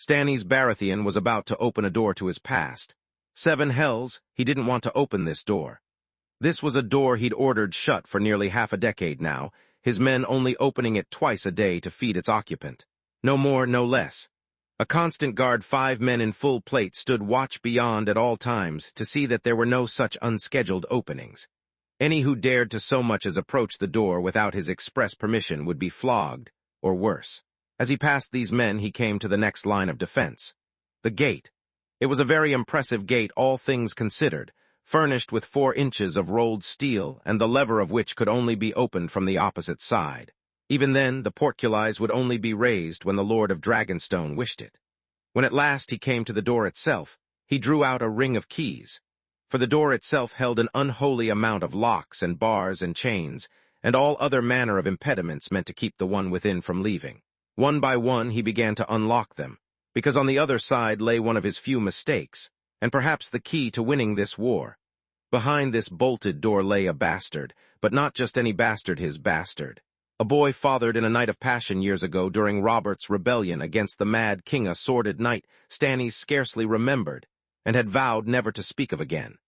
Stannis Baratheon was about to open a door to his past. 7 hells, he didn't want to open this door. This was a door he'd ordered shut for nearly half a decade now, his men only opening it twice a day to feed its occupant. No more, no less. A constant guard 5 men in full plate stood watch beyond at all times to see that there were no such unscheduled openings. Any who dared to so much as approach the door without his express permission would be flogged, or worse. As he passed these men, he came to the next line of defense. The gate. It was a very impressive gate, all things considered, furnished with 4 inches of rolled steel, and the lever of which could only be opened from the opposite side. Even then, the portcullis would only be raised when the Lord of Dragonstone wished it. When at last he came to the door itself, he drew out a ring of keys. For the door itself held an unholy amount of locks and bars and chains, and all other manner of impediments meant to keep the one within from leaving. One by one he began to unlock them, because on the other side lay one of his few mistakes, and perhaps the key to winning this war. Behind this bolted door lay a bastard, but not just any bastard, his bastard. A boy fathered in a night of passion years ago during Robert's rebellion against the mad king, a sordid night Stannis scarcely remembered, and had vowed never to speak of again.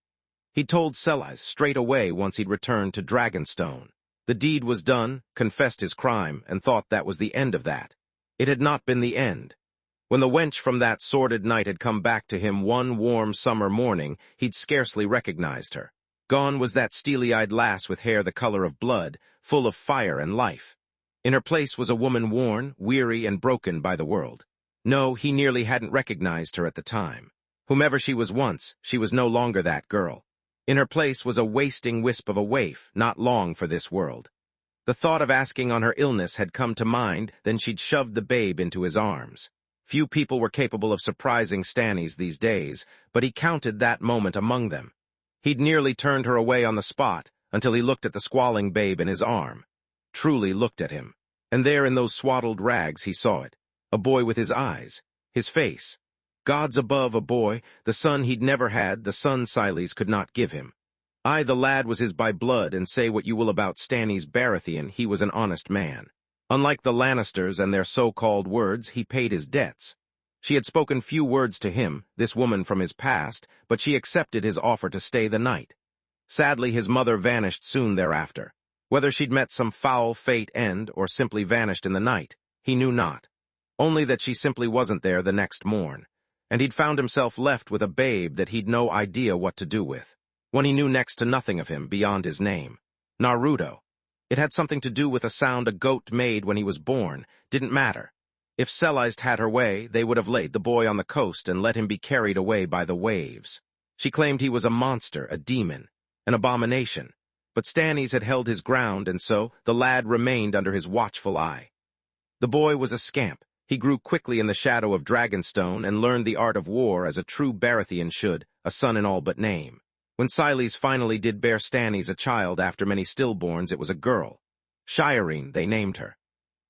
He'd told Selise straight away once he'd returned to Dragonstone. The deed was done, confessed his crime, and thought that was the end of that. It had not been the end. When the wench from that sordid night had come back to him one warm summer morning, he'd scarcely recognized her. Gone was that steely-eyed lass with hair the color of blood, full of fire and life. In her place was a woman worn, weary, and broken by the world. No, he nearly hadn't recognized her at the time. Whomever she was once, she was no longer that girl. In her place was a wasting wisp of a waif, not long for this world. The thought of asking on her illness had come to mind, then she'd shoved the babe into his arms. Few people were capable of surprising Stannis these days, but he counted that moment among them. He'd nearly turned her away on the spot, until he looked at the squalling babe in his arm. Truly looked at him. And there in those swaddled rags he saw it. A boy with his eyes. His face. Gods above, a boy, the son he'd never had, the son Siles could not give him. Aye, the lad was his by blood, and say what you will about Stannis Baratheon, he was an honest man. Unlike the Lannisters and their so-called words, he paid his debts. She had spoken few words to him, this woman from his past, but she accepted his offer to stay the night. Sadly, his mother vanished soon thereafter. Whether she'd met some foul fate end, or simply vanished in the night, he knew not. Only that she simply wasn't there the next morn, and he'd found himself left with a babe that he'd no idea what to do with. One he knew next to nothing of him beyond his name. Naruto. It had something to do with a sound a goat made when he was born. Didn't matter. If Selise had her way, they would have laid the boy on the coast and let him be carried away by the waves. She claimed he was a monster, a demon, an abomination. But Stannis had held his ground, and so the lad remained under his watchful eye. The boy was a scamp. He grew quickly in the shadow of Dragonstone and learned the art of war as a true Baratheon should, a son in all but name. When Siles finally did bear Stannis a child after many stillborns, it was a girl. Shireen, they named her.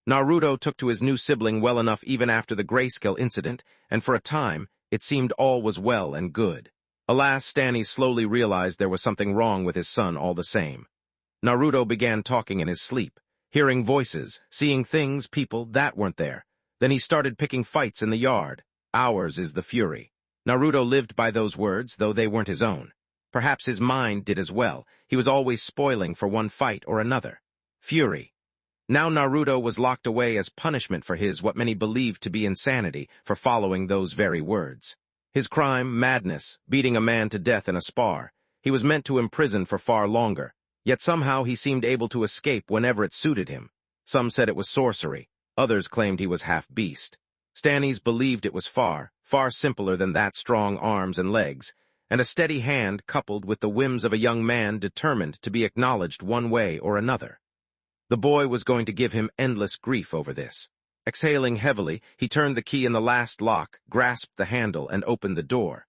Naruto took to his new sibling well enough even after the grayscale incident, and for a time, it seemed all was well and good. Alas, Stannis slowly realized there was something wrong with his son all the same. Naruto began talking in his sleep, hearing voices, seeing things, people that weren't there. Then he started picking fights in the yard. Ours is the fury. Naruto lived by those words, though they weren't his own. Perhaps his mind did as well. He was always spoiling for one fight or another. Fury. Now Naruto was locked away as punishment for his what many believed to be insanity for following those very words. His crime, madness, beating a man to death in a spar. He was meant to imprison for far longer, yet somehow he seemed able to escape whenever it suited him. Some said it was sorcery. Others claimed he was half-beast. Stannis believed it was far, far simpler than that, strong arms and legs, and a steady hand coupled with the whims of a young man determined to be acknowledged one way or another. The boy was going to give him endless grief over this. Exhaling heavily, he turned the key in the last lock, grasped the handle, and opened the door.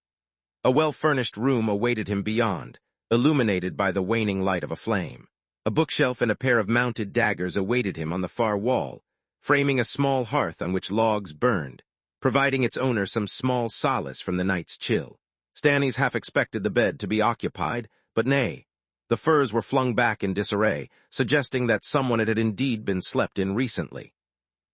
A well-furnished room awaited him beyond, illuminated by the waning light of a flame. A bookshelf and a pair of mounted daggers awaited him on the far wall, framing a small hearth on which logs burned, providing its owner some small solace from the night's chill. Stannis half expected the bed to be occupied, but nay. The furs were flung back in disarray, suggesting that someone had indeed been slept in recently.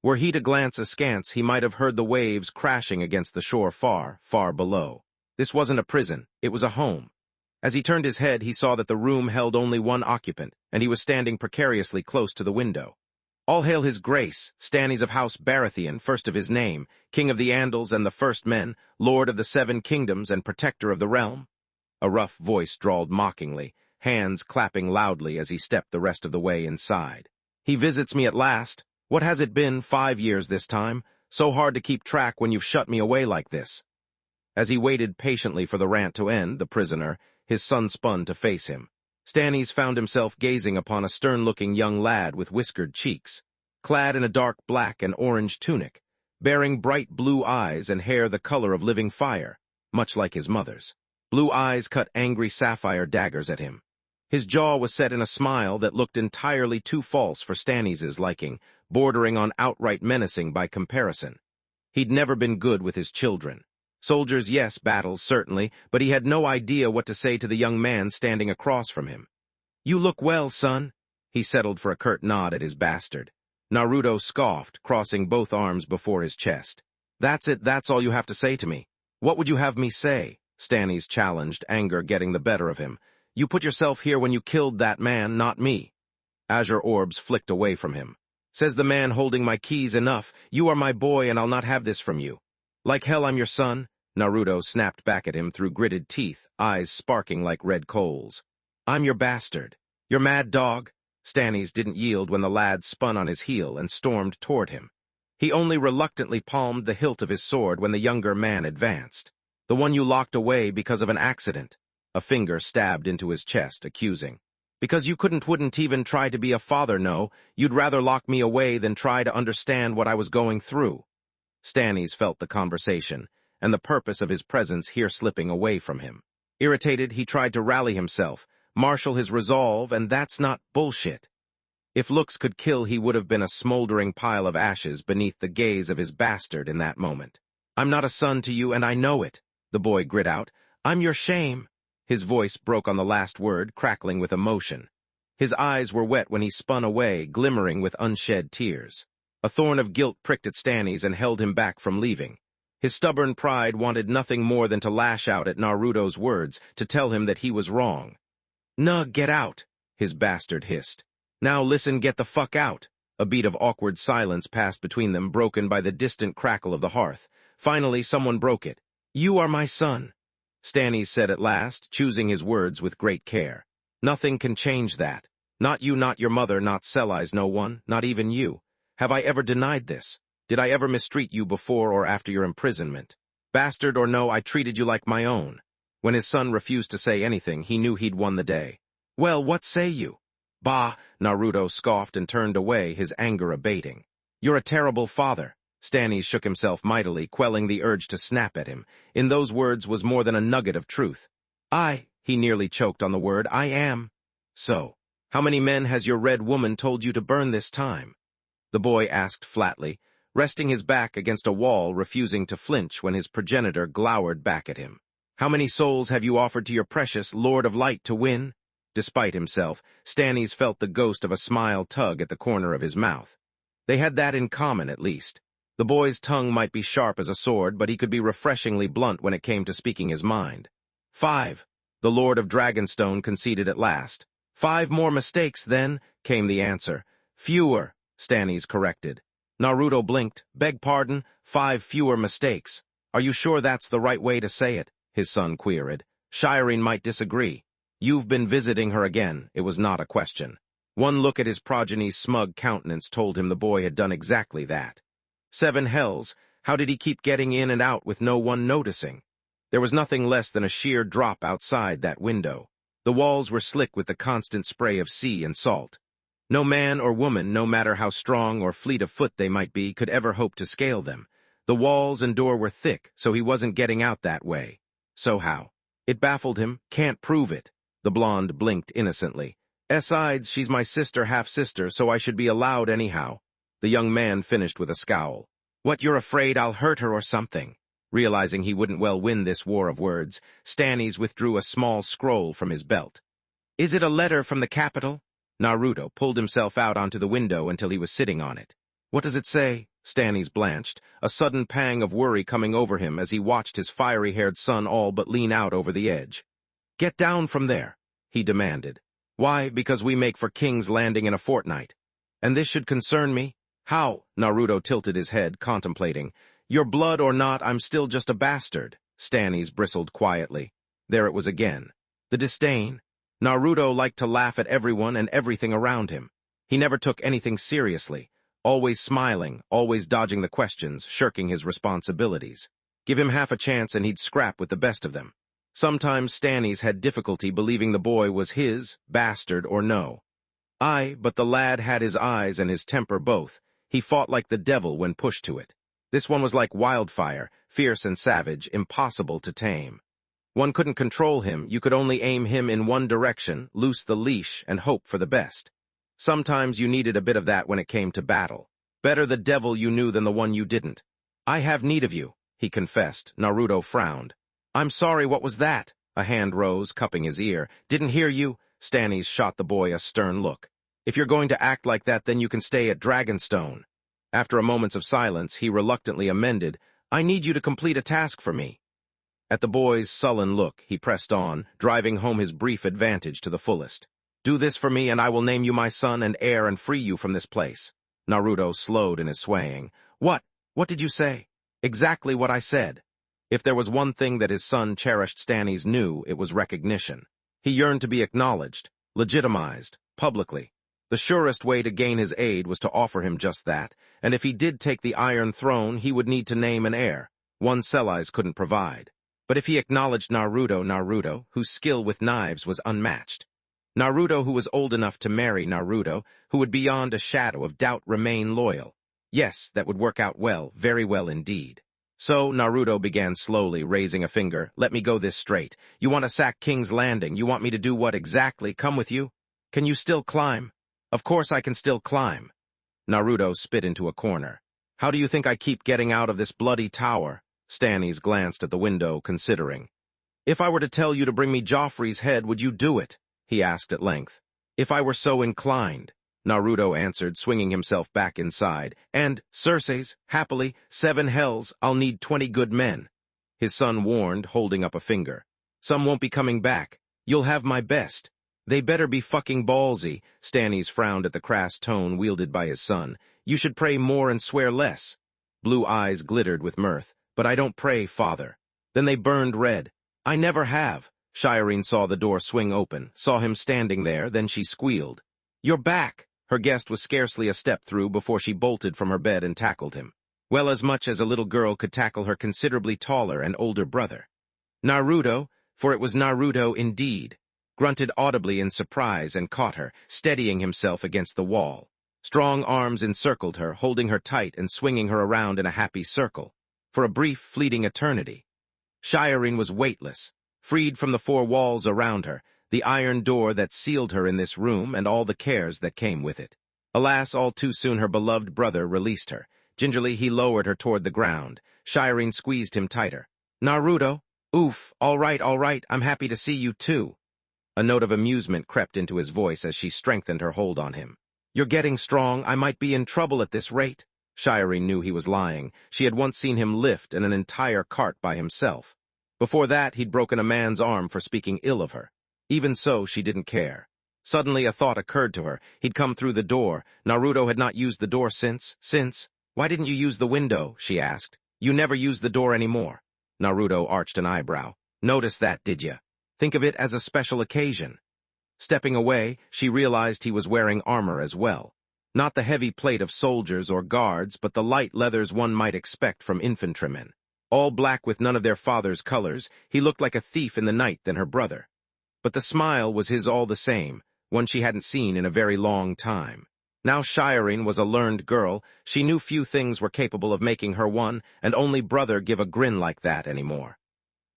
Were he to glance askance, he might have heard the waves crashing against the shore far, far below. This wasn't a prison, it was a home. As he turned his head, he saw that the room held only one occupant, and he was standing precariously close to the window. All hail his grace, Stannis of House Baratheon, first of his name, king of the Andals and the First Men, lord of the Seven Kingdoms and protector of the realm. A rough voice drawled mockingly, hands clapping loudly as he stepped the rest of the way inside. He visits me at last. What has it been, 5 years this time? So hard to keep track when you've shut me away like this. As he waited patiently for the rant to end, the prisoner, his son spun to face him. Stannis found himself gazing upon a stern-looking young lad with whiskered cheeks, clad in a dark black and orange tunic, bearing bright blue eyes and hair the color of living fire, much like his mother's. Blue eyes cut angry sapphire daggers at him. His jaw was set in a smile that looked entirely too false for Stannis's liking, bordering on outright menacing by comparison. He'd never been good with his children. Soldiers, yes, battles, certainly, but he had no idea what to say to the young man standing across from him. "You look well, son." He settled for a curt nod at his bastard. Naruto scoffed, crossing both arms before his chest. "That's it, that's all you have to say to me." "What would you have me say?" Stannis challenged, anger getting the better of him. "You put yourself here when you killed that man, not me." Azure orbs flicked away from him. "Says the man holding my keys, enough. You are my boy and I'll not have this from you." "Like hell I'm your son." Naruto snapped back at him through gritted teeth, eyes sparking like red coals. "I'm your bastard. Your mad dog." Stannis didn't yield when the lad spun on his heel and stormed toward him. He only reluctantly palmed the hilt of his sword when the younger man advanced. "The one you locked away because of an accident." A finger stabbed into his chest, accusing. "Because you wouldn't even try to be a father, no. You'd rather lock me away than try to understand what I was going through." Stannis felt the conversation, and the purpose of his presence here slipping away from him. Irritated, he tried to rally himself, marshal his resolve, and that's not bullshit. If looks could kill, he would have been a smoldering pile of ashes beneath the gaze of his bastard in that moment. "I'm not a son to you, and I know it," the boy grit out. "I'm your shame." His voice broke on the last word, crackling with emotion. His eyes were wet when he spun away, glimmering with unshed tears. A thorn of guilt pricked at Stannis and held him back from leaving. His stubborn pride wanted nothing more than to lash out at Naruto's words, to tell him that he was wrong. "Nuh, get out," his bastard hissed. "Now listen, get the fuck out." A beat of awkward silence passed between them, broken by the distant crackle of the hearth. Finally, someone broke it. "You are my son," Stannis said at last, choosing his words with great care. "Nothing can change that. Not you, not your mother, not Sellies, no one, not even you. Have I ever denied this? Did I ever mistreat you before or after your imprisonment? Bastard or no, I treated you like my own." When his son refused to say anything, he knew he'd won the day. "Well, what say you?" "Bah," Naruto scoffed and turned away, his anger abating. "You're a terrible father." Stannis shook himself mightily, quelling the urge to snap at him. In those words was more than a nugget of truth. He nearly choked on the word, "I am." "So, how many men has your red woman told you to burn this time?" The boy asked flatly, resting his back against a wall, refusing to flinch when his progenitor glowered back at him. "How many souls have you offered to your precious Lord of Light to win?" Despite himself, Stannis felt the ghost of a smile tug at the corner of his mouth. They had that in common, at least. The boy's tongue might be sharp as a sword, but he could be refreshingly blunt when it came to speaking his mind. "5, the Lord of Dragonstone conceded at last. "5 more mistakes, then," came the answer. "Fewer," Stannis corrected. Naruto blinked. "Beg pardon, 5 fewer mistakes. Are you sure that's the right way to say it?" his son queried. "Shireen might disagree." "You've been visiting her again." It was not a question. One look at his progeny's smug countenance told him the boy had done exactly that. 7 hells, how did he keep getting in and out with no one noticing? There was nothing less than a sheer drop outside that window. The walls were slick with the constant spray of sea and salt. No man or woman, no matter how strong or fleet of foot they might be, could ever hope to scale them. The walls and door were thick, so he wasn't getting out that way. So how? It baffled him. "Can't prove it." The blonde blinked innocently. "Besides, she's my sister, half-sister, so I should be allowed anyhow." The young man finished with a scowl. "What, you're afraid I'll hurt her or something?" Realizing he wouldn't well win this war of words, Stannis withdrew a small scroll from his belt. "Is it a letter from the capital?" Naruto pulled himself out onto the window until he was sitting on it. "What does it say?" Stannis blanched, a sudden pang of worry coming over him as he watched his fiery-haired son all but lean out over the edge. "Get down from there," he demanded. "Why? Because we make for King's Landing in a fortnight. And this should concern me? How?" Naruto tilted his head, contemplating. "Your blood or not, I'm still just a bastard." Stannis bristled quietly. There it was again. The disdain. Naruto liked to laugh at everyone and everything around him. He never took anything seriously, always smiling, always dodging the questions, shirking his responsibilities. Give him half a chance and he'd scrap with the best of them. Sometimes Stannis had difficulty believing the boy was his, bastard or no. But the lad had his eyes and his temper both. He fought like the devil when pushed to it. This one was like wildfire, fierce and savage, impossible to tame. One couldn't control him, you could only aim him in one direction, loose the leash, and hope for the best. Sometimes you needed a bit of that when it came to battle. Better the devil you knew than the one you didn't. "I have need of you," he confessed. Naruto frowned. "I'm sorry, what was that?" A hand rose, cupping his ear. "Didn't hear you." Stannis shot the boy a stern look. "If you're going to act like that, then you can stay at Dragonstone." After a moment of silence, he reluctantly amended, "I need you to complete a task for me." At the boy's sullen look, he pressed on, driving home his brief advantage to the fullest. "Do this for me, and I will name you my son and heir and free you from this place." Naruto slowed in his swaying. "What? What did you say?" "Exactly what I said." If there was one thing that his son cherished, Stannis knew it was recognition. He yearned to be acknowledged, legitimized, publicly. The surest way to gain his aid was to offer him just that, and if he did take the Iron Throne, he would need to name an heir. One Sellize couldn't provide. But if he acknowledged Naruto, whose skill with knives was unmatched. Naruto, who was old enough to marry Naruto, who would beyond a shadow of doubt remain loyal. Yes, that would work out well, very well indeed. So Naruto began slowly, raising a finger. "Let me go this straight. You want to sack King's Landing. You want me to do what exactly? Come with you? Can you still climb?" "Of course I can still climb." Naruto spit into a corner. "How do you think I keep getting out of this bloody tower?" Stannis glanced at the window, considering. "If I were to tell you to bring me Joffrey's head, would you do it?" he asked at length. "If I were so inclined," Naruto answered, swinging himself back inside. "And, Cersei's, happily, 7 hells, I'll need 20 good men." His son warned, holding up a finger. "Some won't be coming back. You'll have my best." "They better be fucking ballsy." Stannis frowned at the crass tone wielded by his son. "You should pray more and swear less." Blue eyes glittered with mirth. "But I don't pray, father." Then they burned red. "I never have." Shireen saw the door swing open, saw him standing there, then she squealed. "You're back." Her guest was scarcely a step through before she bolted from her bed and tackled him. Well, as much as a little girl could tackle her considerably taller and older brother. Naruto, for it was Naruto indeed, grunted audibly in surprise and caught her, steadying himself against the wall. Strong arms encircled her, holding her tight and swinging her around in a happy circle. For a brief, fleeting eternity. Shireen was weightless, freed from the 4 walls around her, the iron door that sealed her in this room and all the cares that came with it. Alas, all too soon her beloved brother released her. Gingerly he lowered her toward the ground. Shireen squeezed him tighter. "Naruto? Oof, all right, I'm happy to see you too." A note of amusement crept into his voice as she strengthened her hold on him. "You're getting strong, I might be in trouble at this rate." Shireen knew he was lying. She had once seen him lift an entire cart by himself. Before that, he'd broken a man's arm for speaking ill of her. Even so, she didn't care. Suddenly, a thought occurred to her. He'd come through the door. Naruto had not used the door since. "Why didn't you use the window?" she asked. "You never use the door anymore." Naruto arched an eyebrow. "Notice that, did ya? Think of it as a special occasion." Stepping away, she realized he was wearing armor as well. Not the heavy plate of soldiers or guards, but the light leathers one might expect from infantrymen. All black with none of their father's colors, he looked like a thief in the night than her brother. But the smile was his all the same, one she hadn't seen in a very long time. Now Shireen was a learned girl. She knew few things were capable of making her one, and only brother give a grin like that anymore.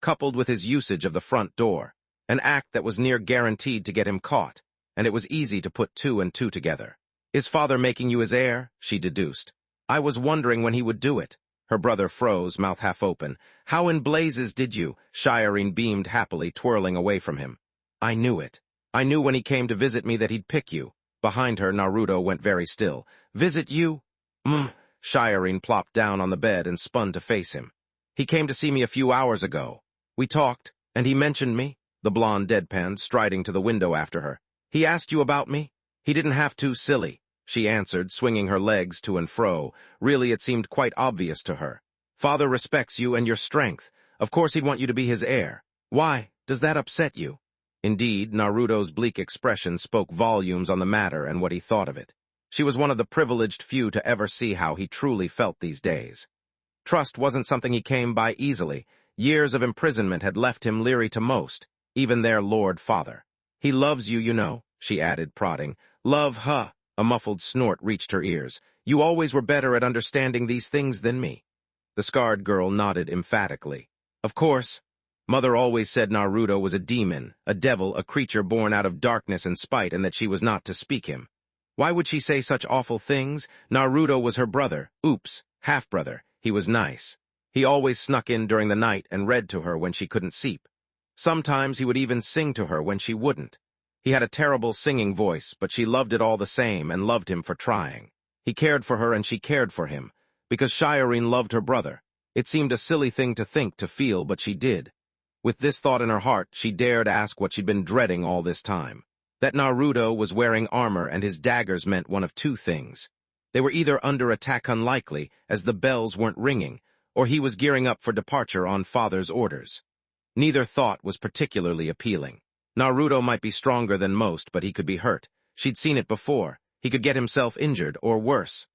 Coupled with his usage of the front door, an act that was near guaranteed to get him caught, and it was easy to put 2 and 2 together. "Is father making you his heir?" she deduced. "I was wondering when he would do it." Her brother froze, mouth half open. "How in blazes did you?" Shireen beamed happily, twirling away from him. "I knew it. I knew when he came to visit me that he'd pick you." Behind her, Naruto went very still. "Visit you?" Shireen plopped down on the bed and spun to face him. He came to see me a few hours ago. We talked, and he mentioned me, the blonde deadpanned, striding to the window after her. He asked you about me? He didn't have to, silly, she answered, swinging her legs to and fro. Really, it seemed quite obvious to her. Father respects you and your strength. Of course he'd want you to be his heir. Why? Does that upset you? Indeed, Naruto's bleak expression spoke volumes on the matter and what he thought of it. She was one of the privileged few to ever see how he truly felt these days. Trust wasn't something he came by easily. Years of imprisonment had left him leery to most, even their Lord Father. He loves you, you know, she added, prodding. Love, huh? A muffled snort reached her ears. You always were better at understanding these things than me. The scarred girl nodded emphatically. Of course. Mother always said Naruto was a demon, a devil, a creature born out of darkness and spite, and that she was not to speak him. Why would she say such awful things? Naruto was her brother. Oops, half-brother. He was nice. He always snuck in during the night and read to her when she couldn't sleep. Sometimes he would even sing to her when she wouldn't. He had a terrible singing voice, but she loved it all the same and loved him for trying. He cared for her and she cared for him, because Shireen loved her brother. It seemed a silly thing to think, to feel, but she did. With this thought in her heart, she dared ask what she'd been dreading all this time. That Naruto was wearing armor and his daggers meant one of two things. They were either under attack unlikely, as the bells weren't ringing, or he was gearing up for departure on father's orders. Neither thought was particularly appealing. Naruto might be stronger than most, but he could be hurt. She'd seen it before. He could get himself injured, or worse.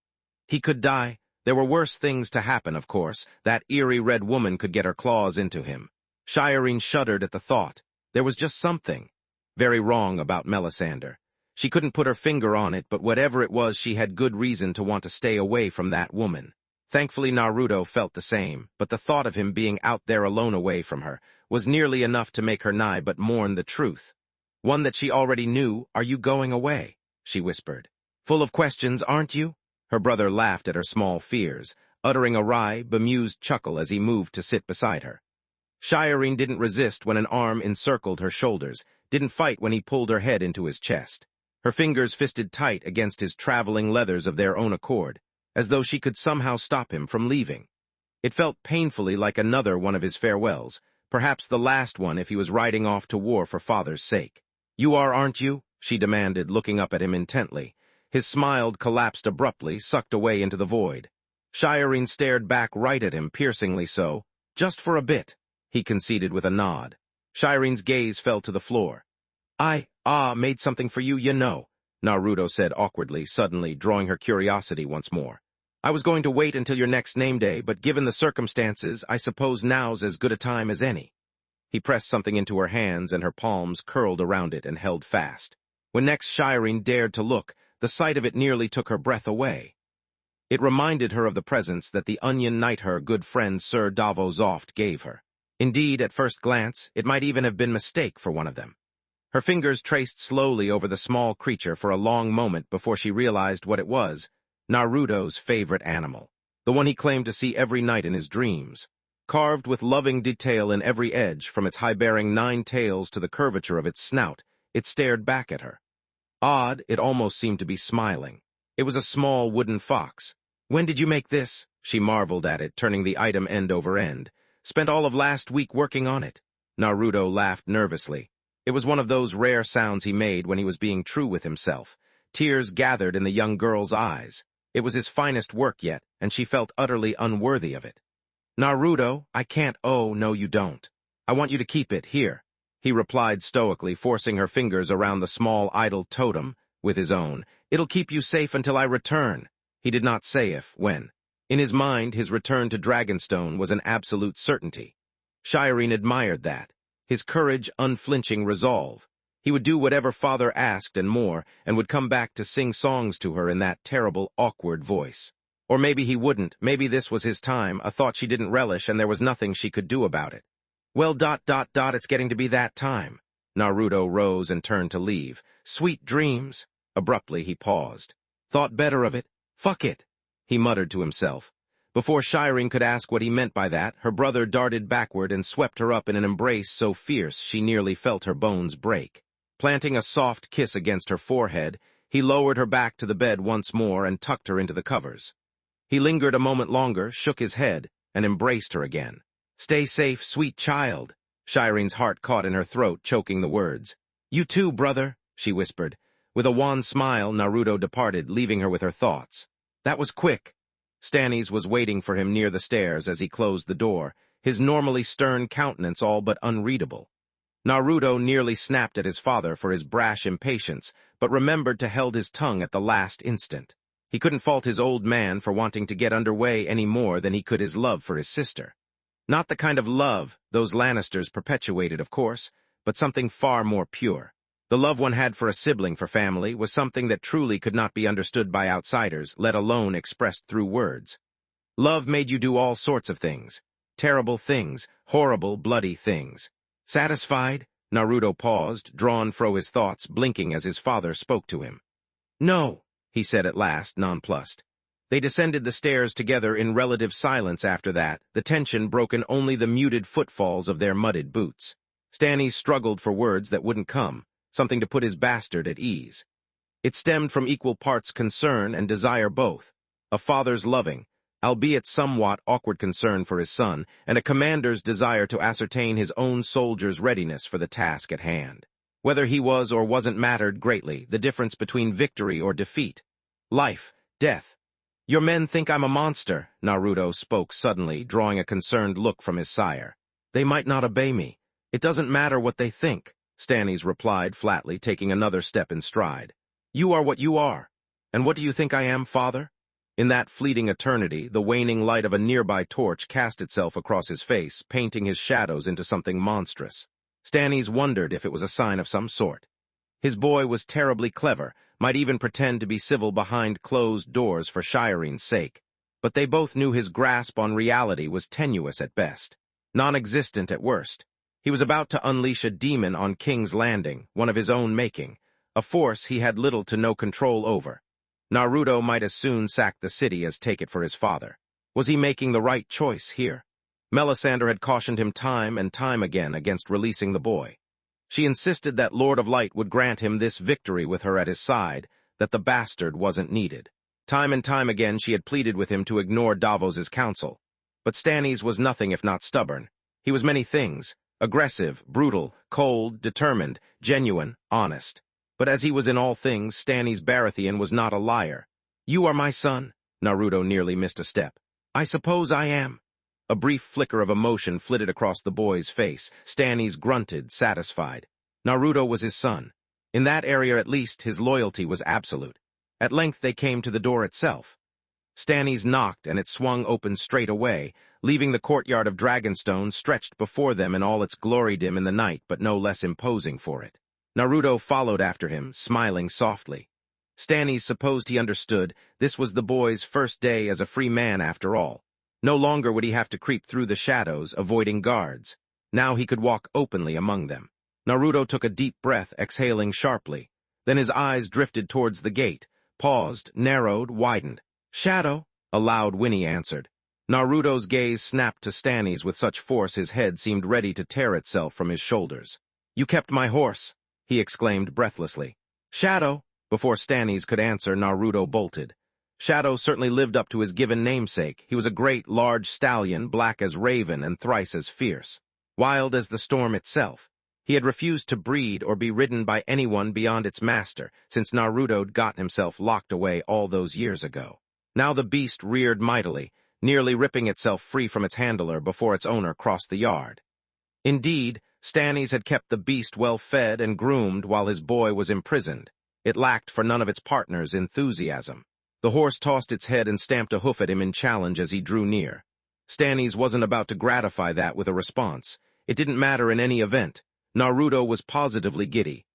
He could die. There were worse things to happen, of course. That eerie red woman could get her claws into him. Shireen shuddered at the thought. There was just something very wrong about Melisandre. She couldn't put her finger on it, but whatever it was, she had good reason to want to stay away from that woman. Thankfully, Naruto felt the same, but the thought of him being out there alone away from her was nearly enough to make her nigh but mourn the truth. One that she already knew. Are you going away? She whispered. Full of questions, aren't you? Her brother laughed at her small fears, uttering a wry, bemused chuckle as he moved to sit beside her. Shireen didn't resist when an arm encircled her shoulders, didn't fight when he pulled her head into his chest. Her fingers fisted tight against his traveling leathers of their own accord, as though she could somehow stop him from leaving. It felt painfully like another one of his farewells, perhaps the last one if he was riding off to war for father's sake. You are, aren't you? She demanded, looking up at him intently. His smile collapsed abruptly, sucked away into the void. Shireen stared back right at him, piercingly so. Just for a bit, he conceded with a nod. Shireen's gaze fell to the floor. I made something for you, you know, Naruto said awkwardly, suddenly drawing her curiosity once more. I was going to wait until your next name day, but given the circumstances, I suppose now's as good a time as any. He pressed something into her hands, and her palms curled around it and held fast. When next Shireen dared to look, the sight of it nearly took her breath away. It reminded her of the presents that the onion knight her good friend Sir Davos Zoft gave her. Indeed, at first glance, it might even have been mistake for one of them. Her fingers traced slowly over the small creature for a long moment before she realized what it was, Naruto's favorite animal, the one he claimed to see every night in his dreams. Carved with loving detail in every edge, from its high-bearing 9 tails to the curvature of its snout, it stared back at her. Odd, it almost seemed to be smiling. It was a small wooden fox. When did you make this? She marveled at it, turning the item end over end. Spent all of last week working on it. Naruto laughed nervously. It was one of those rare sounds he made when he was being true with himself. Tears gathered in the young girl's eyes. It was his finest work yet, and she felt utterly unworthy of it. Naruto, I can't. Oh, no, you don't. I want you to keep it here, he replied stoically, forcing her fingers around the small idol totem with his own. It'll keep you safe until I return. He did not say if, when. In his mind, his return to Dragonstone was an absolute certainty. Shireen admired that. His courage, unflinching resolve. He would do whatever father asked and more, and would come back to sing songs to her in that terrible, awkward voice. Or maybe he wouldn't. Maybe this was his time, a thought she didn't relish, and there was nothing she could do about it. Well, it's getting to be that time. Naruto rose and turned to leave. Sweet dreams. Abruptly, he paused. Thought better of it. Fuck it, he muttered to himself. Before Shireen could ask what he meant by that, her brother darted backward and swept her up in an embrace so fierce she nearly felt her bones break. Planting a soft kiss against her forehead, he lowered her back to the bed once more and tucked her into the covers. He lingered a moment longer, shook his head, and embraced her again. "Stay safe, sweet child." Shireen's heart caught in her throat, choking the words. "You too, brother," she whispered. With a wan smile, Naruto departed, leaving her with her thoughts. That was quick. Stannis was waiting for him near the stairs as he closed the door, his normally stern countenance all but unreadable. Naruto nearly snapped at his father for his brash impatience, but remembered to held his tongue at the last instant. He couldn't fault his old man for wanting to get underway any more than he could his love for his sister. Not the kind of love those Lannisters perpetuated, of course, but something far more pure. The love one had for a sibling for family was something that truly could not be understood by outsiders, let alone expressed through words. Love made you do all sorts of things. Terrible things, horrible, bloody things. Satisfied? Naruto paused, drawn fro his thoughts, blinking as his father spoke to him. "No," he said at last, nonplussed. They descended the stairs together in relative silence after that, the tension broken only the muted footfalls of their mudded boots. Stannis struggled for words that wouldn't come, something to put his bastard at ease. It stemmed from equal parts concern and desire both, a father's loving, albeit somewhat awkward concern for his son, and a commander's desire to ascertain his own soldier's readiness for the task at hand. Whether he was or wasn't mattered greatly, the difference between victory or defeat. Life, death. "Your men think I'm a monster," Naruto spoke suddenly, drawing a concerned look from his sire. "They might not obey me. It doesn't matter what they think," Stannis replied flatly, taking another step in stride. "You are what you are. And what do you think I am, father?" In that fleeting eternity, the waning light of a nearby torch cast itself across his face, painting his shadows into something monstrous. Stannis wondered if it was a sign of some sort. His boy was terribly clever, might even pretend to be civil behind closed doors for Shireen's sake. But they both knew his grasp on reality was tenuous at best, non-existent at worst. He was about to unleash a demon on King's Landing, one of his own making, a force he had little to no control over. Naruto might as soon sack the city as take it for his father. Was he making the right choice here? Melisandre had cautioned him time and time again against releasing the boy. She insisted that Lord of Light would grant him this victory with her at his side, that the bastard wasn't needed. Time and time again she had pleaded with him to ignore Davos's counsel. But Stannis was nothing if not stubborn. He was many things: aggressive, brutal, cold, determined, genuine, honest. But as he was in all things, Stannis Baratheon was not a liar. "You are my son." Naruto nearly missed a step. "I suppose I am." A brief flicker of emotion flitted across the boy's face. Stannis grunted, satisfied. Naruto was his son. In that area at least, his loyalty was absolute. At length they came to the door itself. Stannis knocked, and it swung open straight away, leaving the courtyard of Dragonstone stretched before them in all its glory dim in the night, but no less imposing for it. Naruto followed after him, smiling softly. Stannis supposed he understood this was the boy's first day as a free man after all. No longer would he have to creep through the shadows, avoiding guards. Now he could walk openly among them. Naruto took a deep breath, exhaling sharply. Then his eyes drifted towards the gate, paused, narrowed, widened. "Shadow," a loud whinny answered. Naruto's gaze snapped to Stannis with such force his head seemed ready to tear itself from his shoulders. "You kept my horse," he exclaimed breathlessly. "Shadow!" Before Stannis could answer, Naruto bolted. Shadow certainly lived up to his given namesake. He was a great, large stallion, black as raven and thrice as fierce. Wild as the storm itself. He had refused to breed or be ridden by anyone beyond its master, since Naruto'd gotten himself locked away all those years ago. Now the beast reared mightily, nearly ripping itself free from its handler before its owner crossed the yard. Indeed, Stannis had kept the beast well fed and groomed while his boy was imprisoned. It lacked for none of its partners enthusiasm. The horse tossed its head and stamped a hoof at him in challenge as he drew near. Stannis wasn't about to gratify that with a response. It didn't matter in any event. Naruto was positively giddy.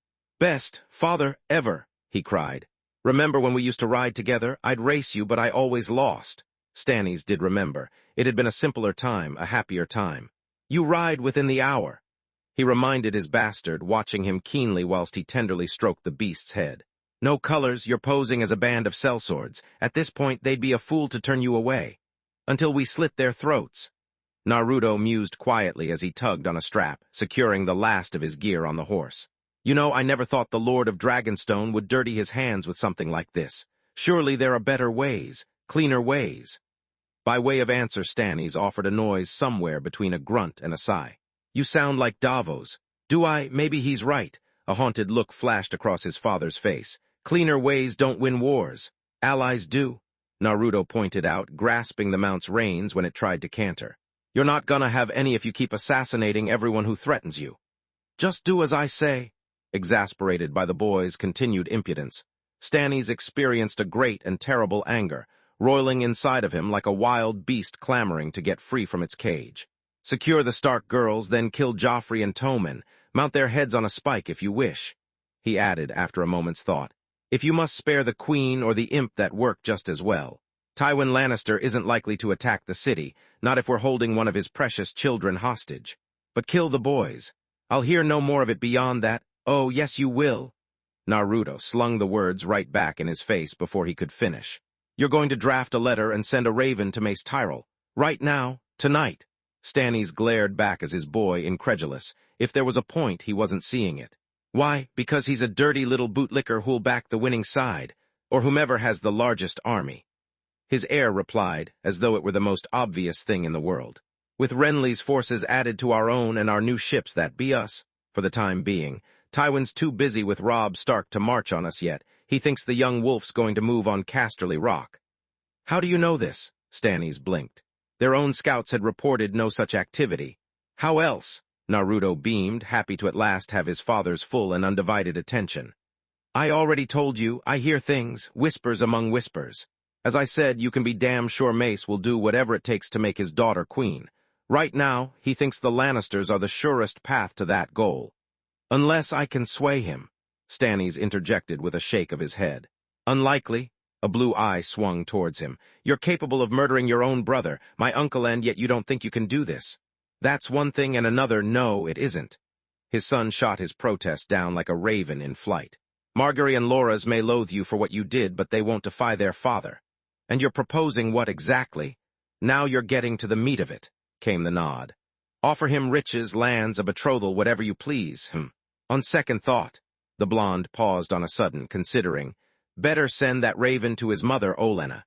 "Best father ever," he cried. "Remember when we used to ride together? I'd race you, but I always lost." Stannis did remember. It had been a simpler time, a happier time. "You ride within the hour." He reminded his bastard, watching him keenly whilst he tenderly stroked the beast's head. "No colors, you're posing as a band of sellswords. At this point, they'd be a fool to turn you away. Until we slit their throats." Naruto mused quietly as he tugged on a strap, securing the last of his gear on the horse. "You know, I never thought the Lord of Dragonstone would dirty his hands with something like this. Surely there are better ways, cleaner ways." By way of answer, Stannis offered a noise somewhere between a grunt and a sigh. You sound like Davos. Do I? Maybe he's right. A haunted look flashed across his father's face. Cleaner ways don't win wars. Allies do. Naruto pointed out, grasping the mount's reins when it tried to canter. You're not gonna have any if you keep assassinating everyone who threatens you. Just do as I say. Exasperated by the boy's continued impudence, Stannis experienced a great and terrible anger, roiling inside of him like a wild beast clamoring to get free from its cage. Secure the Stark girls, then kill Joffrey and Tommen. Mount their heads on a spike if you wish. He added after a moment's thought. If you must spare the queen or the imp, that work just as well. Tywin Lannister isn't likely to attack the city, not if we're holding one of his precious children hostage. But kill the boys. I'll hear no more of it beyond that. Oh, yes, you will. Naruto slung the words right back in his face before he could finish. You're going to draft a letter and send a raven to Mace Tyrell. Right now, tonight. Stannis glared back as his boy, incredulous. If there was a point, he wasn't seeing it. Why? Because he's a dirty little bootlicker who'll back the winning side, or whomever has the largest army. His heir replied, as though it were the most obvious thing in the world. With Renly's forces added to our own and our new ships, that be us. For the time being, Tywin's too busy with Robb Stark to march on us yet. He thinks the young wolf's going to move on Casterly Rock. How do you know this? Stannis blinked. Their own scouts had reported no such activity. How else? Naruto beamed, happy to at last have his father's full and undivided attention. I already told you, I hear things, whispers among whispers. As I said, you can be damn sure Mace will do whatever it takes to make his daughter queen. Right now, he thinks the Lannisters are the surest path to that goal. Unless I can sway him, Stannis interjected with a shake of his head. Unlikely. A blue eye swung towards him. You're capable of murdering your own brother, my uncle, and yet you don't think you can do this. That's one thing, and another, no, it isn't. His son shot his protest down like a raven in flight. Margaery and Loras may loathe you for what you did, but they won't defy their father. And you're proposing what exactly? Now you're getting to the meat of it, came the nod. Offer him riches, lands, a betrothal, whatever you please. On second thought, the blonde paused on a sudden, considering, better send that raven to his mother, Olenna.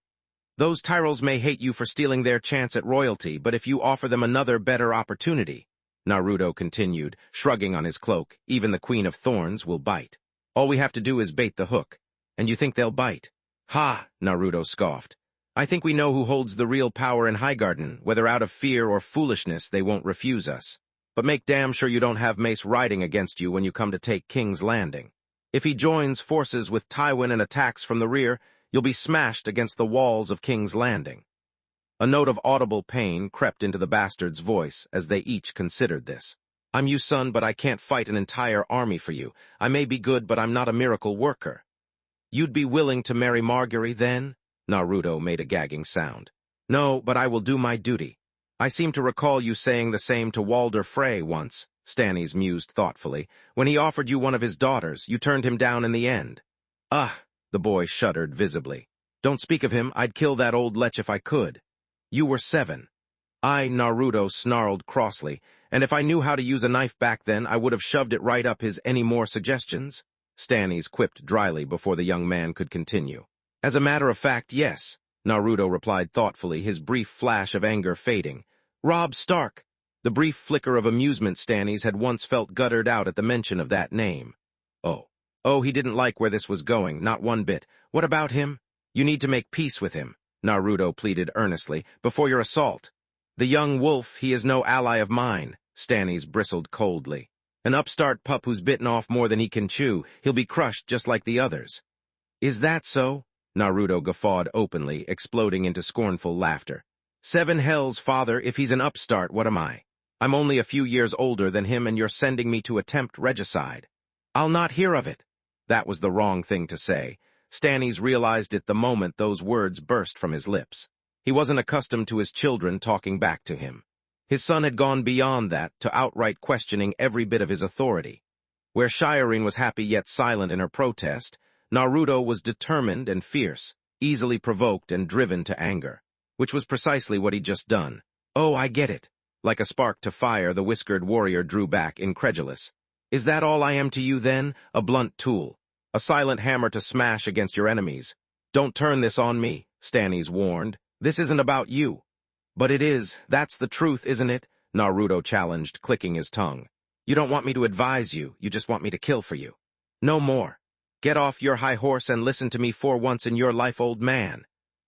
Those Tyrells may hate you for stealing their chance at royalty, but if you offer them another, better opportunity, Naruto continued, shrugging on his cloak, even the Queen of Thorns will bite. All we have to do is bait the hook. And you think they'll bite? Ha, Naruto scoffed. I think we know who holds the real power in Highgarden. Whether out of fear or foolishness, they won't refuse us. But make damn sure you don't have Mace riding against you when you come to take King's Landing. If he joins forces with Tywin and attacks from the rear, you'll be smashed against the walls of King's Landing. A note of audible pain crept into the bastard's voice as they each considered this. I'm you, son, but I can't fight an entire army for you. I may be good, but I'm not a miracle worker. You'd be willing to marry Margaery, then? Naruto made a gagging sound. No, but I will do my duty. I seem to recall you saying the same to Walder Frey once, Stannis mused thoughtfully. When he offered you one of his daughters, you turned him down in the end. The boy shuddered visibly. Don't speak of him, I'd kill that old lech if I could. You were 7. Naruto snarled crossly, and if I knew how to use a knife back then, I would have shoved it right up his any more suggestions? Stannis quipped dryly before the young man could continue. As a matter of fact, yes, Naruto replied thoughtfully, his brief flash of anger fading. Robb Stark. The brief flicker of amusement Stannis had once felt guttered out at the mention of that name. Oh, he didn't like where this was going, not one bit. What about him? You need to make peace with him, Naruto pleaded earnestly, before your assault. The young wolf, he is no ally of mine, Stannis bristled coldly. An upstart pup who's bitten off more than he can chew, he'll be crushed just like the others. Is that so? Naruto guffawed openly, exploding into scornful laughter. 7 hells, father, if he's an upstart, what am I? I'm only a few years older than him, and you're sending me to attempt regicide. I'll not hear of it. That was the wrong thing to say. Stannis realized it the moment those words burst from his lips. He wasn't accustomed to his children talking back to him. His son had gone beyond that, to outright questioning every bit of his authority. Where Shireen was happy yet silent in her protest, Naruto was determined and fierce, easily provoked and driven to anger, which was precisely what he'd just done. Oh, I get it. Like a spark to fire, the whiskered warrior drew back, incredulous. Is that all I am to you, then? A blunt tool? A silent hammer to smash against your enemies? Don't turn this on me, Stannis warned. This isn't about you. But it is, that's the truth, isn't it? Naruto challenged, clicking his tongue. You don't want me to advise you, you just want me to kill for you. No more. Get off your high horse and listen to me for once in your life, old man.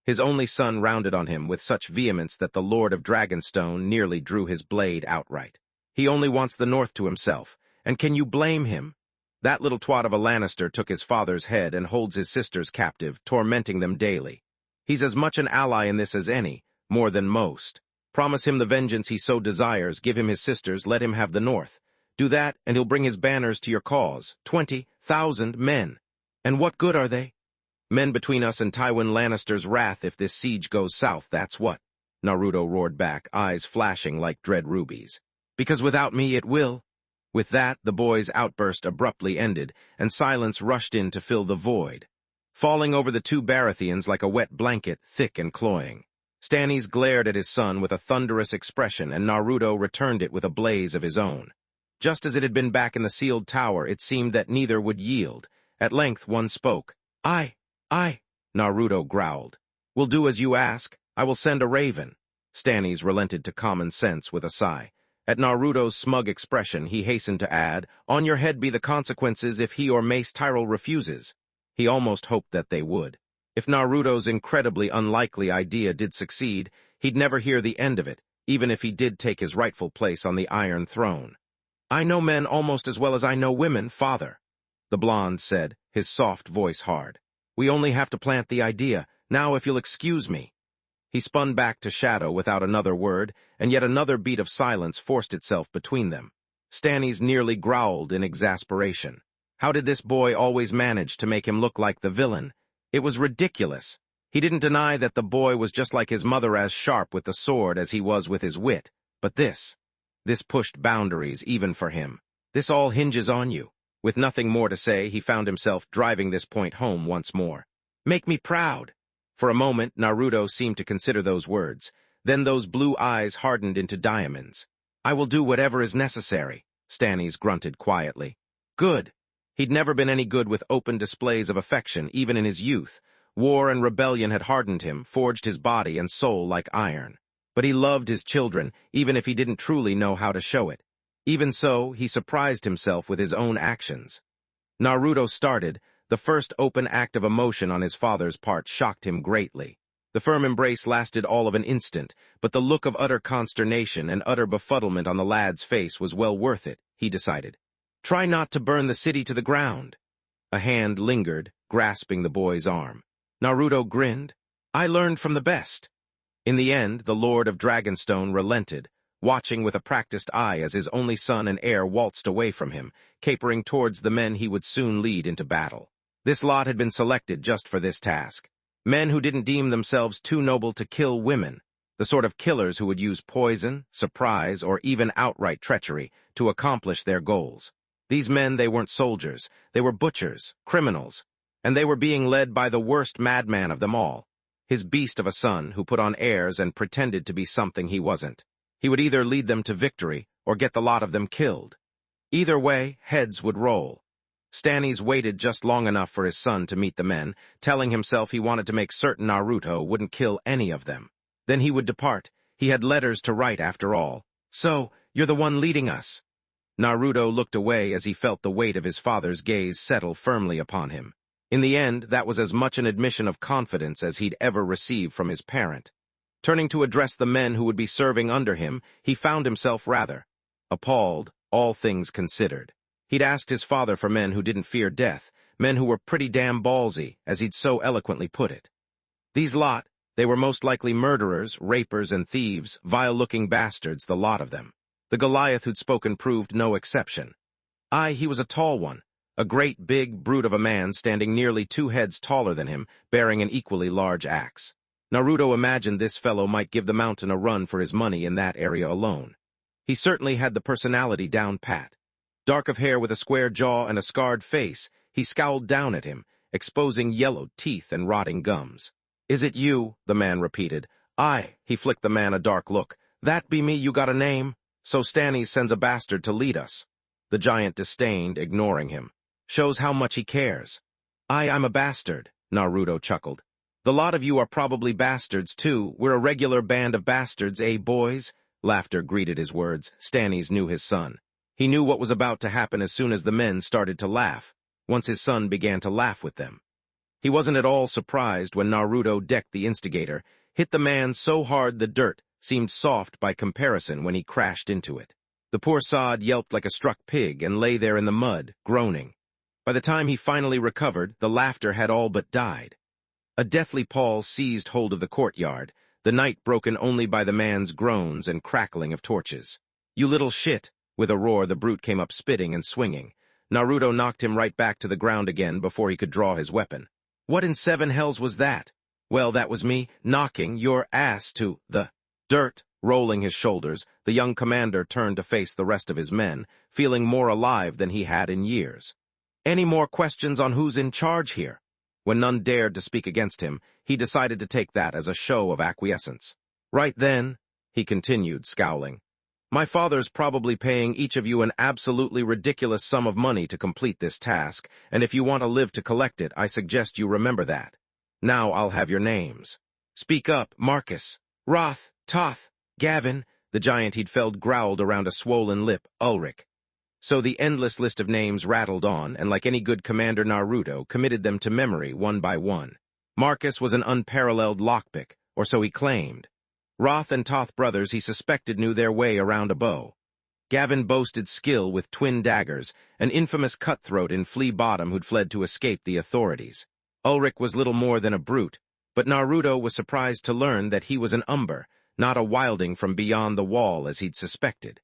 His only son rounded on him with such vehemence that the Lord of Dragonstone nearly drew his blade outright. He only wants the North to himself, and can you blame him? That little twat of a Lannister took his father's head and holds his sisters captive, tormenting them daily. He's as much an ally in this as any, more than most. Promise him the vengeance he so desires, give him his sisters, let him have the North. Do that, and he'll bring his banners to your cause. 20,000 men. And what good are they? Men between us and Tywin Lannister's wrath if this siege goes south, that's what. Naruto roared back, eyes flashing like dread rubies. Because without me it will. With that, the boy's outburst abruptly ended, and silence rushed in to fill the void, falling over the two Baratheons like a wet blanket, thick and cloying. Stannis glared at his son with a thunderous expression, and Naruto returned it with a blaze of his own. Just as it had been back in the sealed tower, it seemed that neither would yield. At length one spoke. I, Naruto growled. Will do as you ask. I will send a raven. Stannis relented to common sense with a sigh. At Naruto's smug expression, he hastened to add, on your head be the consequences if he or Mace Tyrell refuses. He almost hoped that they would. If Naruto's incredibly unlikely idea did succeed, he'd never hear the end of it, even if he did take his rightful place on the Iron Throne. I know men almost as well as I know women, father, the blonde said, his soft voice hard. We only have to plant the idea. Now, if you'll excuse me. He spun back to Shadow without another word, and yet another beat of silence forced itself between them. Stannis nearly growled in exasperation. How did this boy always manage to make him look like the villain? It was ridiculous. He didn't deny that the boy was just like his mother, as sharp with the sword as he was with his wit. But this pushed boundaries even for him. This all hinges on you. With nothing more to say, he found himself driving this point home once more. Make me proud. For a moment, Naruto seemed to consider those words. Then those blue eyes hardened into diamonds. I will do whatever is necessary, Stannis grunted quietly. Good. He'd never been any good with open displays of affection, even in his youth. War and rebellion had hardened him, forged his body and soul like iron. But he loved his children, even if he didn't truly know how to show it. Even so, he surprised himself with his own actions. Naruto started. The first open act of emotion on his father's part shocked him greatly. The firm embrace lasted all of an instant, but the look of utter consternation and utter befuddlement on the lad's face was well worth it, he decided. Try not to burn the city to the ground. A hand lingered, grasping the boy's arm. Naruto grinned. I learned from the best. In the end, the Lord of Dragonstone relented, watching with a practiced eye as his only son and heir waltzed away from him, capering towards the men he would soon lead into battle. This lot had been selected just for this task. Men who didn't deem themselves too noble to kill women, the sort of killers who would use poison, surprise, or even outright treachery to accomplish their goals. These men, they weren't soldiers, they were butchers, criminals, and they were being led by the worst madman of them all, his beast of a son who put on airs and pretended to be something he wasn't. He would either lead them to victory or get the lot of them killed. Either way, heads would roll. Stannis waited just long enough for his son to meet the men, telling himself he wanted to make certain Naruto wouldn't kill any of them. Then he would depart. He had letters to write after all. So, you're the one leading us. Naruto looked away as he felt the weight of his father's gaze settle firmly upon him. In the end, that was as much an admission of confidence as he'd ever received from his parent. Turning to address the men who would be serving under him, he found himself rather appalled, all things considered. He'd asked his father for men who didn't fear death, men who were pretty damn ballsy, as he'd so eloquently put it. These lot, they were most likely murderers, rapers, and thieves, vile-looking bastards, the lot of them. The Goliath who'd spoken proved no exception. He was a tall one, a great big brute of a man standing nearly 2 heads taller than him, bearing an equally large axe. Naruto imagined this fellow might give the mountain a run for his money in that area alone. He certainly had the personality down pat. Dark of hair with a square jaw and a scarred face, he scowled down at him, exposing yellowed teeth and rotting gums. Is it you? The man repeated. Aye, he flicked the man a dark look. That be me, you got a name? So Stannis sends a bastard to lead us. The giant disdained, ignoring him. Shows how much he cares. I'm a bastard, Naruto chuckled. The lot of you are probably bastards, too. We're a regular band of bastards, eh, boys? Laughter greeted his words. Stannis knew his son. He knew what was about to happen as soon as the men started to laugh, once his son began to laugh with them. He wasn't at all surprised when Naruto decked the instigator, hit the man so hard the dirt seemed soft by comparison when he crashed into it. The poor sod yelped like a struck pig and lay there in the mud, groaning. By the time he finally recovered, the laughter had all but died. A deathly pall seized hold of the courtyard, the night broken only by the man's groans and crackling of torches. "You little shit!" With a roar, the brute came up spitting and swinging. Naruto knocked him right back to the ground again before he could draw his weapon. "What in seven hells was that?" "Well, that was me knocking your ass to the dirt." Rolling his shoulders, the young commander turned to face the rest of his men, feeling more alive than he had in years. "Any more questions on who's in charge here?" When none dared to speak against him, he decided to take that as a show of acquiescence. "Right then," he continued, scowling, "my father's probably paying each of you an absolutely ridiculous sum of money to complete this task, and if you want to live to collect it, I suggest you remember that. Now I'll have your names. Speak up, Marcus, Roth, Toth, Gavin," the giant he'd felled growled around a swollen lip, Ulrich. So the endless list of names rattled on, and like any good commander, Naruto committed them to memory one by one. Marcus was an unparalleled lockpick, or so he claimed. Roth and Toth brothers he suspected knew their way around a bow. Gavin boasted skill with twin daggers, an infamous cutthroat in Flea Bottom who'd fled to escape the authorities. Ulrich was little more than a brute, but Naruto was surprised to learn that he was an Umber, not a wilding from beyond the wall as he'd suspected.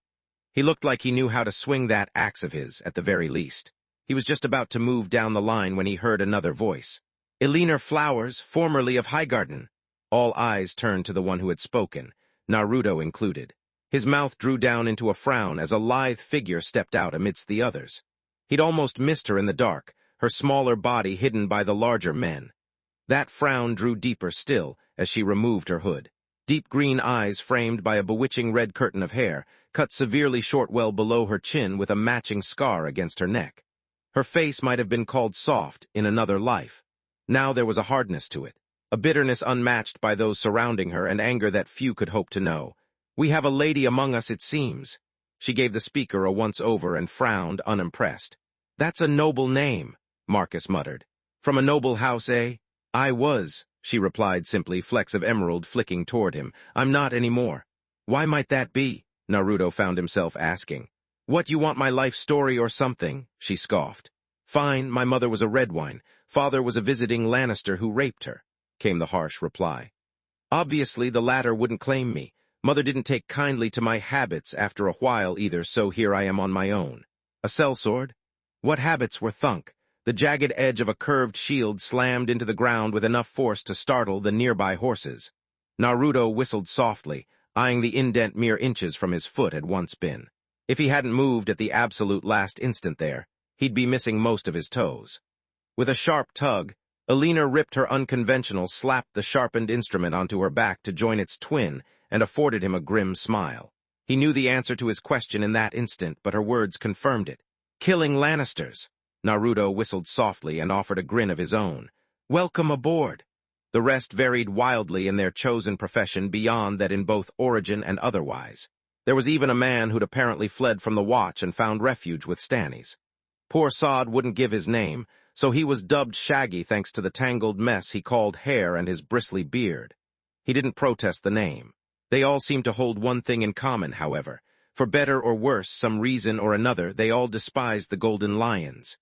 He looked like he knew how to swing that axe of his, at the very least. He was just about to move down the line when he heard another voice. "Eleanor Flowers, formerly of Highgarden." All eyes turned to the one who had spoken, Naruto included. His mouth drew down into a frown as a lithe figure stepped out amidst the others. He'd almost missed her in the dark, her smaller body hidden by the larger men. That frown drew deeper still as she removed her hood. Deep green eyes framed by a bewitching red curtain of hair, cut severely short well below her chin with a matching scar against her neck. Her face might have been called soft in another life. Now there was a hardness to it, a bitterness unmatched by those surrounding her and anger that few could hope to know. "We have a lady among us, it seems." She gave the speaker a once-over and frowned, unimpressed. "That's a noble name," Marcus muttered. "From a noble house, eh?" "I was," she replied simply, flecks of emerald flicking toward him. "I'm not anymore." "Why might that be?" Naruto found himself asking. "What, you want my life story or something?" she scoffed. "Fine, my mother was a Redwine. Father was a visiting Lannister who raped her," came the harsh reply. "Obviously, the latter wouldn't claim me. Mother didn't take kindly to my habits after a while either, so here I am on my own." "A sellsword?" "What habits were thunk?" The jagged edge of a curved shield slammed into the ground with enough force to startle the nearby horses. Naruto whistled softly, eyeing the indent mere inches from his foot had once been. If he hadn't moved at the absolute last instant there, he'd be missing most of his toes. With a sharp tug, Eleanor ripped her unconventional, slapped the sharpened instrument onto her back to join its twin, and afforded him a grim smile. He knew the answer to his question in that instant, but her words confirmed it. "Killing Lannisters." Naruto whistled softly and offered a grin of his own. "Welcome aboard." The rest varied wildly in their chosen profession beyond that in both origin and otherwise. There was even a man who'd apparently fled from the watch and found refuge with Stannis. Poor sod wouldn't give his name, so he was dubbed Shaggy thanks to the tangled mess he called hair and his bristly beard. He didn't protest the name. They all seemed to hold one thing in common, however. For better or worse, some reason or another, they all despised the Golden Lions.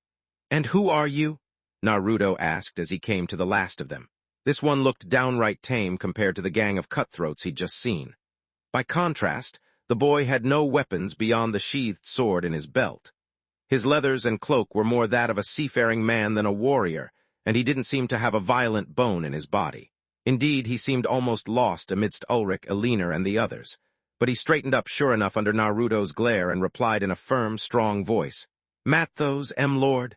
"And who are you?" Naruto asked as he came to the last of them. This one looked downright tame compared to the gang of cutthroats he'd just seen. By contrast, the boy had no weapons beyond the sheathed sword in his belt. His leathers and cloak were more that of a seafaring man than a warrior, and he didn't seem to have a violent bone in his body. Indeed, he seemed almost lost amidst Ulrich, Eleanor, and the others. But he straightened up sure enough under Naruto's glare and replied in a firm, strong voice. "Mathos, M-Lord."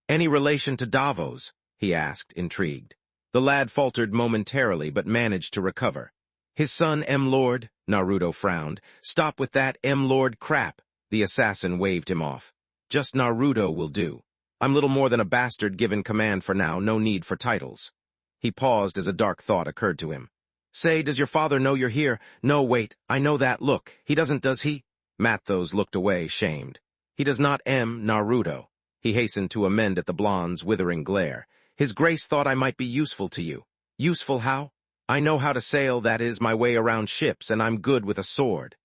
"Any relation to Davos?" he asked, intrigued. The lad faltered momentarily, but managed to recover. "His son, M-Lord," Naruto frowned. "Stop with that M-Lord crap." The assassin waved him off. "Just Naruto will do. I'm little more than a bastard given command for now, no need for titles." He paused as a dark thought occurred to him. Say, does your father know you're here? No, wait, I know that. Look, he doesn't, does he? Mathos looked away, shamed. He does not Naruto. He hastened to amend at the blonde's withering glare. His grace thought I might be useful to you. Useful how? I know how to sail, that is, my way around ships, and I'm good with a sword.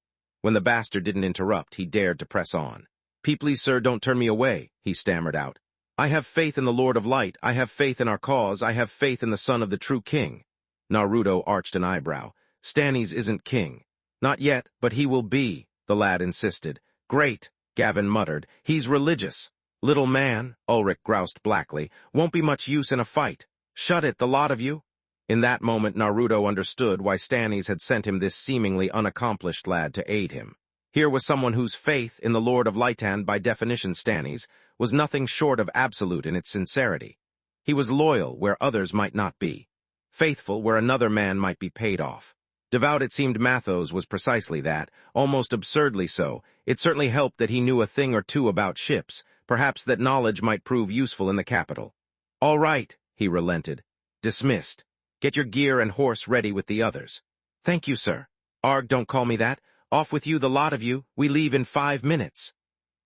When the bastard didn't interrupt, he dared to press on. Please, sir, don't turn me away, he stammered out. I have faith in the Lord of Light, I have faith in our cause, I have faith in the son of the true king. Naruto arched an eyebrow. Stannis isn't king. Not yet, but he will be, the lad insisted. Great, Gavin muttered. He's religious. Little man, Ulrich groused blackly, won't be much use in a fight. Shut it, the lot of you. In that moment, Naruto understood why Stannis had sent him this seemingly unaccomplished lad to aid him. Here was someone whose faith in the Lord of Light, and by definition Stannis, was nothing short of absolute in its sincerity. He was loyal where others might not be. Faithful where another man might be paid off. Devout it seemed Mathos was precisely that, almost absurdly so. It certainly helped that he knew a thing or two about ships, perhaps that knowledge might prove useful in the capital. All right, he relented. Dismissed. Get your gear and horse ready with the others. Thank you, sir. Arg, don't call me that. Off with you, the lot of you. We leave in 5 minutes.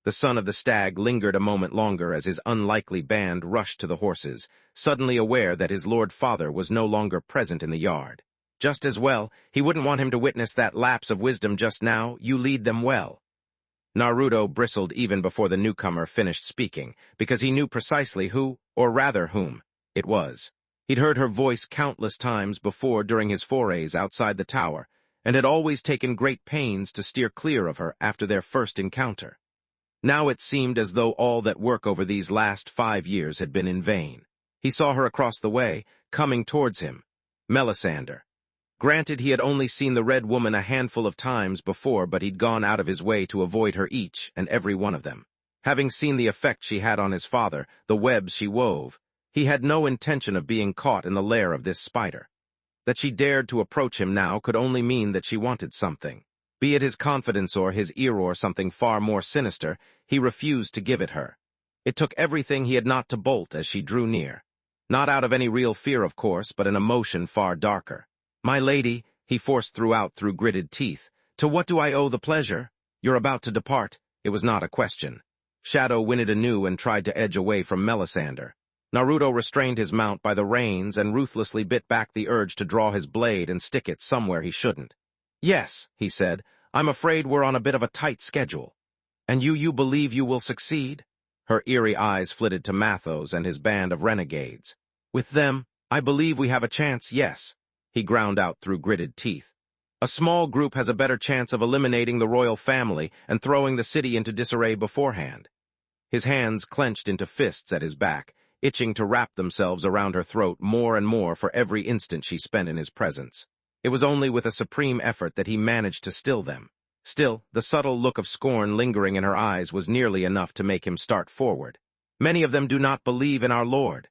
The son of the stag lingered a moment longer as his unlikely band rushed to the horses, suddenly aware that his lord father was no longer present in the yard. Just as well, he wouldn't want him to witness that lapse of wisdom just now. You lead them well. Naruto bristled even before the newcomer finished speaking, because he knew precisely who, or rather whom, it was. He'd heard her voice countless times before during his forays outside the tower, and had always taken great pains to steer clear of her after their first encounter. Now it seemed as though all that work over these last 5 years had been in vain. He saw her across the way, coming towards him. Melisandre. Granted, he had only seen the Red Woman a handful of times before, but he'd gone out of his way to avoid her each and every one of them. Having seen the effect she had on his father, the webs she wove, he had no intention of being caught in the lair of this spider. That she dared to approach him now could only mean that she wanted something. Be it his confidence or his ear or something far more sinister, he refused to give it her. It took everything he had not to bolt as she drew near. Not out of any real fear, of course, but an emotion far darker. My lady, he forced through gritted teeth, to what do I owe the pleasure? You're about to depart. It was not a question. Shadow whinnied anew and tried to edge away from Melisandre. Naruto restrained his mount by the reins and ruthlessly bit back the urge to draw his blade and stick it somewhere he shouldn't. Yes, he said, I'm afraid we're on a bit of a tight schedule. And you believe you will succeed? Her eerie eyes flitted to Mathos and his band of renegades. With them, I believe we have a chance, yes. He ground out through gritted teeth. A small group has a better chance of eliminating the royal family and throwing the city into disarray beforehand. His hands clenched into fists at his back, itching to wrap themselves around her throat more and more for every instant she spent in his presence. It was only with a supreme effort that he managed to still them. Still, the subtle look of scorn lingering in her eyes was nearly enough to make him start forward. Many of them do not believe in our Lord.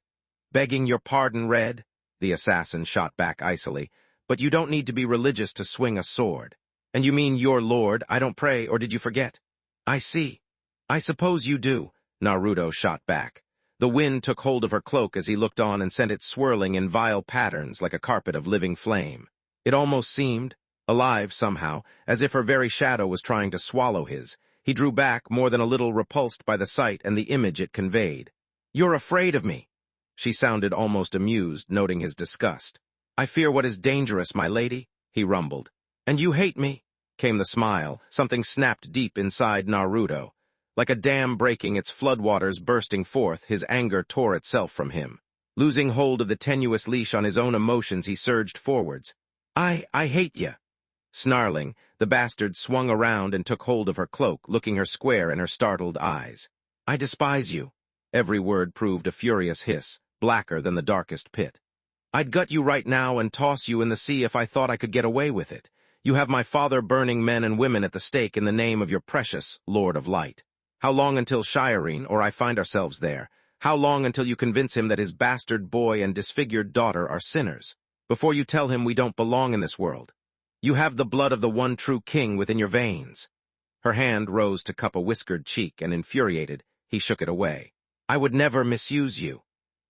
Begging your pardon, Red, the assassin shot back icily, but you don't need to be religious to swing a sword. And you mean your Lord, I don't pray, or did you forget? I see. I suppose you do, Naruto shot back. The wind took hold of her cloak as he looked on and sent it swirling in vile patterns like a carpet of living flame. It almost seemed, alive somehow, as if her very shadow was trying to swallow his. He drew back, more than a little repulsed by the sight and the image it conveyed. You're afraid of me. She sounded almost amused, noting his disgust. I fear what is dangerous, my lady, he rumbled. And you hate me? Came the smile. Something snapped deep inside Naruto. Like a dam breaking, its floodwaters bursting forth, his anger tore itself from him. Losing hold of the tenuous leash on his own emotions, he surged forwards. I hate ya. Snarling, the bastard swung around and took hold of her cloak, looking her square in her startled eyes. I despise you. Every word proved a furious hiss, blacker than the darkest pit. I'd gut you right now and toss you in the sea if I thought I could get away with it. You have my father burning men and women at the stake in the name of your precious Lord of Light. How long until Shireen or I find ourselves there? How long until you convince him that his bastard boy and disfigured daughter are sinners? Before you tell him we don't belong in this world. You have the blood of the one true king within your veins. Her hand rose to cup a whiskered cheek, and infuriated, he shook it away. I would never misuse you.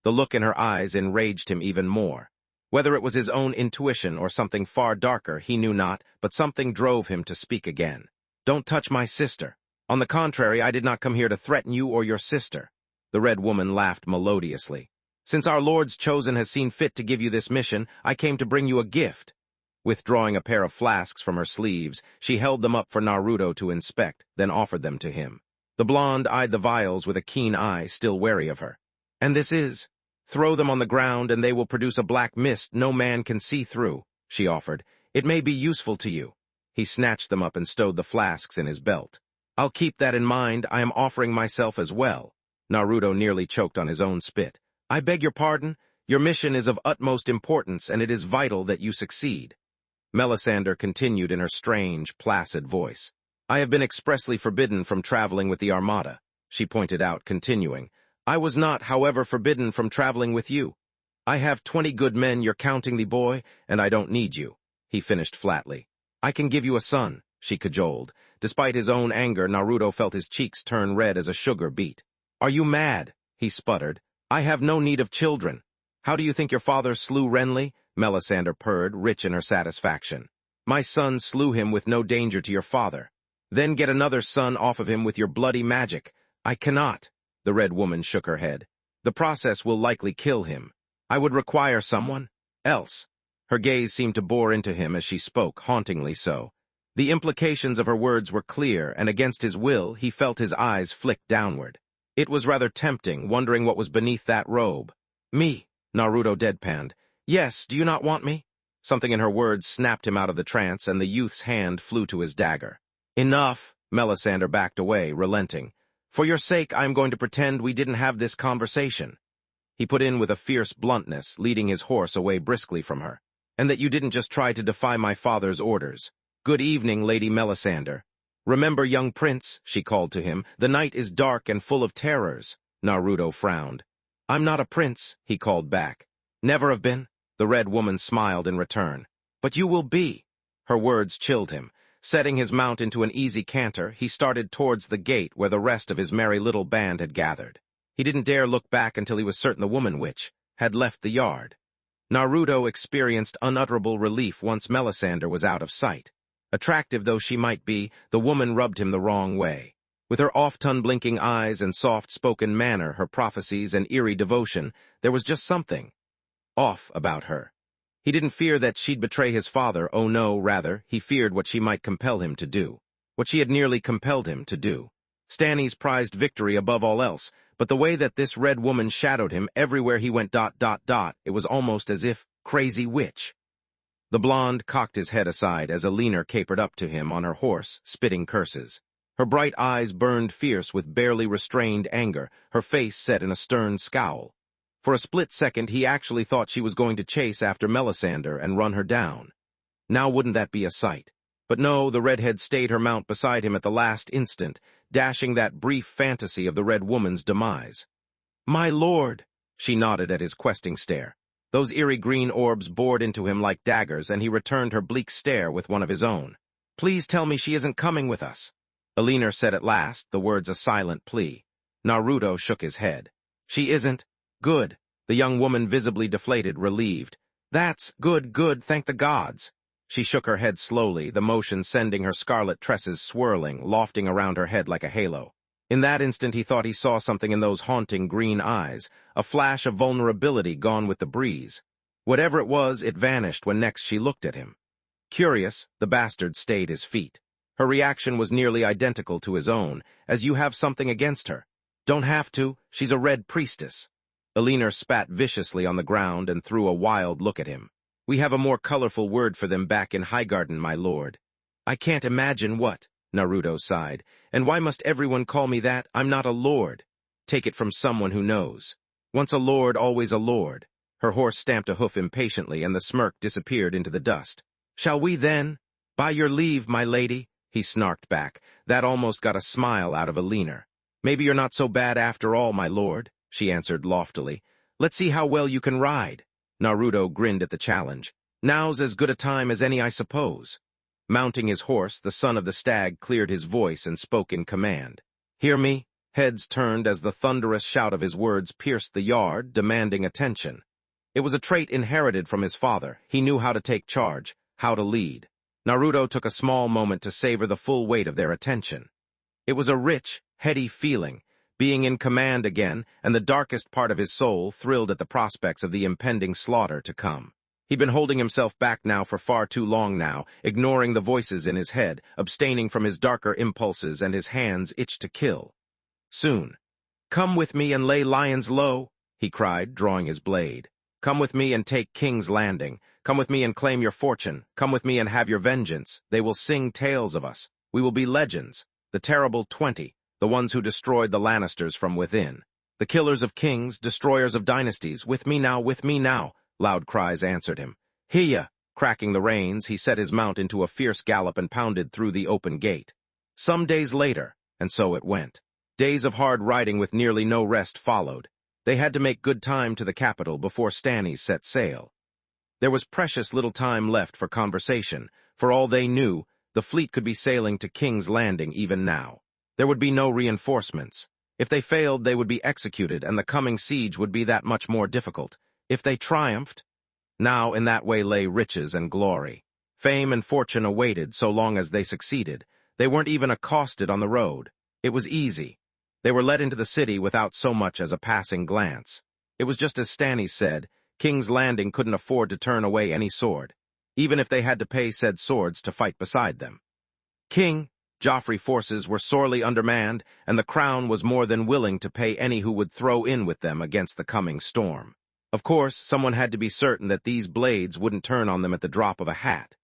The look in her eyes enraged him even more. Whether it was his own intuition or something far darker, he knew not, but something drove him to speak again. "Don't touch my sister. On the contrary, I did not come here to threaten you or your sister." The Red Woman laughed melodiously. "Since our Lord's Chosen has seen fit to give you this mission, I came to bring you a gift." Withdrawing a pair of flasks from her sleeves, she held them up for Naruto to inspect, then offered them to him. The blonde eyed the vials with a keen eye, still wary of her. "And this is? Throw them on the ground and they will produce a black mist no man can see through," she offered. "It may be useful to you." He snatched them up and stowed the flasks in his belt. "I'll keep that in mind. I am offering myself as well." Naruto nearly choked on his own spit. "I beg your pardon. Your mission is of utmost importance, and it is vital that you succeed." Melisandre continued in her strange, placid voice. "I have been expressly forbidden from traveling with the Armada," she pointed out, continuing. "I was not, however, forbidden from traveling with you. I have 20 good men, you're counting the boy, and I don't need you," he finished flatly. "I can give you a son," she cajoled. Despite his own anger, Naruto felt his cheeks turn red as a sugar beet. "Are you mad?" he sputtered. "I have no need of children." "How do you think your father slew Renly?" Melisandre purred, rich in her satisfaction. "My son slew him with no danger to your father. Then get another son off of him with your bloody magic." "I cannot." The Red Woman shook her head. "The process will likely kill him. I would require someone else." Her gaze seemed to bore into him as she spoke, hauntingly so. The implications of her words were clear, and against his will, he felt his eyes flick downward. It was rather tempting, wondering what was beneath that robe. "Me," Naruto deadpanned. "Yes, do you not want me?" Something in her words snapped him out of the trance, and the youth's hand flew to his dagger. "Enough," Melisandre backed away, relenting. "For your sake, I am going to pretend we didn't have this conversation." He put in with a fierce bluntness, leading his horse away briskly from her. "And that you didn't just try to defy my father's orders. Good evening, Lady Melisandre." "Remember, young prince," she called to him, "the night is dark and full of terrors." Naruto frowned. "I'm not a prince," he called back. "Never have been." The Red Woman smiled in return. "But you will be." Her words chilled him. Setting his mount into an easy canter, he started towards the gate where the rest of his merry little band had gathered. He didn't dare look back until he was certain the woman witch had left the yard. Naruto experienced unutterable relief once Melisandre was out of sight. Attractive though she might be, the woman rubbed him the wrong way. With her oft-unblinking eyes and soft-spoken manner, her prophecies and eerie devotion, there was just something off about her. He didn't fear that she'd betray his father, oh no, rather, he feared what she might compel him to do. What she had nearly compelled him to do. Stannis prized victory above all else, but the way that this Red Woman shadowed him everywhere he went ... it was almost as if crazy witch. The blonde cocked his head aside as Alina capered up to him on her horse, spitting curses. Her bright eyes burned fierce with barely restrained anger, her face set in a stern scowl. For a split second, he actually thought she was going to chase after Melisandre and run her down. Now wouldn't that be a sight? But no, the redhead stayed her mount beside him at the last instant, dashing that brief fantasy of the Red Woman's demise. "My lord!" She nodded at his questing stare. Those eerie green orbs bored into him like daggers, and he returned her bleak stare with one of his own. "Please tell me she isn't coming with us." Alina said at last, the words a silent plea. Naruto shook his head. "She isn't." "Good." The young woman visibly deflated, relieved. "That's good, thank the gods." She shook her head slowly, the motion sending her scarlet tresses swirling, lofting around her head like a halo. In that instant he thought he saw something in those haunting green eyes, a flash of vulnerability gone with the breeze. Whatever it was, it vanished when next she looked at him. Curious, the bastard stayed his feet. Her reaction was nearly identical to his own, as you have something against her. "Don't have to, she's a red priestess." Alina spat viciously on the ground and threw a wild look at him. "We have a more colorful word for them back in Highgarden, my lord." "I can't imagine what," Naruto sighed. "And why must everyone call me that? I'm not a lord." "Take it from someone who knows. Once a lord, always a lord." Her horse stamped a hoof impatiently, and the smirk disappeared into the dust. "Shall we then?" "By your leave, my lady," he snarked back. That almost got a smile out of Alina. "Maybe you're not so bad after all, my lord," she answered loftily. "Let's see how well you can ride." Naruto grinned at the challenge. "Now's as good a time as any, I suppose." Mounting his horse, the son of the Stag cleared his voice and spoke in command. "Hear me?" Heads turned as the thunderous shout of his words pierced the yard, demanding attention. It was a trait inherited from his father. He knew how to take charge, how to lead. Naruto took a small moment to savor the full weight of their attention. It was a rich, heady feeling, being in command again, and the darkest part of his soul thrilled at the prospects of the impending slaughter to come. He'd been holding himself back now for far too long now, ignoring the voices in his head, abstaining from his darker impulses, and his hands itched to kill. Soon. "Come with me and lay lions low," he cried, drawing his blade. "Come with me and take King's Landing. Come with me and claim your fortune. Come with me and have your vengeance. They will sing tales of us. We will be legends. The terrible 20, the ones who destroyed the Lannisters from within. The killers of kings, destroyers of dynasties. With me now, with me now." Loud cries answered him. "Hiya!" Cracking the reins, he set his mount into a fierce gallop and pounded through the open gate. Some days later, and so it went. Days of hard riding with nearly no rest followed. They had to make good time to the capital before Stannis set sail. There was precious little time left for conversation. For all they knew, the fleet could be sailing to King's Landing even now. There would be no reinforcements. If they failed, they would be executed, and the coming siege would be that much more difficult. If they triumphed, now in that way lay riches and glory. Fame and fortune awaited so long as they succeeded. They weren't even accosted on the road. It was easy. They were led into the city without so much as a passing glance. It was just as Stannis said, King's Landing couldn't afford to turn away any sword, even if they had to pay said swords to fight beside them. Joffrey's forces were sorely undermanned, and the crown was more than willing to pay any who would throw in with them against the coming storm. Of course, someone had to be certain that these blades wouldn't turn on them at the drop of a hat.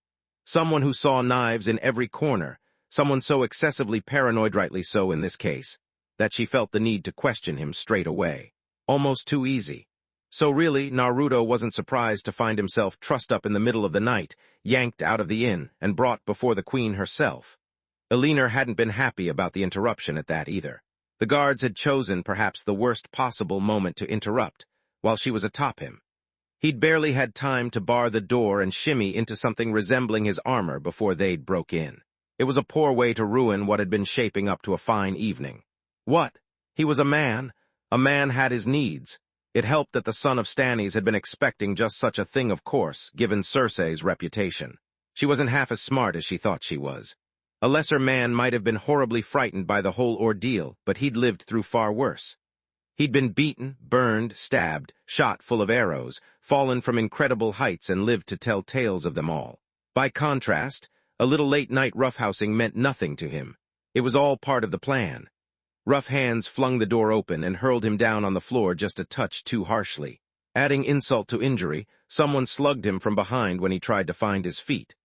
Someone who saw knives in every corner, someone so excessively paranoid, rightly so in this case, that she felt the need to question him straight away. Almost too easy. So really, Naruto wasn't surprised to find himself trussed up in the middle of the night, yanked out of the inn, and brought before the queen herself. Elinor hadn't been happy about the interruption at that either. The guards had chosen perhaps the worst possible moment to interrupt, while she was atop him. He'd barely had time to bar the door and shimmy into something resembling his armor before they'd broke in. It was a poor way to ruin what had been shaping up to a fine evening. What? He was a man. A man had his needs. It helped that the son of Stannis had been expecting just such a thing, of course, given Cersei's reputation. She wasn't half as smart as she thought she was. A lesser man might have been horribly frightened by the whole ordeal, but he'd lived through far worse. He'd been beaten, burned, stabbed, shot full of arrows, fallen from incredible heights, and lived to tell tales of them all. By contrast, a little late-night roughhousing meant nothing to him. It was all part of the plan. Rough hands flung the door open and hurled him down on the floor just a touch too harshly. Adding insult to injury, someone slugged him from behind when he tried to find his feet.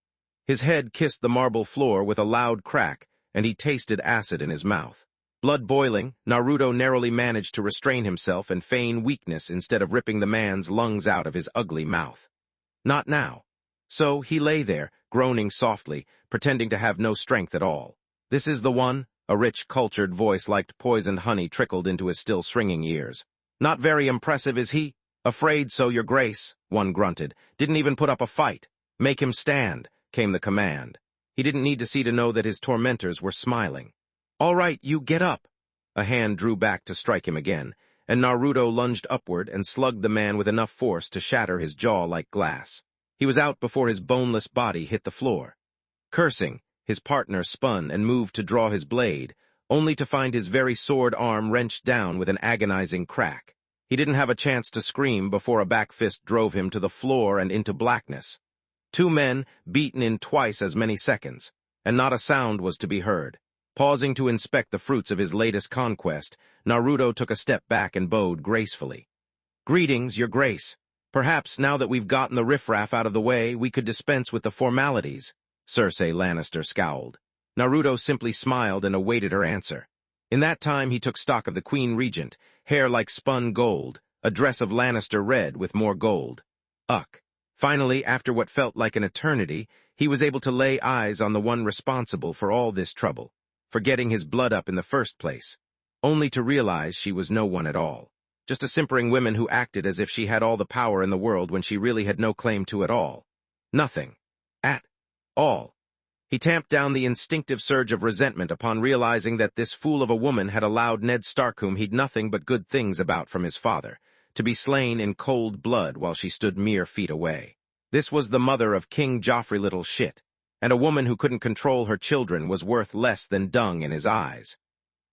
His head kissed the marble floor with a loud crack, and he tasted acid in his mouth. Blood boiling, Naruto narrowly managed to restrain himself and feign weakness instead of ripping the man's lungs out of his ugly mouth. Not now. So he lay there, groaning softly, pretending to have no strength at all. "This is the one?" A rich, cultured voice like poisoned honey trickled into his still swinging ears. "Not very impressive, is he?" "Afraid so, your grace," one grunted. "Didn't even put up a fight." "Make him stand," came the command. He didn't need to see to know that his tormentors were smiling. "All right, you get up." A hand drew back to strike him again, and Naruto lunged upward and slugged the man with enough force to shatter his jaw like glass. He was out before his boneless body hit the floor. Cursing, his partner spun and moved to draw his blade, only to find his very sword arm wrenched down with an agonizing crack. He didn't have a chance to scream before a back fist drove him to the floor and into blackness. Two men beaten in twice as many seconds, and not a sound was to be heard. Pausing to inspect the fruits of his latest conquest, Naruto took a step back and bowed gracefully. "Greetings, your grace. Perhaps, now that we've gotten the riffraff out of the way, we could dispense with the formalities." Cersei Lannister scowled. Naruto simply smiled and awaited her answer. In that time he took stock of the Queen Regent, hair like spun gold, a dress of Lannister red with more gold. Finally, after what felt like an eternity, he was able to lay eyes on the one responsible for all this trouble, for getting his blood up in the first place, only to realize she was no one at all. Just a simpering woman who acted as if she had all the power in the world when she really had no claim to it all. Nothing. At all. He tamped down the instinctive surge of resentment upon realizing that this fool of a woman had allowed Ned Stark, whom he'd nothing but good things about from his father, to be slain in cold blood while she stood mere feet away. This was the mother of King Joffrey Little Shit, and a woman who couldn't control her children was worth less than dung in his eyes.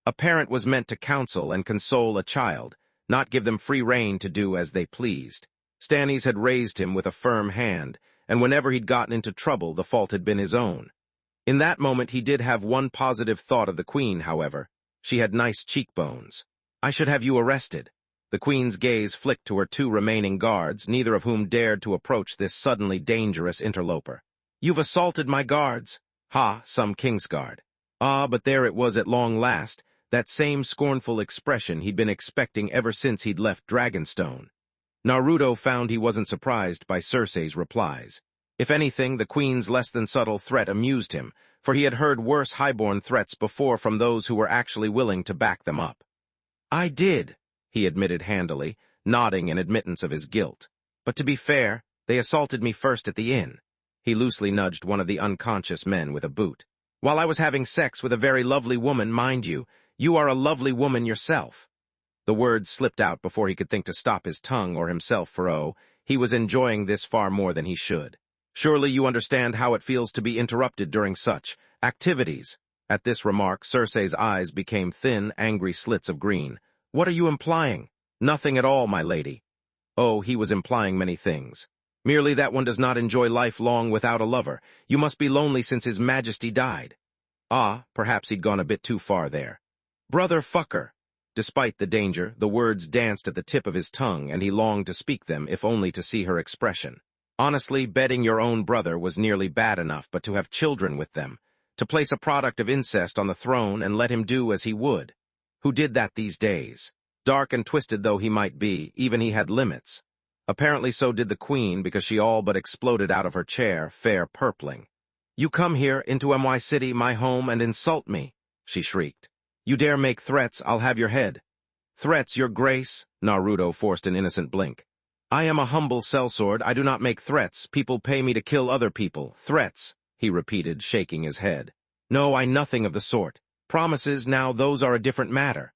A parent was meant to counsel and console a child, not give them free rein to do as they pleased. Stannis had raised him with a firm hand, and whenever he'd gotten into trouble, the fault had been his own. In that moment, he did have one positive thought of the Queen, however. She had nice cheekbones. "I should have you arrested." The Queen's gaze flicked to her two remaining guards, neither of whom dared to approach this suddenly dangerous interloper. "You've assaulted my guards." "Ha, some Kingsguard." Ah, but there it was at long last, that same scornful expression he'd been expecting ever since he'd left Dragonstone. Naruto found he wasn't surprised by Cersei's replies. If anything, the Queen's less-than-subtle threat amused him, for he had heard worse highborn threats before from those who were actually willing to back them up. "I did," he admitted handily, nodding in admittance of his guilt. "But to be fair, they assaulted me first at the inn." He loosely nudged one of the unconscious men with a boot. "While I was having sex with a very lovely woman, mind you. You are a lovely woman yourself." The words slipped out before he could think to stop his tongue or himself, for he was enjoying this far more than he should. "Surely you understand how it feels to be interrupted during such activities." At this remark, Cersei's eyes became thin, angry slits of green. "What are you implying?" "Nothing at all, my lady." Oh, he was implying many things. Merely that one does not enjoy life long without a lover. You must be lonely since His Majesty died. Ah, perhaps he'd gone a bit too far there. "Brother fucker." Despite the danger, the words danced at the tip of his tongue, and he longed to speak them, if only to see her expression. Honestly, bedding your own brother was nearly bad enough, but to have children with them, to place a product of incest on the throne and let him do as he would. Who did that these days? Dark and twisted though he might be, even he had limits. Apparently so did the Queen, because she all but exploded out of her chair, fair purpling. "You come here, into my city, my home, and insult me," she shrieked. "You dare make threats, I'll have your head." "Threats, your grace?" Naruto forced an innocent blink. "I am a humble sellsword. I do not make threats. People pay me to kill other people. Threats," he repeated, shaking his head. "No, I nothing of the sort. Promises, now those are a different matter."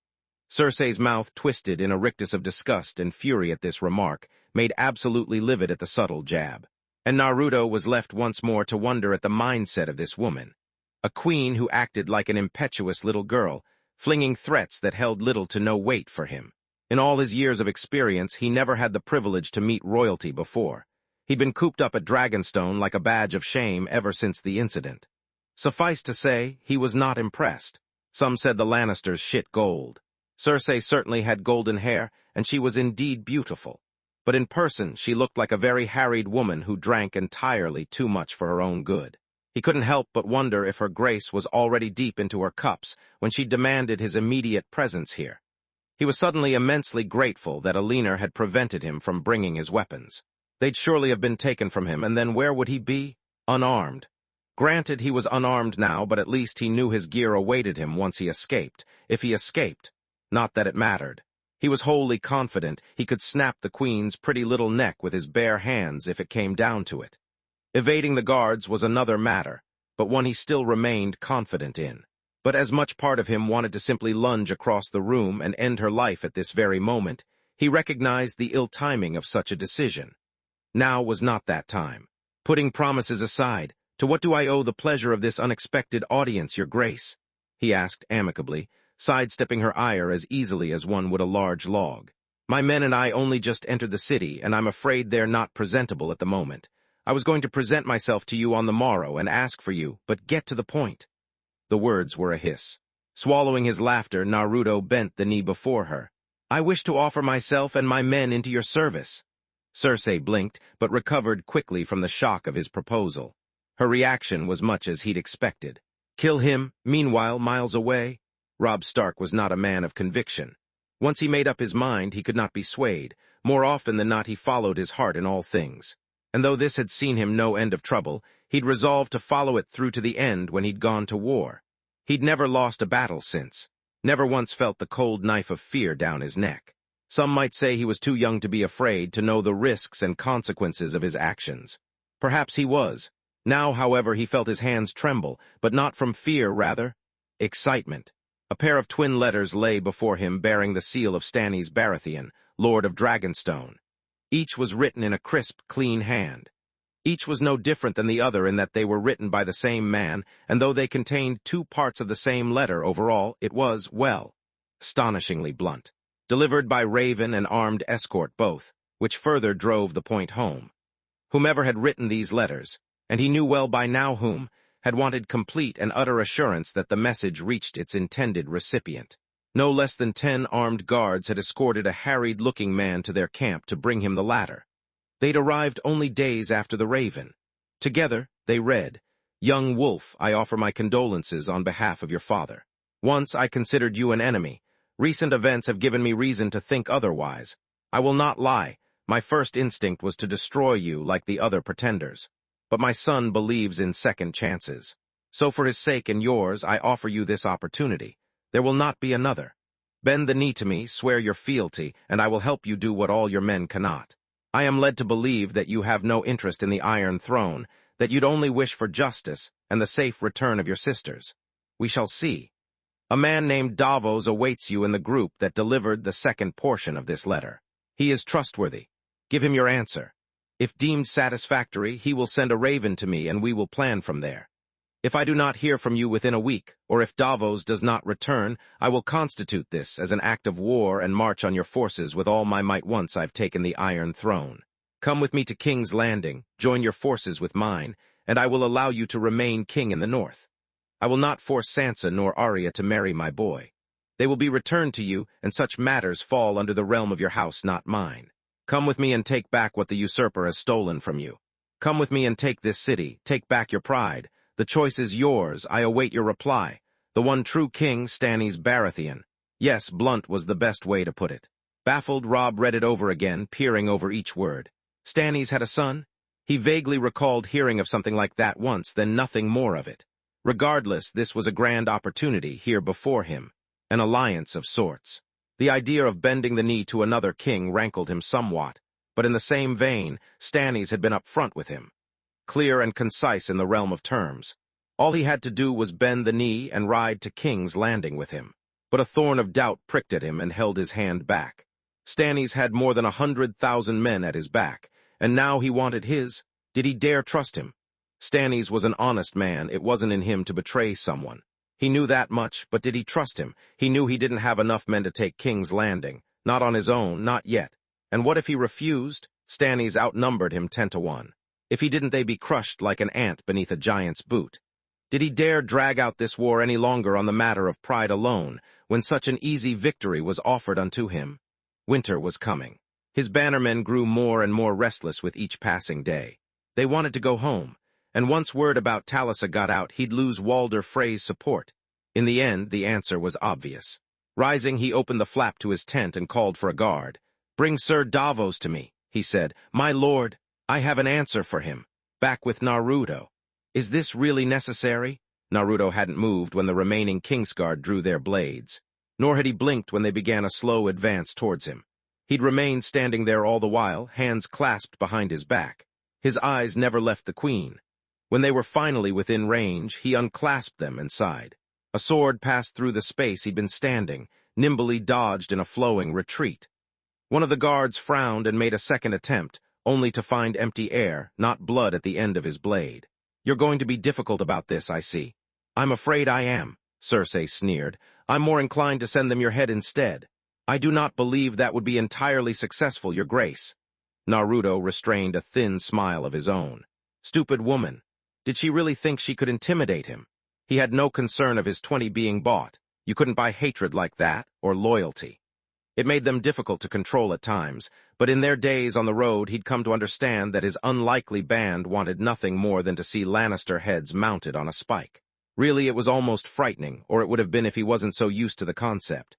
Cersei's mouth twisted in a rictus of disgust and fury at this remark, made absolutely livid at the subtle jab. And Naruto was left once more to wonder at the mindset of this woman. A queen who acted like an impetuous little girl, flinging threats that held little to no weight for him. In all his years of experience, he never had the privilege to meet royalty before. He'd been cooped up at Dragonstone like a badge of shame ever since the incident. Suffice to say, he was not impressed. Some said the Lannisters shit gold. Cersei certainly had golden hair, and she was indeed beautiful. But in person, she looked like a very harried woman who drank entirely too much for her own good. He couldn't help but wonder if her grace was already deep into her cups when she demanded his immediate presence here. He was suddenly immensely grateful that Alina had prevented him from bringing his weapons. They'd surely have been taken from him, and then where would he be? Unarmed. Granted, he was unarmed now, but at least he knew his gear awaited him once he escaped. If he escaped. Not that it mattered. He was wholly confident he could snap the Queen's pretty little neck with his bare hands if it came down to it. Evading the guards was another matter, but one he still remained confident in. But as much part of him wanted to simply lunge across the room and end her life at this very moment, he recognized the ill timing of such a decision. Now was not that time. "Putting promises aside, to what do I owe the pleasure of this unexpected audience, your grace?" he asked amicably, sidestepping her ire as easily as one would a large log. "My men and I only just entered the city, and I'm afraid they're not presentable at the moment. I was going to present myself to you on the morrow and ask for you, but get to the point." The words were a hiss. Swallowing his laughter, Naruto bent the knee before her. "I wish to offer myself and my men into your service." Cersei blinked, but recovered quickly from the shock of his proposal. Her reaction was much as he'd expected. Kill him, meanwhile, miles away? Robb Stark was not a man of conviction. Once he made up his mind, he could not be swayed. More often than not, he followed his heart in all things. And though this had seen him no end of trouble, he'd resolved to follow it through to the end when he'd gone to war. He'd never lost a battle since. Never once felt the cold knife of fear down his neck. Some might say he was too young to be afraid to know the risks and consequences of his actions. Perhaps he was. Now, however, he felt his hands tremble, but not from fear, rather, excitement. A pair of twin letters lay before him bearing the seal of Stannis Baratheon, Lord of Dragonstone. Each was written in a crisp, clean hand. Each was no different than the other in that they were written by the same man, and though they contained two parts of the same letter overall, it was, well, astonishingly blunt. Delivered by Raven and armed escort both, which further drove the point home. Whomever had written these letters, and he knew well by now whom, had wanted complete and utter assurance that the message reached its intended recipient. No less than 10 armed guards had escorted a harried-looking man to their camp to bring him the latter. They'd arrived only days after the Raven. Together, they read, "Young wolf, I offer my condolences on behalf of your father. Once I considered you an enemy. Recent events have given me reason to think otherwise. I will not lie. My first instinct was to destroy you like the other pretenders. But my son believes in second chances. So for his sake and yours, I offer you this opportunity. There will not be another. Bend the knee to me, swear your fealty, and I will help you do what all your men cannot. I am led to believe that you have no interest in the Iron Throne, that you'd only wish for justice and the safe return of your sisters. We shall see. A man named Davos awaits you in the group that delivered the second portion of this letter. He is trustworthy. Give him your answer. If deemed satisfactory, he will send a raven to me and we will plan from there. If I do not hear from you within a week, or if Davos does not return, I will constitute this as an act of war and march on your forces with all my might once I've taken the Iron Throne. Come with me to King's Landing, join your forces with mine, and I will allow you to remain king in the north. I will not force Sansa nor Arya to marry my boy. They will be returned to you, and such matters fall under the realm of your house, not mine. Come with me and take back what the usurper has stolen from you. Come with me and take this city, take back your pride. The choice is yours, I await your reply. The one true king, Stannis Baratheon. Yes, blunt was the best way to put it. Baffled, Robb read it over again, peering over each word. Stannis had a son? He vaguely recalled hearing of something like that once, then nothing more of it. Regardless, this was a grand opportunity here before him. An alliance of sorts. The idea of bending the knee to another king rankled him somewhat, but in the same vein, Stannis had been up front with him. Clear and concise in the realm of terms. All he had to do was bend the knee and ride to King's Landing with him. But a thorn of doubt pricked at him and held his hand back. Stannis had more than 100,000 men at his back, and now he wanted his. Did he dare trust him? Stannis was an honest man. It wasn't in him to betray someone. He knew that much, but did he trust him? He knew he didn't have enough men to take King's Landing. Not on his own, not yet. And what if he refused? Stannis outnumbered him 10-1. If he didn't, they'd be crushed like an ant beneath a giant's boot. Did he dare drag out this war any longer on the matter of pride alone, when such an easy victory was offered unto him? Winter was coming. His bannermen grew more and more restless with each passing day. They wanted to go home, and once word about Talisa got out, he'd lose Walder Frey's support. In the end, the answer was obvious. Rising, he opened the flap to his tent and called for a guard. "Bring Sir Davos to me," he said. "My lord, I have an answer for him. Back with Naruto." Is this really necessary? Naruto hadn't moved when the remaining Kingsguard drew their blades, nor had he blinked when they began a slow advance towards him. He'd remained standing there all the while, hands clasped behind his back. His eyes never left the queen. When they were finally within range, he unclasped them and sighed. A sword passed through the space he'd been standing, nimbly dodged in a flowing retreat. One of the guards frowned and made a second attempt, only to find empty air, not blood at the end of his blade. "You're going to be difficult about this, I see." "I'm afraid I am," Cersei sneered. "I'm more inclined to send them your head instead." "I do not believe that would be entirely successful, your grace." Naruto restrained a thin smile of his own. Stupid woman. Did she really think she could intimidate him? He had no concern of his 20 being bought. You couldn't buy hatred like that, or loyalty. It made them difficult to control at times, but in their days on the road he'd come to understand that his unlikely band wanted nothing more than to see Lannister heads mounted on a spike. Really, it was almost frightening, or it would have been if he wasn't so used to the concept.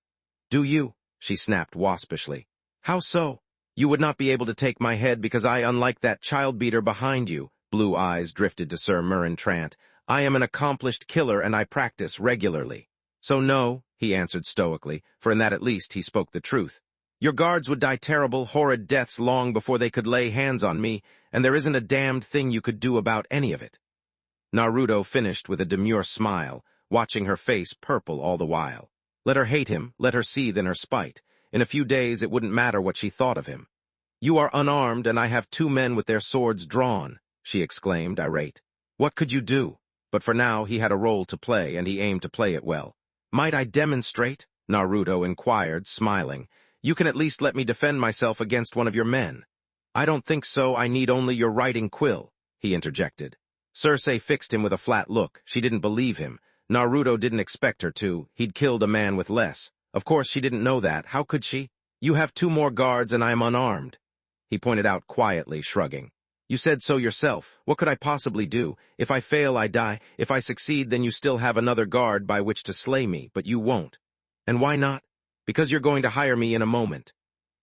"Do you?" she snapped waspishly. "How so? You would not be able to take my head because I, unlike that child-beater behind you," blue eyes drifted to Sir Murren Trant. "I am an accomplished killer and I practice regularly." "So no," he answered stoically, for in that at least he spoke the truth. "Your guards would die terrible, horrid deaths long before they could lay hands on me, and there isn't a damned thing you could do about any of it." Naruto finished with a demure smile, watching her face purple all the while. Let her hate him, let her seethe in her spite. In a few days, it wouldn't matter what she thought of him. "You are unarmed, and I have 2 men with their swords drawn," she exclaimed, irate. What could you do? But for now, he had a role to play, and he aimed to play it well. "Might I demonstrate?" Naruto inquired, smiling. "You can at least let me defend myself against one of your men." "I don't think so. I need only your writing quill," he interjected. Cersei fixed him with a flat look. She didn't believe him. Naruto didn't expect her to. He'd killed a man with less. Of course, she didn't know that. How could she? "You have 2 more guards, and I am unarmed," he pointed out quietly, shrugging. "You said so yourself. What could I possibly do? If I fail, I die. If I succeed, then you still have another guard by which to slay me, but you won't." "And why not?" "Because you're going to hire me in a moment."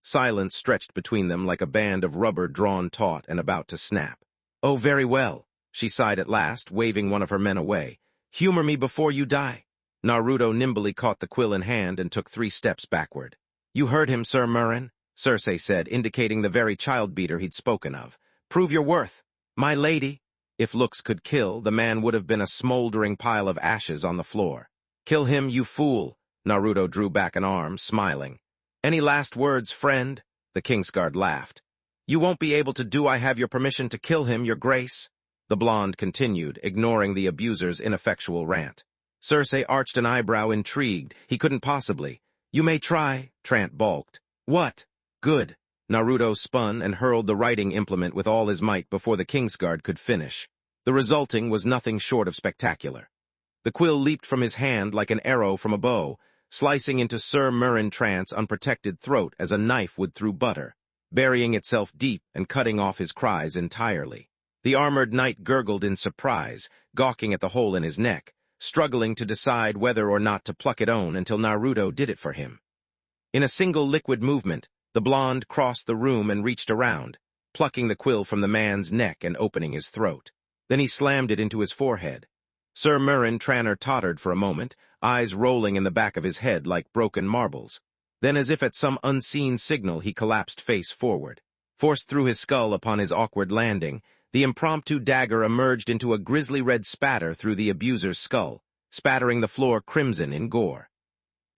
Silence stretched between them like a band of rubber drawn taut and about to snap. "Oh, very well," she sighed at last, waving one of her men away. "Humor me before you die." Naruto nimbly caught the quill in hand and took 3 steps backward. "You heard him, Sir Murren," Cersei said, indicating the very child-beater he'd spoken of. "Prove your worth." "My lady." If looks could kill, the man would have been a smoldering pile of ashes on the floor. "Kill him, you fool." Naruto drew back an arm, smiling. "Any last words, friend?" The Kingsguard laughed. "You won't be able to do. I have your permission to kill him, your grace." The blonde continued, ignoring the abuser's ineffectual rant. Cersei arched an eyebrow, intrigued. He couldn't possibly. "You may try," Trant balked. "What?" "Good." Naruto spun and hurled the writing implement with all his might before the Kingsguard could finish. The resulting was nothing short of spectacular. The quill leaped from his hand like an arrow from a bow, slicing into Sir Murren Trant's unprotected throat as a knife would through butter, burying itself deep and cutting off his cries entirely. The armored knight gurgled in surprise, gawking at the hole in his neck, struggling to decide whether or not to pluck it own until Naruto did it for him. In a single liquid movement, the blonde crossed the room and reached around, plucking the quill from the man's neck and opening his throat. Then he slammed it into his forehead. Sir Murren Tranter tottered for a moment, eyes rolling in the back of his head like broken marbles. Then, as if at some unseen signal, he collapsed face forward. Forced through his skull upon his awkward landing, the impromptu dagger emerged into a grisly red spatter through the abuser's skull, spattering the floor crimson in gore.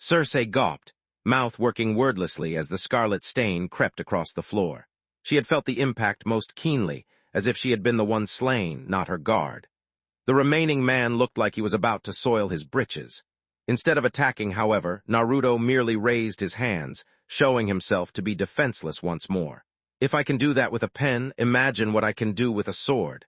Cersei gawped, mouth working wordlessly as the scarlet stain crept across the floor. She had felt the impact most keenly, as if she had been the one slain, not her guard. The remaining man looked like he was about to soil his breeches. Instead of attacking, however, Naruto merely raised his hands, showing himself to be defenseless once more. "If I can do that with a pen, imagine what I can do with a sword."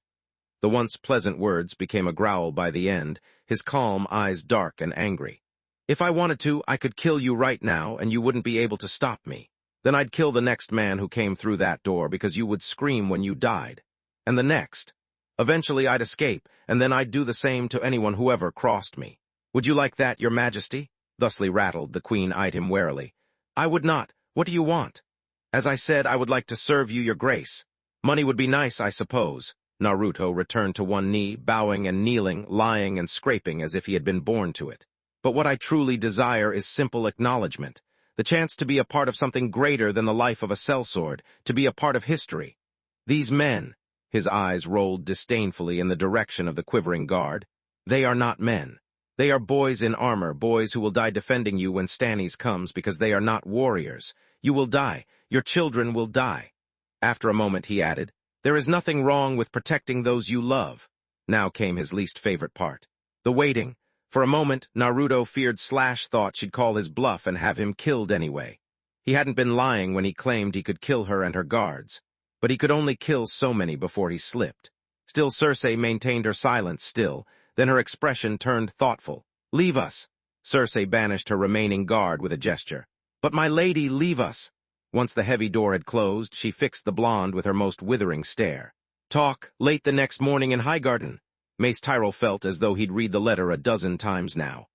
The once pleasant words became a growl by the end, his calm eyes dark and angry. "If I wanted to, I could kill you right now, and you wouldn't be able to stop me. Then I'd kill the next man who came through that door because you would scream when you died. And the next. Eventually I'd escape, and then I'd do the same to anyone who ever crossed me. Would you like that, your majesty?" Thusly rattled, the queen eyed him warily. "I would not. What do you want?" "As I said, I would like to serve you, your grace. Money would be nice, I suppose." Naruto returned to one knee, bowing and kneeling, lying and scraping as if he had been born to it. "But what I truly desire is simple acknowledgement, the chance to be a part of something greater than the life of a sellsword, to be a part of history. These men," his eyes rolled disdainfully in the direction of the quivering guard, "they are not men. They are boys in armor, boys who will die defending you when Stannis comes because they are not warriors. You will die. Your children will die." After a moment, he added, "There is nothing wrong with protecting those you love." Now came his least favorite part. The waiting. For a moment, Naruto feared Slash thought she'd call his bluff and have him killed anyway. He hadn't been lying when he claimed he could kill her and her guards, but he could only kill so many before he slipped. Still, Cersei maintained her silence still, then her expression turned thoughtful. "Leave us." Cersei banished her remaining guard with a gesture. "But my lady, leave us." Once the heavy door had closed, she fixed the blonde with her most withering stare. "Talk, late the next morning in Highgarden." Mace Tyrell felt as though he'd read the letter a dozen times now.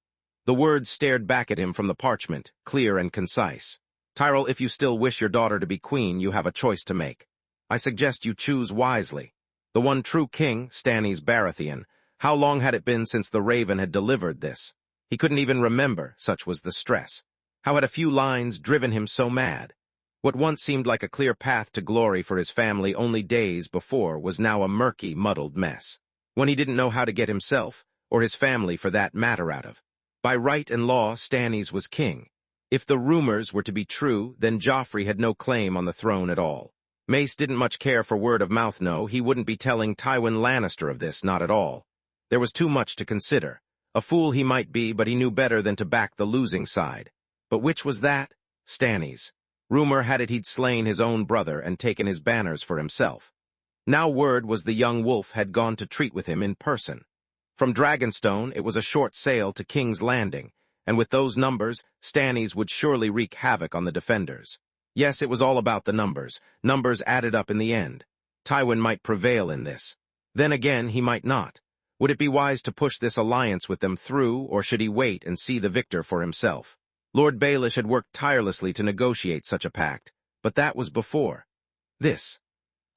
The words stared back at him from the parchment, clear and concise. "Tyrell, if you still wish your daughter to be queen, you have a choice to make. I suggest you choose wisely. The one true king, Stannis Baratheon. How long had it been since the Raven had delivered this? He couldn't even remember, such was the stress. How had a few lines driven him so mad? What once seemed like a clear path to glory for his family only days before was now a murky, muddled mess. One he didn't know how to get himself, or his family for that matter, out of. By right and law, Stannis was king. If the rumors were to be true, then Joffrey had no claim on the throne at all. Mace didn't much care for word of mouth, no, he wouldn't be telling Tywin Lannister of this, not at all. There was too much to consider. A fool he might be, but he knew better than to back the losing side. But which was that? Stannis. Rumor had it he'd slain his own brother and taken his banners for himself. Now word was the young wolf had gone to treat with him in person. From Dragonstone, it was a short sail to King's Landing, and with those numbers, Stannis would surely wreak havoc on the defenders. Yes, it was all about the numbers. Numbers added up in the end. Tywin might prevail in this. Then again, he might not. Would it be wise to push this alliance with them through, or should he wait and see the victor for himself? Lord Baelish had worked tirelessly to negotiate such a pact, but that was before. This.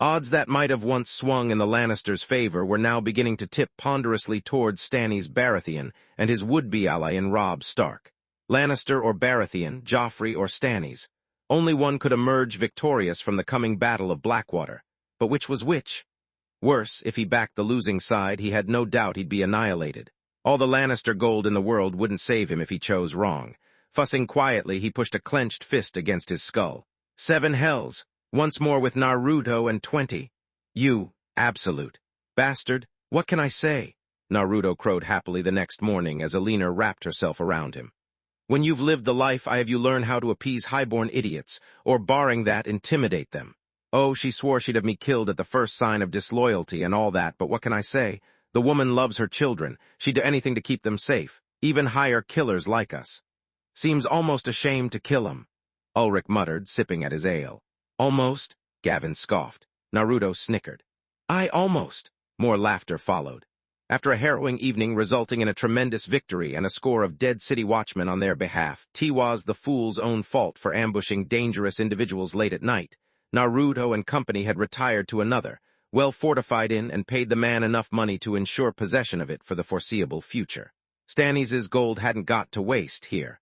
Odds that might have once swung in the Lannisters' favor were now beginning to tip ponderously towards Stannis Baratheon and his would-be ally in Robb Stark. Lannister or Baratheon, Joffrey or Stannis. Only one could emerge victorious from the coming battle of Blackwater. But which was which? Worse, if he backed the losing side, he had no doubt he'd be annihilated. All the Lannister gold in the world wouldn't save him if he chose wrong. Fussing quietly, he pushed a clenched fist against his skull. 7 hells, once more with Naruto and 20. You, absolute bastard, what can I say? Naruto crowed happily the next morning as Alina wrapped herself around him. When you've lived the life I have, you learn how to appease highborn idiots, or barring that, intimidate them. Oh, she swore she'd have me killed at the first sign of disloyalty and all that, but what can I say? The woman loves her children. She'd do anything to keep them safe, even hire killers like us. Seems almost a shame to kill 'em, Ulrich muttered, sipping at his ale. Almost? Gavin scoffed. Naruto snickered. I almost. More laughter followed. After a harrowing evening resulting in a tremendous victory and a score of dead city watchmen on their behalf, Tiwa's the fool's own fault for ambushing dangerous individuals late at night. Naruto and company had retired to another, well fortified in and paid the man enough money to ensure possession of it for the foreseeable future. Stannis' gold hadn't got to waste here.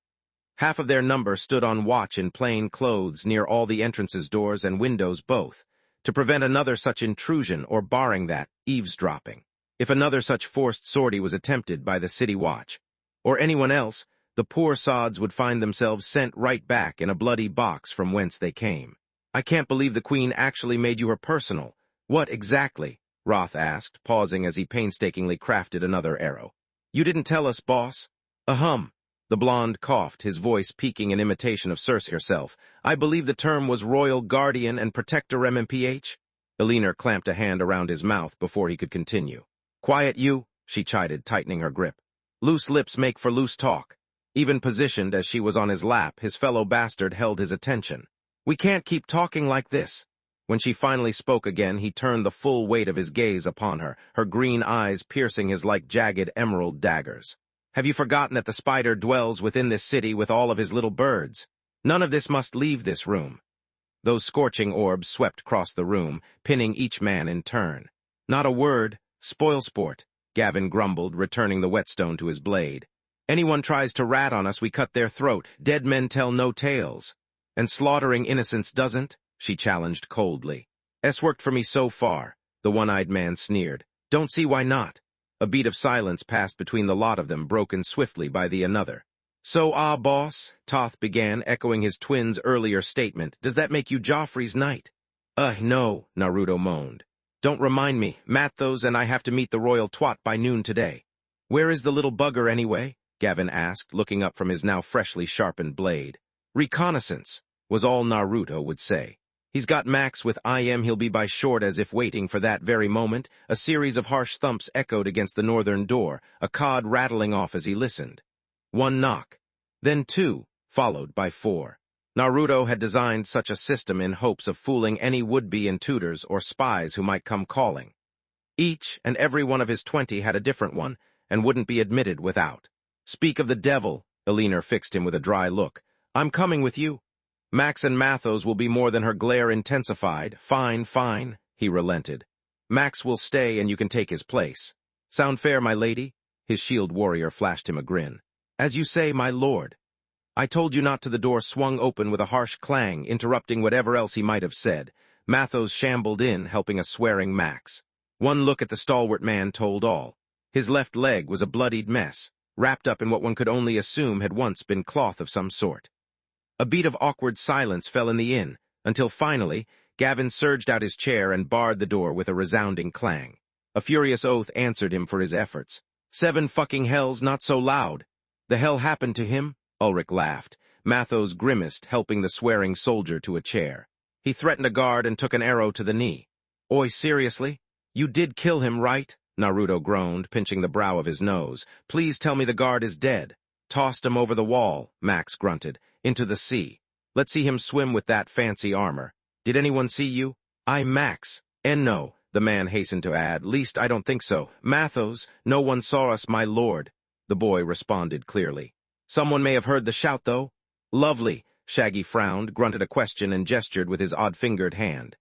Half of their number stood on watch in plain clothes near all the entrances, doors, and windows both, to prevent another such intrusion or, barring that, eavesdropping. If another such forced sortie was attempted by the city watch, or anyone else, the poor sods would find themselves sent right back in a bloody box from whence they came. I can't believe the Queen actually made you her personal. What exactly? Roth asked, pausing as he painstakingly crafted another arrow. You didn't tell us, boss. Ahem. The blonde coughed, his voice peaking in imitation of Cersei herself. I believe the term was Royal Guardian and Protector MMPH? Alina clamped a hand around his mouth before he could continue. Quiet you, she chided, tightening her grip. Loose lips make for loose talk. Even positioned as she was on his lap, his fellow bastard held his attention. We can't keep talking like this. When she finally spoke again, he turned the full weight of his gaze upon her, her green eyes piercing his like jagged emerald daggers. Have you forgotten that the spider dwells within this city with all of his little birds? None of this must leave this room. Those scorching orbs swept across the room, pinning each man in turn. Not a word. Spoil sport, Gavin grumbled, returning the whetstone to his blade. Anyone tries to rat on us, we cut their throat. Dead men tell no tales. And slaughtering innocents doesn't? She challenged coldly. Es worked for me so far, the one-eyed man sneered. Don't see why not. A beat of silence passed between the lot of them, broken swiftly by the another. So, boss, Toth began, echoing his twin's earlier statement. Does that make you Joffrey's knight? No, Naruto moaned. Don't remind me. Mathos and I have to meet the royal twat by noon today. Where is the little bugger anyway? Gavin asked, looking up from his now freshly sharpened blade. Reconnaissance, was all Naruto would say. He's got Max with he'll be by short. As if waiting for that very moment, a series of harsh thumps echoed against the northern door, a cod rattling off as he listened. 1 knock, then 2, followed by 4. Naruto had designed such a system in hopes of fooling any would-be intruders or spies who might come calling. Each and every one of his 20 had a different one, and wouldn't be admitted without. Speak of the devil, Alina fixed him with a dry look. I'm coming with you. Max and Mathos will be more than her glare intensified. Fine, fine, he relented. Max will stay and you can take his place. Sound fair, my lady? His shield warrior flashed him a grin. As you say, my lord. I told you not to. The door swung open with a harsh clang, interrupting whatever else he might have said. Mathos shambled in, helping a swearing Max. One look at the stalwart man told all. His left leg was a bloodied mess, wrapped up in what one could only assume had once been cloth of some sort. A beat of awkward silence fell in the inn, until finally, Gavin surged out his chair and barred the door with a resounding clang. A furious oath answered him for his efforts. 7 fucking hells, not so loud. The hell happened to him? Ulrich laughed. Mathos grimaced, helping the swearing soldier to a chair. He threatened a guard and took an arrow to the knee. Oi, seriously? You did kill him, right? Naruto groaned, pinching the brow of his nose. Please tell me the guard is dead. Tossed him over the wall, Max grunted, into the sea. Let's see him swim with that fancy armor. Did anyone see you? I'm Max. And no, the man hastened to add, least I don't think so. Mathos, no one saw us, my lord. The boy responded clearly. Someone may have heard the shout, though. Lovely. Shaggy frowned, grunted a question, and gestured with his odd-fingered hand.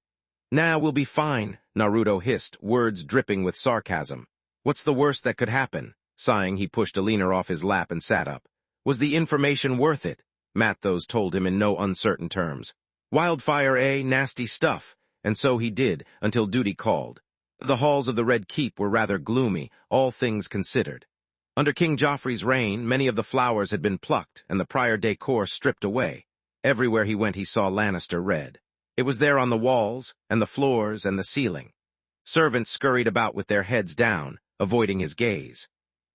Nah, we'll be fine, Naruto hissed, words dripping with sarcasm. What's the worst that could happen? Sighing, he pushed Alina off his lap and sat up. Was the information worth it? Mathos told him in no uncertain terms. Wildfire, eh? Nasty stuff. And so he did, until duty called. The halls of the Red Keep were rather gloomy, all things considered. Under King Joffrey's reign, many of the flowers had been plucked and the prior decor stripped away. Everywhere he went he saw Lannister red. It was there on the walls, and the floors, and the ceiling. Servants scurried about with their heads down, avoiding his gaze.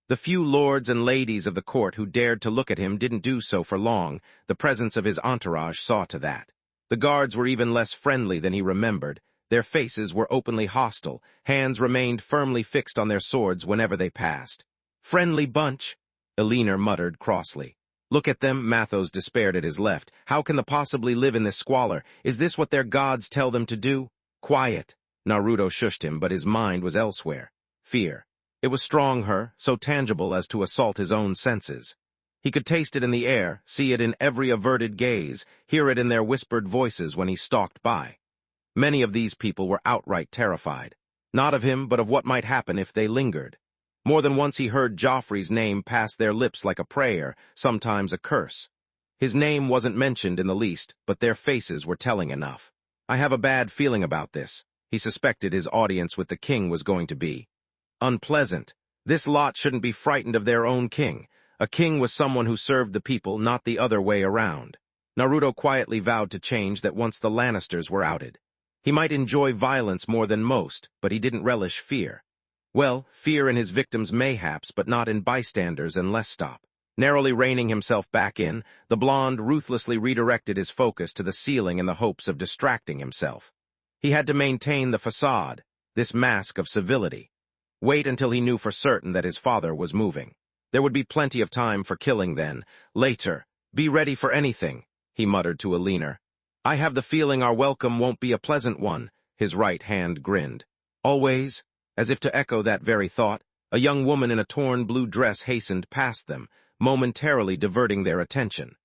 The few lords and ladies of the court who dared to look at him didn't do so for long. The presence of his entourage saw to that. The guards were even less friendly than he remembered. Their faces were openly hostile. Hands remained firmly fixed on their swords whenever they passed. Friendly bunch, Alina muttered crossly. Look at them, Mathos despaired at his left. How can they possibly live in this squalor? Is this what their gods tell them to do? Quiet. Naruto shushed him, but his mind was elsewhere. Fear. It was strong so tangible as to assault his own senses. He could taste it in the air, see it in every averted gaze, hear it in their whispered voices when he stalked by. Many of these people were outright terrified. Not of him, but of what might happen if they lingered. More than once he heard Joffrey's name pass their lips like a prayer, sometimes a curse. His name wasn't mentioned in the least, but their faces were telling enough. I have a bad feeling about this. He suspected his audience with the king was going to be unpleasant. This lot shouldn't be frightened of their own king. A king was someone who served the people, not the other way around. Naruto quietly vowed to change that once the Lannisters were outed. He might enjoy violence more than most, but he didn't relish fear. Well, fear in his victims mayhaps, but not in bystanders unless stop. Narrowly reining himself back in, the blonde ruthlessly redirected his focus to the ceiling in the hopes of distracting himself. He had to maintain the facade, this mask of civility. Wait until he knew for certain that his father was moving. There would be plenty of time for killing then. Later. Be ready for anything, he muttered to Alina. I have the feeling our welcome won't be a pleasant one, his right hand grinned. Always. As if to echo that very thought, a young woman in a torn blue dress hastened past them, momentarily diverting their attention.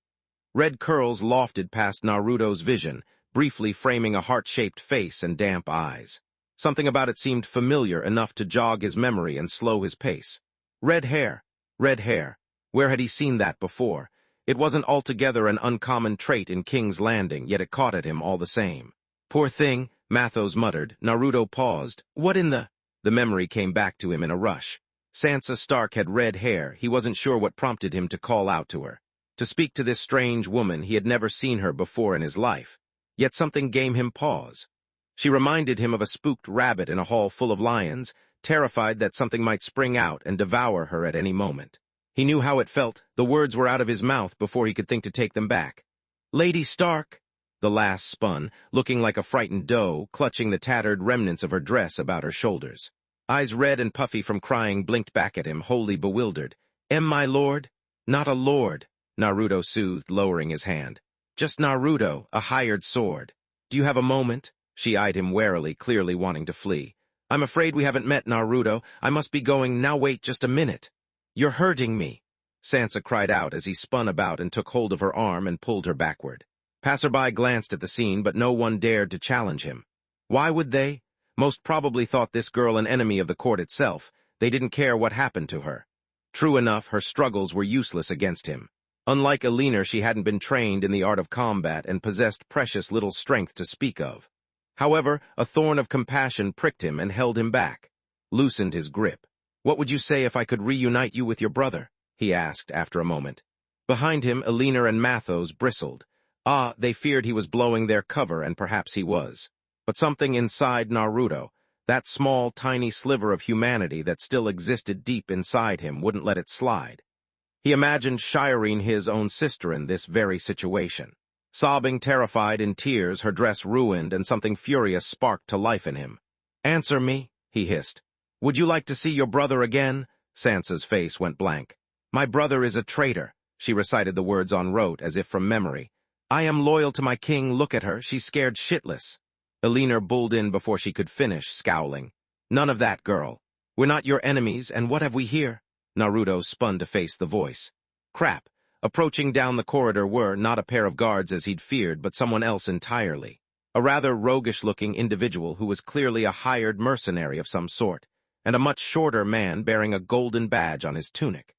Red curls lofted past Naruto's vision, briefly framing a heart-shaped face and damp eyes. Something about it seemed familiar enough to jog his memory and slow his pace. Red hair. Red hair. Where had he seen that before? It wasn't altogether an uncommon trait in King's Landing, yet it caught at him all the same. Poor thing, Mathos muttered. Naruto paused. What in the... The memory came back to him in a rush. Sansa Stark had red hair. He wasn't sure what prompted him to call out to her. To speak to this strange woman, he had never seen her before in his life. Yet something gave him pause. She reminded him of a spooked rabbit in a hall full of lions, terrified that something might spring out and devour her at any moment. He knew how it felt. The words were out of his mouth before he could think to take them back. Lady Stark! The lass spun, looking like a frightened doe, clutching the tattered remnants of her dress about her shoulders. Eyes red and puffy from crying blinked back at him, wholly bewildered. My lord? Not a lord, Naruto soothed, lowering his hand. Just Naruto, a hired sword. Do you have a moment? She eyed him warily, clearly wanting to flee. I'm afraid we haven't met, Naruto. I must be going now. Wait just a minute. You're hurting me, Sansa cried out as he spun about and took hold of her arm and pulled her backward. Passerby glanced at the scene, but no one dared to challenge him. Why would they? Most probably thought this girl an enemy of the court itself. They didn't care what happened to her. True enough, her struggles were useless against him. Unlike Alina, she hadn't been trained in the art of combat and possessed precious little strength to speak of. However, a thorn of compassion pricked him and held him back, loosened his grip. What would you say if I could reunite you with your brother? He asked after a moment. Behind him, Alina and Mathos bristled. They feared he was blowing their cover, and perhaps he was. But something inside Naruto, that small, tiny sliver of humanity that still existed deep inside him, wouldn't let it slide. He imagined Shireen, his own sister, in this very situation. Sobbing, terrified, in tears, her dress ruined, and something furious sparked to life in him. "Answer me," he hissed. "Would you like to see your brother again?" Sansa's face went blank. "My brother is a traitor." She recited the words en rote as if from memory. "I am loyal to my king. Look at her. She's scared shitless." Elinor bulled in before she could finish, scowling. "None of that, girl. We're not your enemies, and what have we here?" Naruto spun to face the voice. Crap. Approaching down the corridor were not a pair of guards as he'd feared, but someone else entirely. A rather roguish-looking individual who was clearly a hired mercenary of some sort, and a much shorter man bearing a golden badge on his tunic.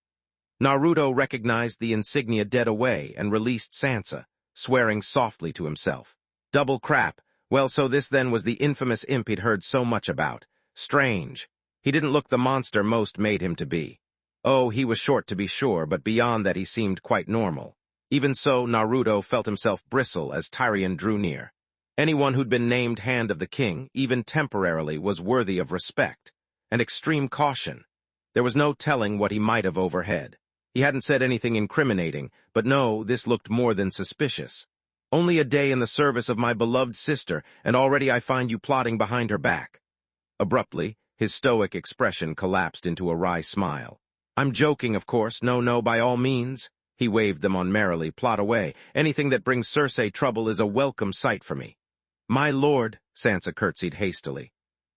Naruto recognized the insignia dead away and released Sansa, swearing softly to himself. Double crap. Well, so this then was the infamous imp he'd heard so much about. Strange. He didn't look the monster most made him to be. Oh, he was short to be sure, but beyond that he seemed quite normal. Even so, Naruto felt himself bristle as Tyrion drew near. Anyone who'd been named Hand of the King, even temporarily, was worthy of respect and extreme caution. There was no telling what he might have overheard. He hadn't said anything incriminating, but no, this looked more than suspicious. "Only a day in the service of my beloved sister, and already I find you plotting behind her back." Abruptly, his stoic expression collapsed into a wry smile. "I'm joking, of course. No, by all means." He waved them on merrily. "Plot away. Anything that brings Cersei trouble is a welcome sight for me." "My lord," Sansa curtsied hastily.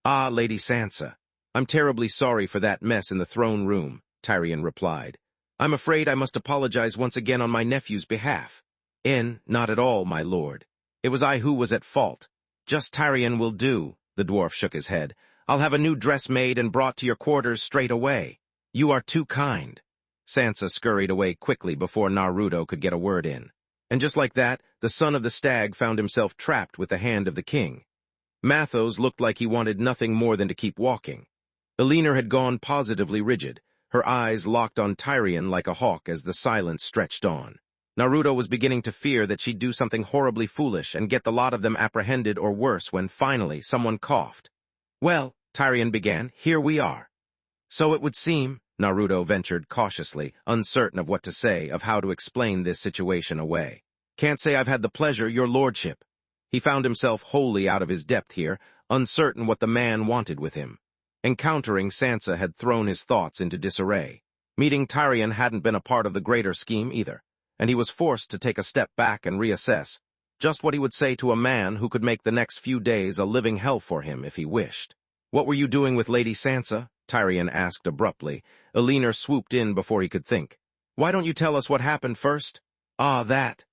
"Ah, Lady Sansa. I'm terribly sorry for that mess in the throne room," Tyrion replied. "I'm afraid I must apologize once again on my nephew's behalf." Not at all, my lord. It was I who was at fault. Just Tyrion will do," the dwarf shook his head. "I'll have a new dress made and brought to your quarters straight away." "You are too kind." Sansa scurried away quickly before Naruto could get a word in. And just like that, the son of the Stag found himself trapped with the Hand of the King. Mathos looked like he wanted nothing more than to keep walking. Elinor had gone positively rigid, her eyes locked on Tyrion like a hawk as the silence stretched on. Naruto was beginning to fear that she'd do something horribly foolish and get the lot of them apprehended or worse when finally someone coughed. "Well," Tyrion began, "here we are." "So it would seem," Naruto ventured cautiously, uncertain of what to say, of how to explain this situation away. "Can't say I've had the pleasure, your lordship." He found himself wholly out of his depth here, uncertain what the man wanted with him. Encountering Sansa had thrown his thoughts into disarray. Meeting Tyrion hadn't been a part of the greater scheme either, and he was forced to take a step back and reassess just what he would say to a man who could make the next few days a living hell for him if he wished. "What were you doing with Lady Sansa?" Tyrion asked abruptly. Elinor swooped in before he could think. "Why don't you tell us what happened first?" "Ah, that."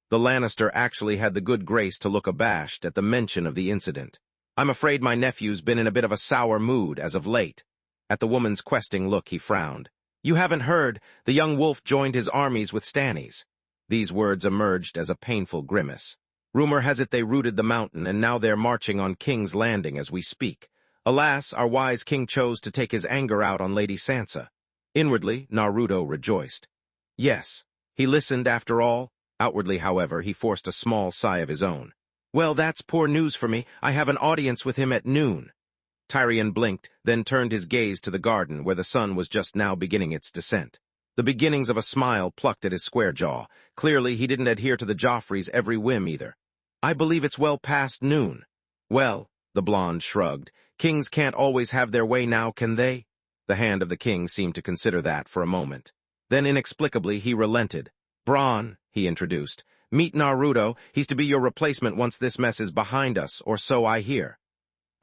The Lannister actually had the good grace to look abashed at the mention of the incident. "I'm afraid my nephew's been in a bit of a sour mood as of late." At the woman's questing look, he frowned. "You haven't heard. The young wolf joined his armies with Stannis." These words emerged as a painful grimace. "Rumor has it they rooted the mountain, and now they're marching on King's Landing as we speak. Alas, our wise king chose to take his anger out on Lady Sansa." Inwardly, Naruto rejoiced. Yes, he listened after all. Outwardly, however, he forced a small sigh of his own. "Well, that's poor news for me. I have an audience with him at noon." Tyrion blinked, then turned his gaze to the garden where the sun was just now beginning its descent. The beginnings of a smile plucked at his square jaw. Clearly, he didn't adhere to the Joffrey's every whim either. "I believe it's well past noon." "Well," the blonde shrugged, "kings can't always have their way now, can they?" The Hand of the King seemed to consider that for a moment. Then inexplicably he relented. "Bronn," he introduced. "Meet Naruto. He's to be your replacement once this mess is behind us, or so I hear."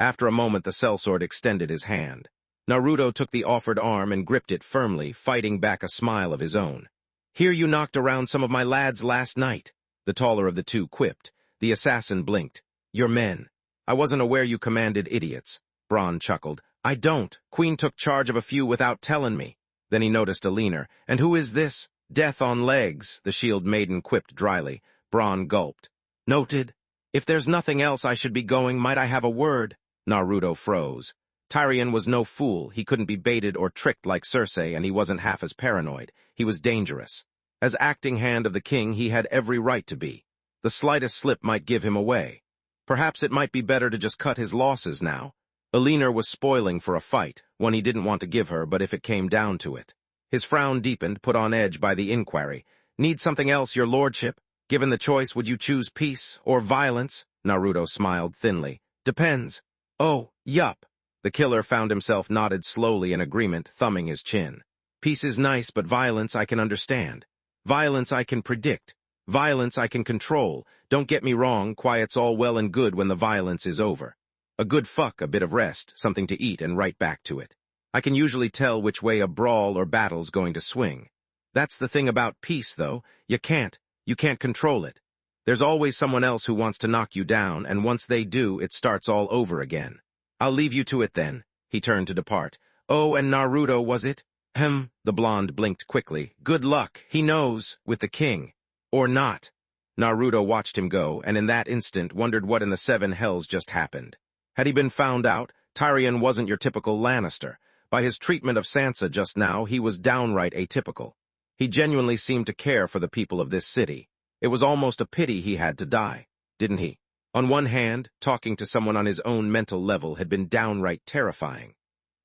After a moment, the sellsword extended his hand. Naruto took the offered arm and gripped it firmly, fighting back a smile of his own. "Hear you knocked around some of my lads last night," the taller of the two quipped. The assassin blinked. "Your men. I wasn't aware you commanded idiots." Bronn chuckled. "I don't. Queen took charge of a few without telling me." Then he noticed Elinor. "And who is this?" "Death on legs," the shield maiden quipped dryly. Bronn gulped. "Noted. If there's nothing else I should be going, might I have a word?" Naruto froze. Tyrion was no fool. He couldn't be baited or tricked like Cersei, and he wasn't half as paranoid. He was dangerous. As acting Hand of the King, he had every right to be. The slightest slip might give him away. Perhaps it might be better to just cut his losses now. Elinor was spoiling for a fight, one he didn't want to give her, but if it came down to it. His frown deepened, put on edge by the inquiry. Need something else, your lordship? Given the choice, would you choose peace or violence? Naruto smiled thinly. Depends. Oh, yup. The killer found himself nodded slowly in agreement, thumbing his chin. Peace is nice, but violence I can understand. Violence I can predict. Violence I can control. Don't get me wrong, quiet's all well and good when the violence is over. A good fuck, a bit of rest, something to eat, and right back to it. I can usually tell which way a brawl or battle's going to swing. That's the thing about peace, though. You can't control it. There's always someone else who wants to knock you down, and once they do, it starts all over again. I'll leave you to it then. He turned to depart. Oh, and Naruto, was it? The blonde blinked quickly. Good luck, he knows, with the king. Or not. Naruto watched him go, and in that instant wondered what in the seven hells just happened. Had he been found out, Tyrion wasn't your typical Lannister. By his treatment of Sansa just now, he was downright atypical. He genuinely seemed to care for the people of this city. It was almost a pity he had to die, didn't he? On one hand, talking to someone on his own mental level had been downright terrifying.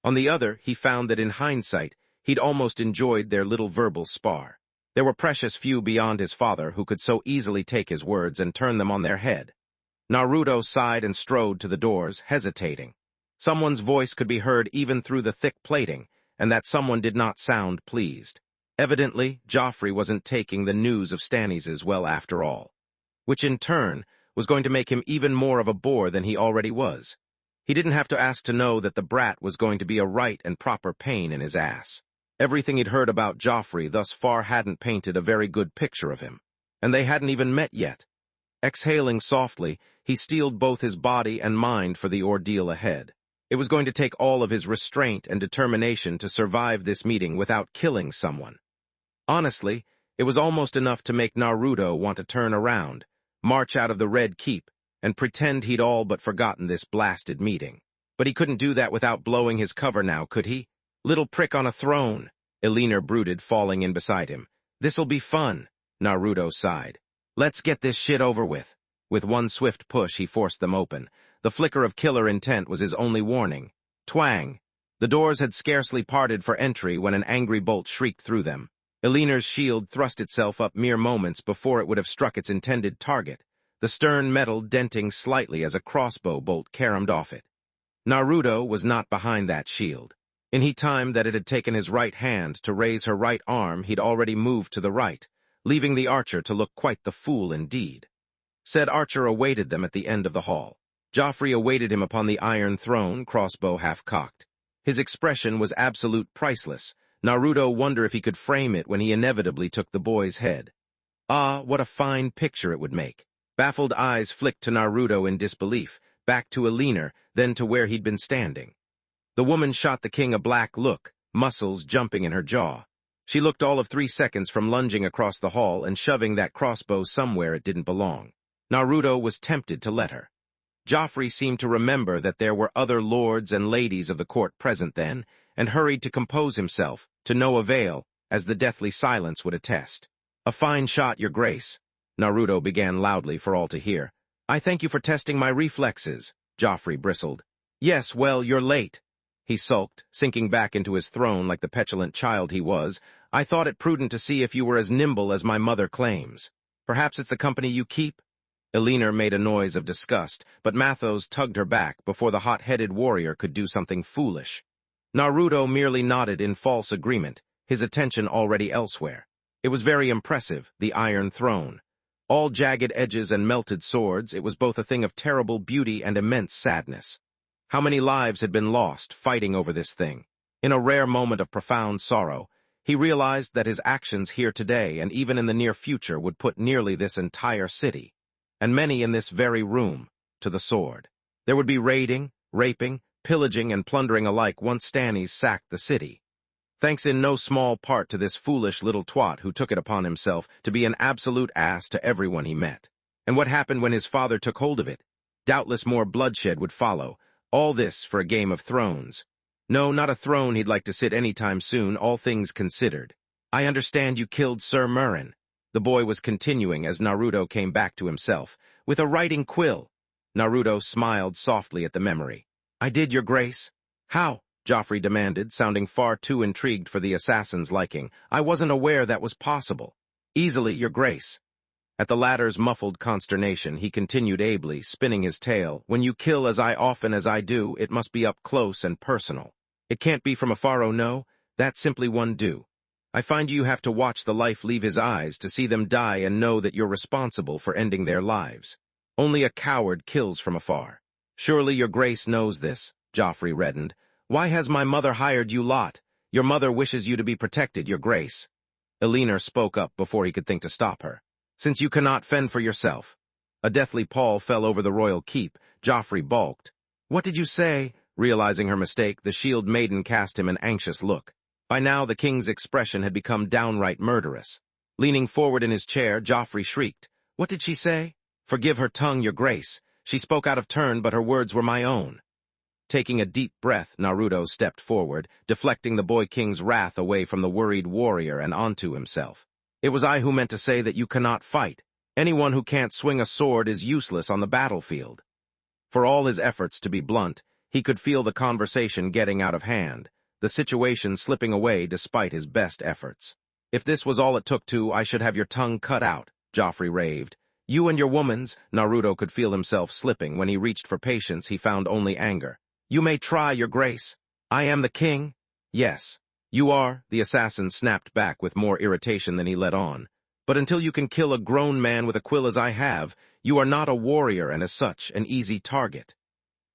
On the other, he found that in hindsight, he'd almost enjoyed their little verbal spar. There were precious few beyond his father who could so easily take his words and turn them on their head. Naruto sighed and strode to the doors, hesitating. Someone's voice could be heard even through the thick plating, and that someone did not sound pleased. Evidently, Joffrey wasn't taking the news of Stannis' well after all, which in turn was going to make him even more of a bore than he already was. He didn't have to ask to know that the brat was going to be a right and proper pain in his ass. Everything he'd heard about Joffrey thus far hadn't painted a very good picture of him, and they hadn't even met yet. Exhaling softly, he steeled both his body and mind for the ordeal ahead. It was going to take all of his restraint and determination to survive this meeting without killing someone. Honestly, it was almost enough to make Naruto want to turn around, march out of the Red Keep, and pretend he'd all but forgotten this blasted meeting. But he couldn't do that without blowing his cover now, could he? Little prick on a throne, Elinor brooded, falling in beside him. This'll be fun, Naruto sighed. Let's get this shit over with. With one swift push, he forced them open. The flicker of killer intent was his only warning. Twang! The doors had scarcely parted for entry when an angry bolt shrieked through them. Elinor's shield thrust itself up mere moments before it would have struck its intended target, the stern metal denting slightly as a crossbow bolt caromed off it. Naruto was not behind that shield. In he time that it had taken his right hand to raise her right arm, he'd already moved to the right, leaving the archer to look quite the fool indeed. Said archer awaited them at the end of the hall. Joffrey awaited him upon the iron throne, crossbow half-cocked. His expression was absolute priceless. Naruto wondered if he could frame it when he inevitably took the boy's head. Ah, what a fine picture it would make. Baffled eyes flicked to Naruto in disbelief, back to Elinor, then to where he'd been standing. The woman shot the king a black look, muscles jumping in her jaw. She looked all of 3 seconds from lunging across the hall and shoving that crossbow somewhere it didn't belong. Naruto was tempted to let her. Joffrey seemed to remember that there were other lords and ladies of the court present then, and hurried to compose himself, to no avail, as the deathly silence would attest. A fine shot, your grace, Naruto began loudly for all to hear. I thank you for testing my reflexes, Joffrey bristled. Yes, well, you're late. He sulked, sinking back into his throne like the petulant child he was. I thought it prudent to see if you were as nimble as my mother claims. Perhaps it's the company you keep? Elinor made a noise of disgust, but Mathos tugged her back before the hot-headed warrior could do something foolish. Naruto merely nodded in false agreement, his attention already elsewhere. It was very impressive, the Iron Throne. All jagged edges and melted swords, it was both a thing of terrible beauty and immense sadness. How many lives had been lost fighting over this thing? In a rare moment of profound sorrow, he realized that his actions here today and even in the near future would put nearly this entire city, and many in this very room, to the sword. There would be raiding, raping, pillaging, and plundering alike once Stannis sacked the city. Thanks in no small part to this foolish little twat who took it upon himself to be an absolute ass to everyone he met. And what happened when his father took hold of it? Doubtless more bloodshed would follow. All this for a Game of Thrones. No, not a throne he'd like to sit any time soon, all things considered. I understand you killed Sir Meryn. The boy was continuing as Naruto came back to himself. With a writing quill. Naruto smiled softly at the memory. I did, your grace. How? Joffrey demanded, sounding far too intrigued for the assassin's liking. I wasn't aware that was possible. Easily, your grace. At the latter's muffled consternation, he continued ably, spinning his tail. When you kill as often as I do, it must be up close and personal. It can't be from afar, oh no, that simply won't do. I find you have to watch the life leave his eyes to see them die and know that you're responsible for ending their lives. Only a coward kills from afar. Surely your grace knows this, Joffrey reddened. Why has my mother hired you lot? Your mother wishes you to be protected, your grace. Elenor spoke up before he could think to stop her. Since you cannot fend for yourself. A deathly pall fell over the royal keep. Joffrey balked. What did you say? Realizing her mistake, the shield maiden cast him an anxious look. By now, the king's expression had become downright murderous. Leaning forward in his chair, Joffrey shrieked. What did she say? Forgive her tongue, your grace. She spoke out of turn, but her words were my own. Taking a deep breath, Naruto stepped forward, deflecting the boy king's wrath away from the worried warrior and onto himself. It was I who meant to say that you cannot fight. Anyone who can't swing a sword is useless on the battlefield. For all his efforts to be blunt, he could feel the conversation getting out of hand, the situation slipping away despite his best efforts. If this was all it took to, I should have your tongue cut out, Joffrey raved. You and your woman's, Naruto could feel himself slipping. When he reached for patience, he found only anger. You may try, your grace. I am the king. Yes, you are, the assassin snapped back with more irritation than he let on. But until you can kill a grown man with a quill as I have, you are not a warrior and as such, an easy target.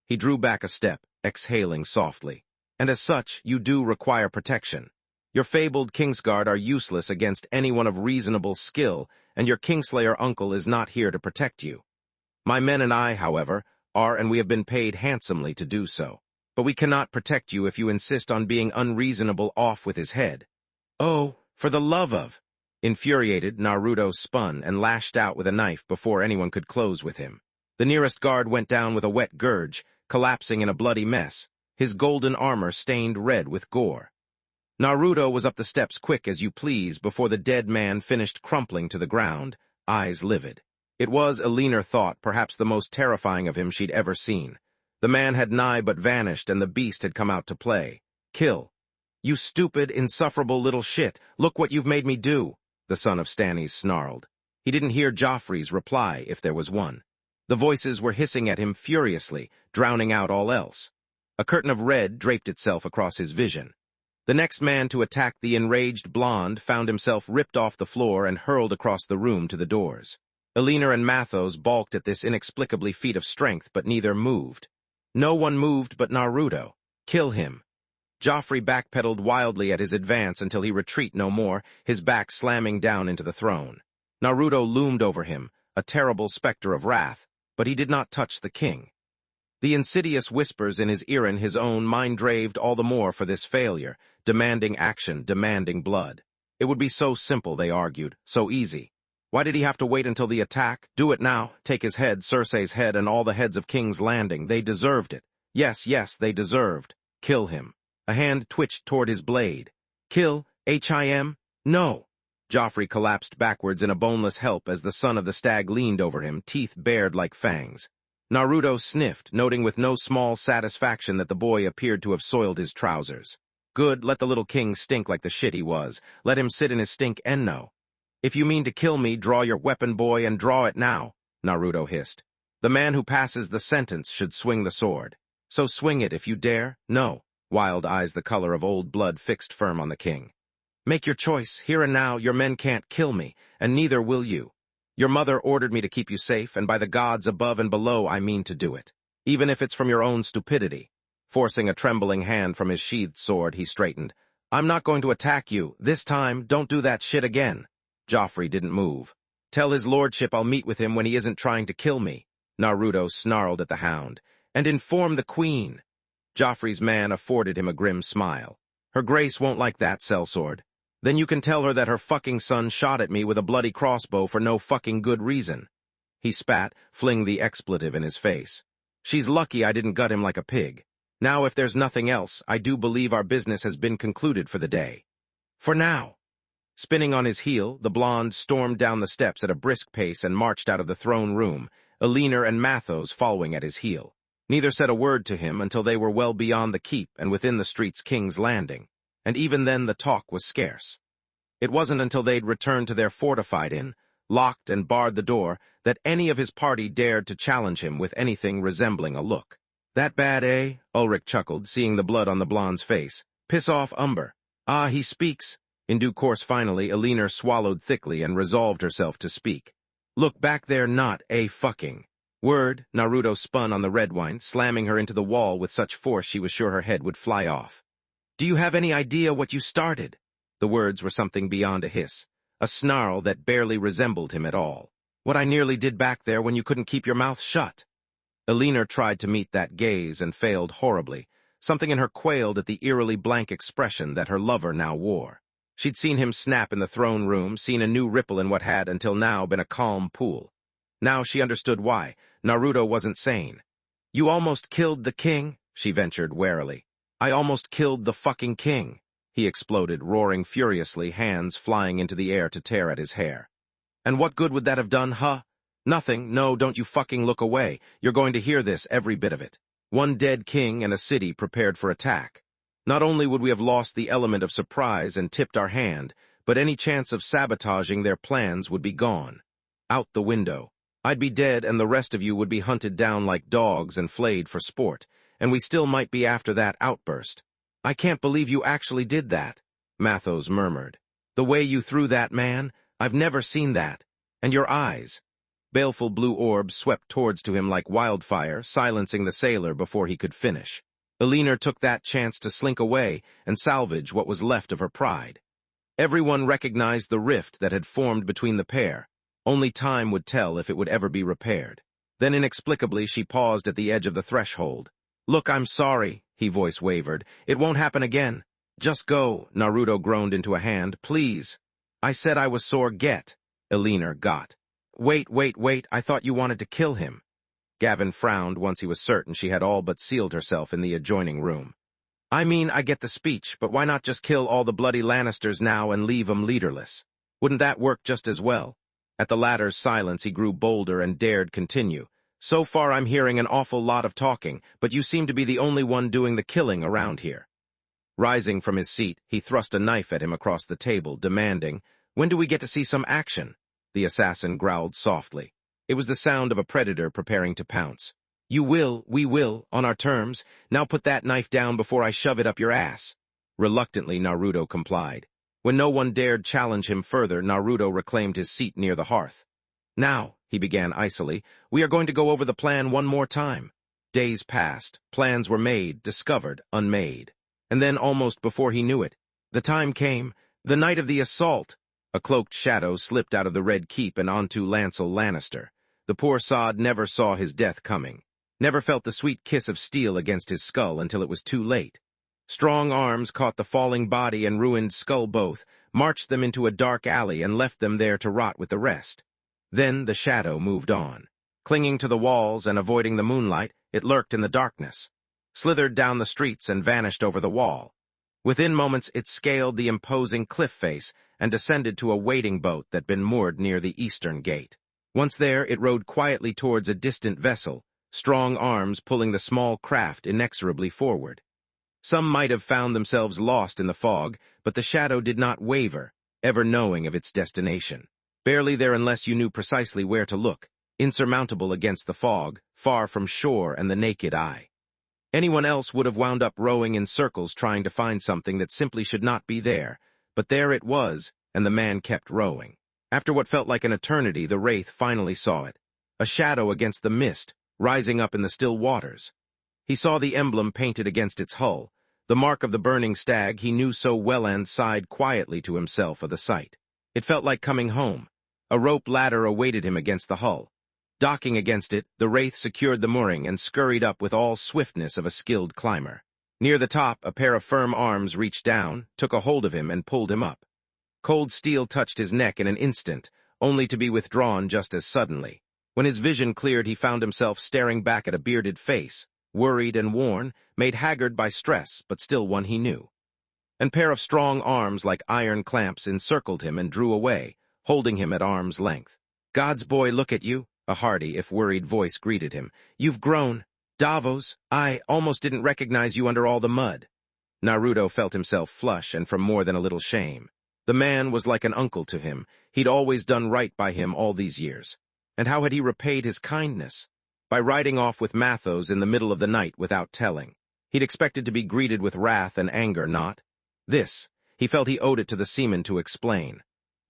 He drew back a step, exhaling softly. And as such, you do require protection. Your fabled Kingsguard are useless against anyone of reasonable skill, and your Kingslayer uncle is not here to protect you. My men and I, however, are, and we have been paid handsomely to do so. But we cannot protect you if you insist on being unreasonable. Off with his head. Oh, for the love of... Infuriated, Naruto spun and lashed out with a knife before anyone could close with him. The nearest guard went down with a wet gurge, collapsing in a bloody mess, his golden armor stained red with gore. Naruto was up the steps quick as you please before the dead man finished crumpling to the ground, eyes livid. It was, Elenor thought, perhaps the most terrifying of him she'd ever seen. The man had nigh but vanished and the beast had come out to play. Kill. You stupid, insufferable little shit, look what you've made me do, the son of Stannis snarled. He didn't hear Joffrey's reply, if there was one. The voices were hissing at him furiously, drowning out all else. A curtain of red draped itself across his vision. The next man to attack the enraged blonde found himself ripped off the floor and hurled across the room to the doors. Elenor and Mathos balked at this inexplicably feat of strength, but neither moved. No one moved but Naruto. Kill him. Joffrey backpedaled wildly at his advance until he retreat no more, his back slamming down into the throne. Naruto loomed over him, a terrible specter of wrath, but he did not touch the king. The insidious whispers in his ear and his own mind draved all the more for this failure, demanding action, demanding blood. It would be so simple, they argued, so easy. Why did he have to wait until the attack? Do it now. Take his head, Cersei's head, and all the heads of King's Landing. They deserved it. Yes, yes, they deserved. Kill him. A hand twitched toward his blade. Kill? Him? No. Joffrey collapsed backwards in a boneless help as the son of the stag leaned over him, teeth bared like fangs. Naruto sniffed, noting with no small satisfaction that the boy appeared to have soiled his trousers. Good, let the little king stink like the shit he was. Let him sit in his stink enno. If you mean to kill me, draw your weapon, boy, and draw it now, Naruto hissed. The man who passes the sentence should swing the sword. So swing it if you dare. No. Wild eyes the color of old blood fixed firm on the king. Make your choice, here and now. Your men can't kill me, and neither will you. Your mother ordered me to keep you safe, and by the gods above and below I mean to do it, even if it's from your own stupidity. Forcing a trembling hand from his sheathed sword, he straightened. I'm not going to attack you. This time, don't do that shit again. Joffrey didn't move. Tell his lordship I'll meet with him when he isn't trying to kill me, Naruto snarled at the hound. And inform the queen. Joffrey's man afforded him a grim smile. Her grace won't like that, sellsword. Then you can tell her that her fucking son shot at me with a bloody crossbow for no fucking good reason. He spat, flinging the expletive in his face. She's lucky I didn't gut him like a pig. Now if there's nothing else, I do believe our business has been concluded for the day. For now. Spinning on his heel, the blonde stormed down the steps at a brisk pace and marched out of the throne room, Eleanor and Mathos following at his heel. Neither said a word to him until they were well beyond the keep and within the street's King's Landing, and even then the talk was scarce. It wasn't until they'd returned to their fortified inn, locked and barred the door, that any of his party dared to challenge him with anything resembling a look. "That bad, eh?" Ulrich chuckled, seeing the blood on the blonde's face. "Piss off, Umber." "Ah, he speaks." In due course finally, Eleanor swallowed thickly and resolved herself to speak. "Look back there, not a fucking word." Naruto spun on the red wine, slamming her into the wall with such force she was sure her head would fly off. "Do you have any idea what you started?" The words were something beyond a hiss, a snarl that barely resembled him at all. "What I nearly did back there when you couldn't keep your mouth shut." Eleanor tried to meet that gaze and failed horribly. Something in her quailed at the eerily blank expression that her lover now wore. She'd seen him snap in the throne room, seen a new ripple in what had until now been a calm pool. Now she understood why. Naruto wasn't sane. "You almost killed the king?" she ventured warily. "I almost killed the fucking king," he exploded, roaring furiously, hands flying into the air to tear at his hair. "And what good would that have done, huh? Nothing. No, don't you fucking look away. You're going to hear this, every bit of it. One dead king and a city prepared for attack. Not only would we have lost the element of surprise and tipped our hand, but any chance of sabotaging their plans would be gone. Out the window. I'd be dead and the rest of you would be hunted down like dogs and flayed for sport, and we still might be after that outburst." "I can't believe you actually did that," Mathos murmured. "The way you threw that, man, I've never seen that. And your eyes." Baleful blue orbs swept towards to him like wildfire, silencing the sailor before he could finish. Eleanor took that chance to slink away and salvage what was left of her pride. Everyone recognized the rift that had formed between the pair. Only time would tell if it would ever be repaired. Then inexplicably she paused at the edge of the threshold. "Look, I'm sorry," his voice wavered. "It won't happen again." "Just go," Naruto groaned into a hand. "Please." "I said I was sore. Get." Eleanor got. Wait, I thought you wanted to kill him." Gavin frowned once he was certain she had all but sealed herself in the adjoining room. "I mean, I get the speech, but why not just kill all the bloody Lannisters now and leave 'em leaderless? Wouldn't that work just as well?" At the latter's silence he grew bolder and dared continue. "So far I'm hearing an awful lot of talking, but you seem to be the only one doing the killing around here." Rising from his seat, he thrust a knife at him across the table, demanding, "When do we get to see some action?" The assassin growled softly. It was the sound of a predator preparing to pounce. "We will, on our terms. Now put that knife down before I shove it up your ass." Reluctantly, Naruto complied. When no one dared challenge him further, Naruto reclaimed his seat near the hearth. "Now," he began icily, "we are going to go over the plan one more time." Days passed. Plans were made, discovered, unmade. And then, almost before he knew it, the time came, the night of the assault. A cloaked shadow slipped out of the Red Keep and onto Lancel Lannister. The poor sod never saw his death coming, never felt the sweet kiss of steel against his skull until it was too late. Strong arms caught the falling body and ruined skull both, marched them into a dark alley and left them there to rot with the rest. Then the shadow moved on. Clinging to the walls and avoiding the moonlight, it lurked in the darkness, slithered down the streets and vanished over the wall. Within moments it scaled the imposing cliff face and descended to a waiting boat that'd been moored near the eastern gate. Once there, it rowed quietly towards a distant vessel, strong arms pulling the small craft inexorably forward. Some might have found themselves lost in the fog, but the shadow did not waver, ever knowing of its destination. Barely there unless you knew precisely where to look, insurmountable against the fog, far from shore and the naked eye. Anyone else would have wound up rowing in circles trying to find something that simply should not be there, but there it was, and the man kept rowing. After what felt like an eternity, the Wraith finally saw it, a shadow against the mist, rising up in the still waters. He saw the emblem painted against its hull, the mark of the burning stag he knew so well, and sighed quietly to himself of the sight. It felt like coming home. A rope ladder awaited him against the hull. Docking against it, the Wraith secured the mooring and scurried up with all swiftness of a skilled climber. Near the top, a pair of firm arms reached down, took a hold of him, and pulled him up. Cold steel touched his neck in an instant, only to be withdrawn just as suddenly. When his vision cleared, he found himself staring back at a bearded face, worried and worn, made haggard by stress, but still one he knew. and pair of strong arms like iron clamps encircled him and drew away, holding him at arm's length. "God's boy, look at you," a hearty, if worried voice greeted him. "You've grown. Davos, I almost didn't recognize you under all the mud." Naruto felt himself flush and from more than a little shame. The man was like an uncle to him. He'd always done right by him all these years. And how had he repaid his kindness? By riding off with Mathos in the middle of the night without telling. He'd expected to be greeted with wrath and anger, not this. He felt he owed it to the seaman to explain.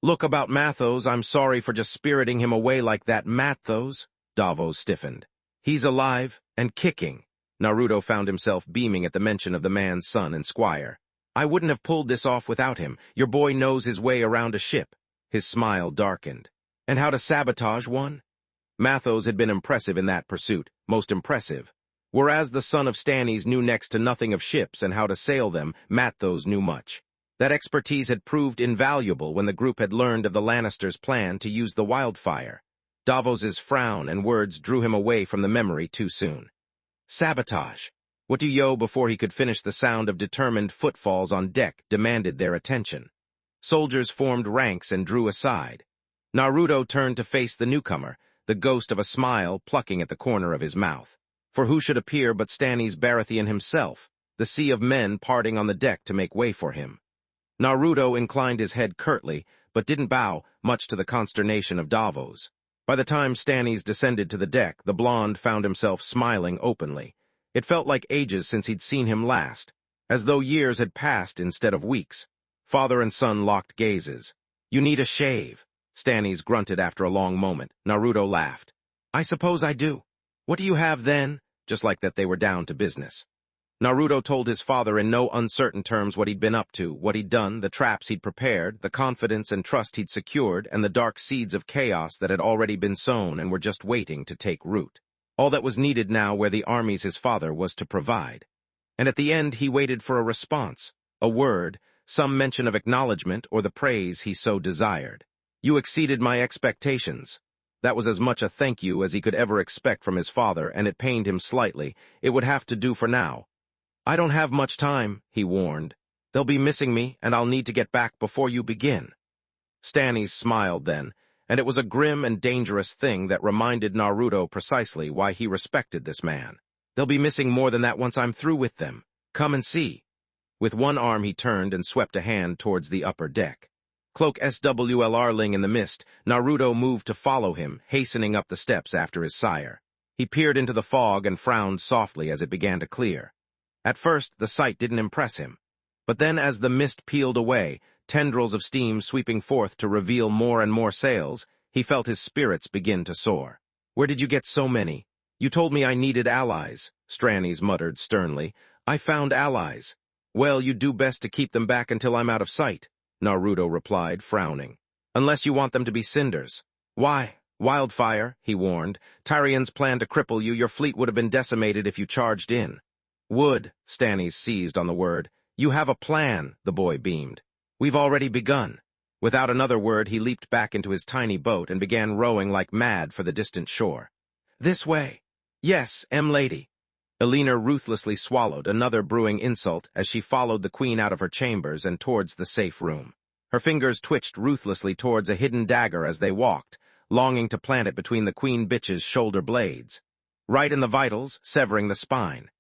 "Look, about Mathos, I'm sorry for just spiriting him away like that." "Mathos?" Davos stiffened. "He's alive and kicking." Naruto found himself beaming at the mention of the man's son and squire. "I wouldn't have pulled this off without him. Your boy knows his way around a ship." His smile darkened. "And how to sabotage one?" Mathos had been impressive in that pursuit, most impressive. Whereas the son of Stannis knew next to nothing of ships and how to sail them, Mathos knew much. That expertise had proved invaluable when the group had learned of the Lannisters' plan to use the wildfire. Davos's frown and words drew him away from the memory too soon. Sabotage. What do yo before he could finish, the sound of determined footfalls on deck demanded their attention. Soldiers formed ranks and drew aside. Naruto turned to face the newcomer, the ghost of a smile plucking at the corner of his mouth. For who should appear but Stannis Baratheon himself, the sea of men parting on the deck to make way for him. Naruto inclined his head curtly, but didn't bow, much to the consternation of Davos. By the time Stannis descended to the deck, the blonde found himself smiling openly. It felt like ages since he'd seen him last, as though years had passed instead of weeks. Father and son locked gazes. "You need a shave," Stannis grunted after a long moment. Naruto laughed. "I suppose I do. What do you have then?" Just like that they were down to business. Naruto told his father in no uncertain terms what he'd been up to, what he'd done, the traps he'd prepared, the confidence and trust he'd secured, and the dark seeds of chaos that had already been sown and were just waiting to take root. All that was needed now were the armies his father was to provide. And at the end he waited for a response, a word, some mention of acknowledgement or the praise he so desired. "You exceeded my expectations." That was as much a thank you as he could ever expect from his father, and it pained him slightly. It would have to do for now. "I don't have much time," he warned. "They'll be missing me, and I'll need to get back before you begin." Stannis smiled then, and it was a grim and dangerous thing that reminded Naruto precisely why he respected this man. "They'll be missing more than that once I'm through with them. Come and see." With one arm he turned and swept a hand towards the upper deck. Cloak swlrling in the mist, Naruto moved to follow him, hastening up the steps after his sire. He peered into the fog and frowned softly as it began to clear. At first, the sight didn't impress him. But then as the mist peeled away, tendrils of steam sweeping forth to reveal more and more sails, he felt his spirits begin to soar. "Where did you get so many?" "You told me I needed allies," Stannis muttered sternly. "I found allies." "Well, you'd do best to keep them back until I'm out of sight," Naruto replied, frowning. "Unless you want them to be cinders." "Why? Wildfire," he warned. "Tyrion's plan to cripple you. Your fleet would have been decimated if you charged in." "Would," Stannis seized on the word. "You have a plan," the boy beamed. "We've already begun." Without another word, he leaped back into his tiny boat and began rowing like mad for the distant shore. "This way." "Yes, lady." Elena ruthlessly swallowed another brewing insult as she followed the queen out of her chambers and towards the safe room. Her fingers twitched ruthlessly towards a hidden dagger as they walked, longing to plant it between the queen bitch's shoulder blades. Right in the vitals, severing the spine.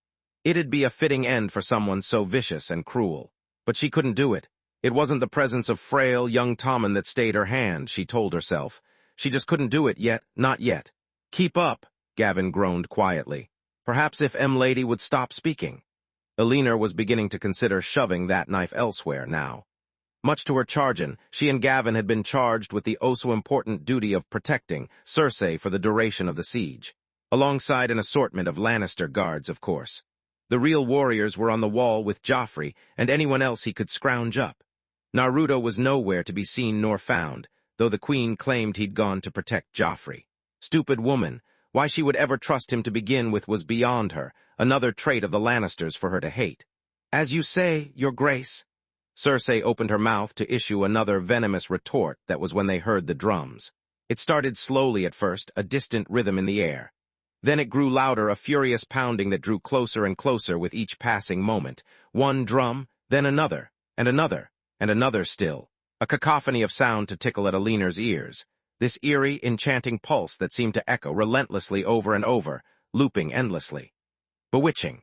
It'd be a fitting end for someone so vicious and cruel. But she couldn't do it. It wasn't the presence of frail, young Tommen that stayed her hand, she told herself. She just couldn't do it yet, not yet. "Keep up," Gavin groaned quietly. Perhaps if lady would stop speaking. Elena was beginning to consider shoving that knife elsewhere now. Much to her chagrin, she and Gavin had been charged with the oh-so-important duty of protecting Cersei for the duration of the siege, alongside an assortment of Lannister guards, of course. The real warriors were on the wall with Joffrey and anyone else he could scrounge up. Naruto was nowhere to be seen nor found, though the queen claimed he'd gone to protect Joffrey. Stupid woman, why she would ever trust him to begin with was beyond her, another trait of the Lannisters for her to hate. "As you say, your grace." Cersei opened her mouth to issue another venomous retort. That was when they heard the drums. It started slowly at first, a distant rhythm in the air. Then it grew louder, a furious pounding that drew closer and closer with each passing moment. One drum, then another. and another still. A cacophony of sound to tickle at Alina's ears. This eerie, enchanting pulse that seemed to echo relentlessly over and over, looping endlessly. Bewitching.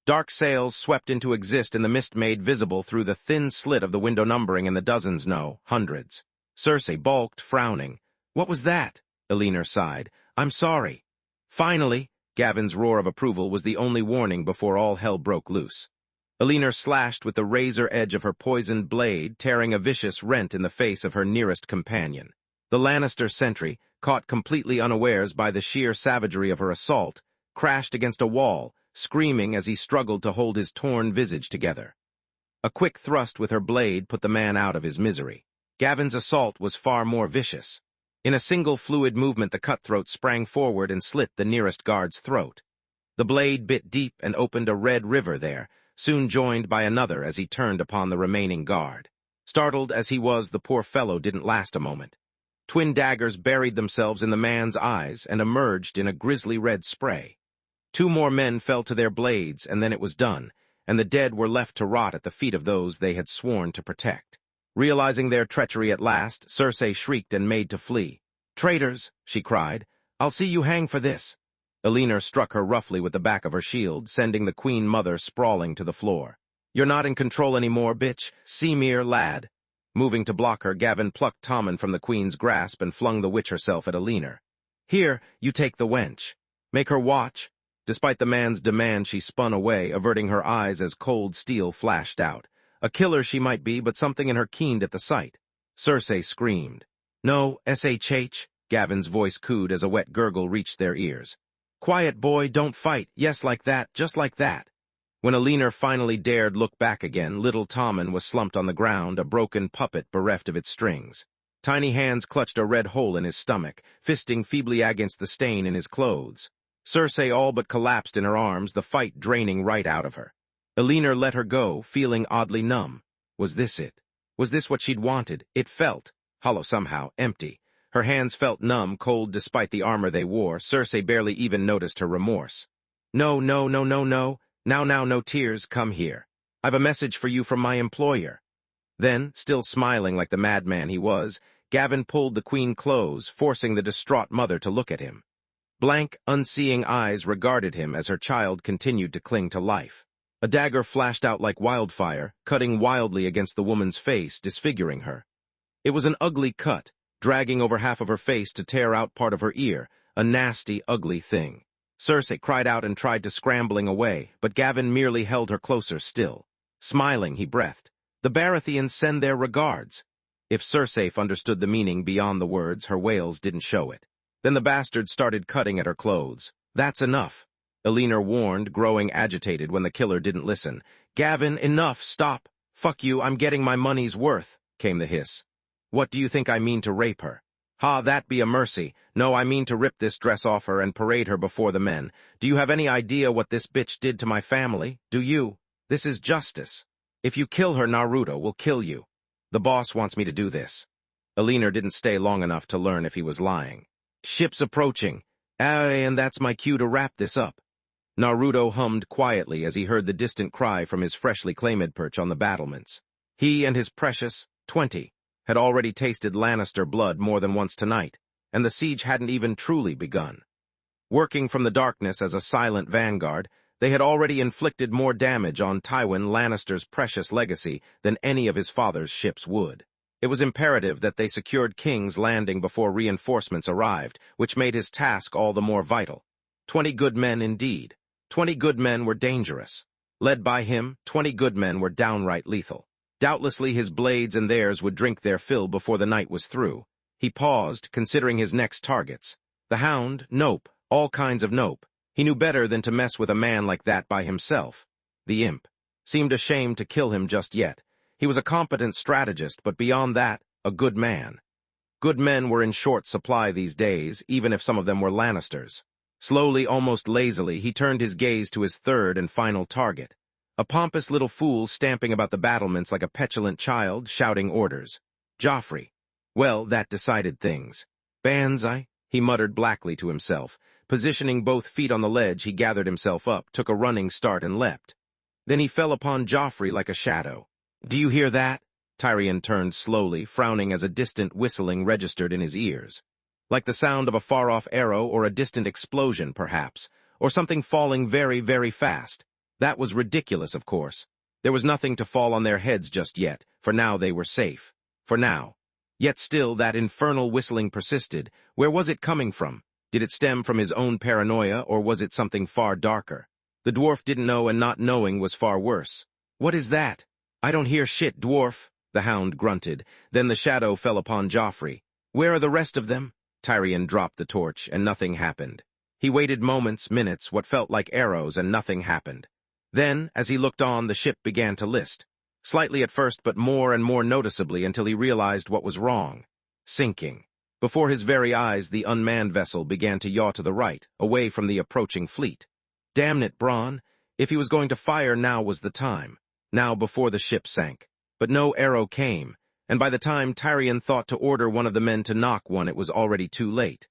Dark sails swept into exist in the mist made visible through the thin slit of the window numbering in the dozens, no, hundreds. Cersei balked, frowning. What was that? Alina sighed. I'm sorry. Finally, Gavin's roar of approval was the only warning before all hell broke loose. Alina slashed with the razor edge of her poisoned blade, tearing a vicious rent in the face of her nearest companion. The Lannister sentry, caught completely unawares by the sheer savagery of her assault, crashed against a wall, screaming as he struggled to hold his torn visage together. A quick thrust with her blade put the man out of his misery. Gavin's assault was far more vicious. In a single fluid movement, the cutthroat sprang forward and slit the nearest guard's throat. The blade bit deep and opened a red river there, soon joined by another as he turned upon the remaining guard. Startled as he was, the poor fellow didn't last a moment. Twin daggers buried themselves in the man's eyes and emerged in a grisly red spray. 2 more men fell to their blades, and then it was done, and the dead were left to rot at the feet of those they had sworn to protect. Realizing their treachery at last, Cersei shrieked and made to flee. "Traitors!" she cried. "I'll see you hang for this!" Alina struck her roughly with the back of her shield, sending the Queen Mother sprawling to the floor. "You're not in control anymore, bitch! Seemere, lad!" Moving to block her, Gavin plucked Tommen from the Queen's grasp and flung the witch herself at Alina. "Here, you take the wench. Make her watch." Despite the man's demand, she spun away, averting her eyes as cold steel flashed out. A killer she might be, but something in her keened at the sight. Cersei screamed. "No, SHH," Gavin's voice cooed as a wet gurgle reached their ears. "Quiet, boy, don't fight. Yes, like that, just like that." When Alina finally dared look back again, little Tommen was slumped on the ground, a broken puppet bereft of its strings. Tiny hands clutched a red hole in his stomach, fisting feebly against the stain in his clothes. Cersei all but collapsed in her arms, the fight draining right out of her. Alina let her go, feeling oddly numb. Was this it? Was this what she'd wanted? It felt hollow somehow, empty. Her hands felt numb, cold despite the armor they wore. Cersei barely even noticed her remorse. "No, no, no, no, no. Now, no tears, come here. I've a message for you from my employer." Then, still smiling like the madman he was, Gavin pulled the Queen close, forcing the distraught mother to look at him. Blank, unseeing eyes regarded him as her child continued to cling to life. A dagger flashed out like wildfire, cutting wildly against the woman's face, disfiguring her. It was an ugly cut, dragging over half of her face to tear out part of her ear, a nasty, ugly thing. Cersei cried out and tried to scrambling away, but Gavin merely held her closer still. Smiling, he breathed. "The Baratheons send their regards." If Cersei understood the meaning beyond the words, her wails didn't show it. Then the bastard started cutting at her clothes. "That's enough," Alina warned, growing agitated when the killer didn't listen. "Gavin, enough, stop. Fuck you, I'm getting my money's worth," came the hiss. "What do you think I mean to rape her?" "Ha, that be a mercy. No, I mean to rip this dress off her and parade her before the men. Do you have any idea what this bitch did to my family? Do you? This is justice. If you kill her, Naruto will kill you. The boss wants me to do this." Alina didn't stay long enough to learn if he was lying. "Ship's approaching. And that's my cue to wrap this up." Naruto hummed quietly as he heard the distant cry from his freshly claimed perch on the battlements. He and his precious 20 had already tasted Lannister blood more than once tonight, and the siege hadn't even truly begun. Working from the darkness as a silent vanguard, they had already inflicted more damage on Tywin Lannister's precious legacy than any of his father's ships would. It was imperative that they secured King's Landing before reinforcements arrived, which made his task all the more vital. 20 good men indeed. 20 good men were dangerous. Led by him, 20 good men were downright lethal. Doubtlessly his blades and theirs would drink their fill before the night was through. He paused, considering his next targets. The Hound, nope, all kinds of nope. He knew better than to mess with a man like that by himself. The imp seemed ashamed to kill him just yet. He was a competent strategist, but beyond that, a good man. Good men were in short supply these days, even if some of them were Lannisters. Slowly, almost lazily, he turned his gaze to his third and final target. A pompous little fool stamping about the battlements like a petulant child, shouting orders. Joffrey. Well, that decided things. "Banzai," he muttered blackly to himself. Positioning both feet on the ledge, he gathered himself up, took a running start, and leapt. Then he fell upon Joffrey like a shadow. Do you hear that? Tyrion turned slowly, frowning as a distant whistling registered in his ears. Like the sound of a far-off arrow or a distant explosion, perhaps, or something falling very, very fast. That was ridiculous, of course. There was nothing to fall on their heads just yet, for now they were safe. For now. Yet still, that infernal whistling persisted. Where was it coming from? Did it stem from his own paranoia, or was it something far darker? The dwarf didn't know, and not knowing was far worse. What is that? I don't hear shit, dwarf, the hound grunted. Then the shadow fell upon Joffrey. Where are the rest of them? Tyrion dropped the torch, and nothing happened. He waited moments, minutes, what felt like arrows, and nothing happened. Then, as he looked on, the ship began to list. Slightly at first, but more and more noticeably until he realized what was wrong. Sinking. Before his very eyes, the unmanned vessel began to yaw to the right, away from the approaching fleet. Damn it, Bronn. If he was going to fire, now was the time. Now before the ship sank. But no arrow came, and by the time Tyrion thought to order one of the men to knock one, it was already too late.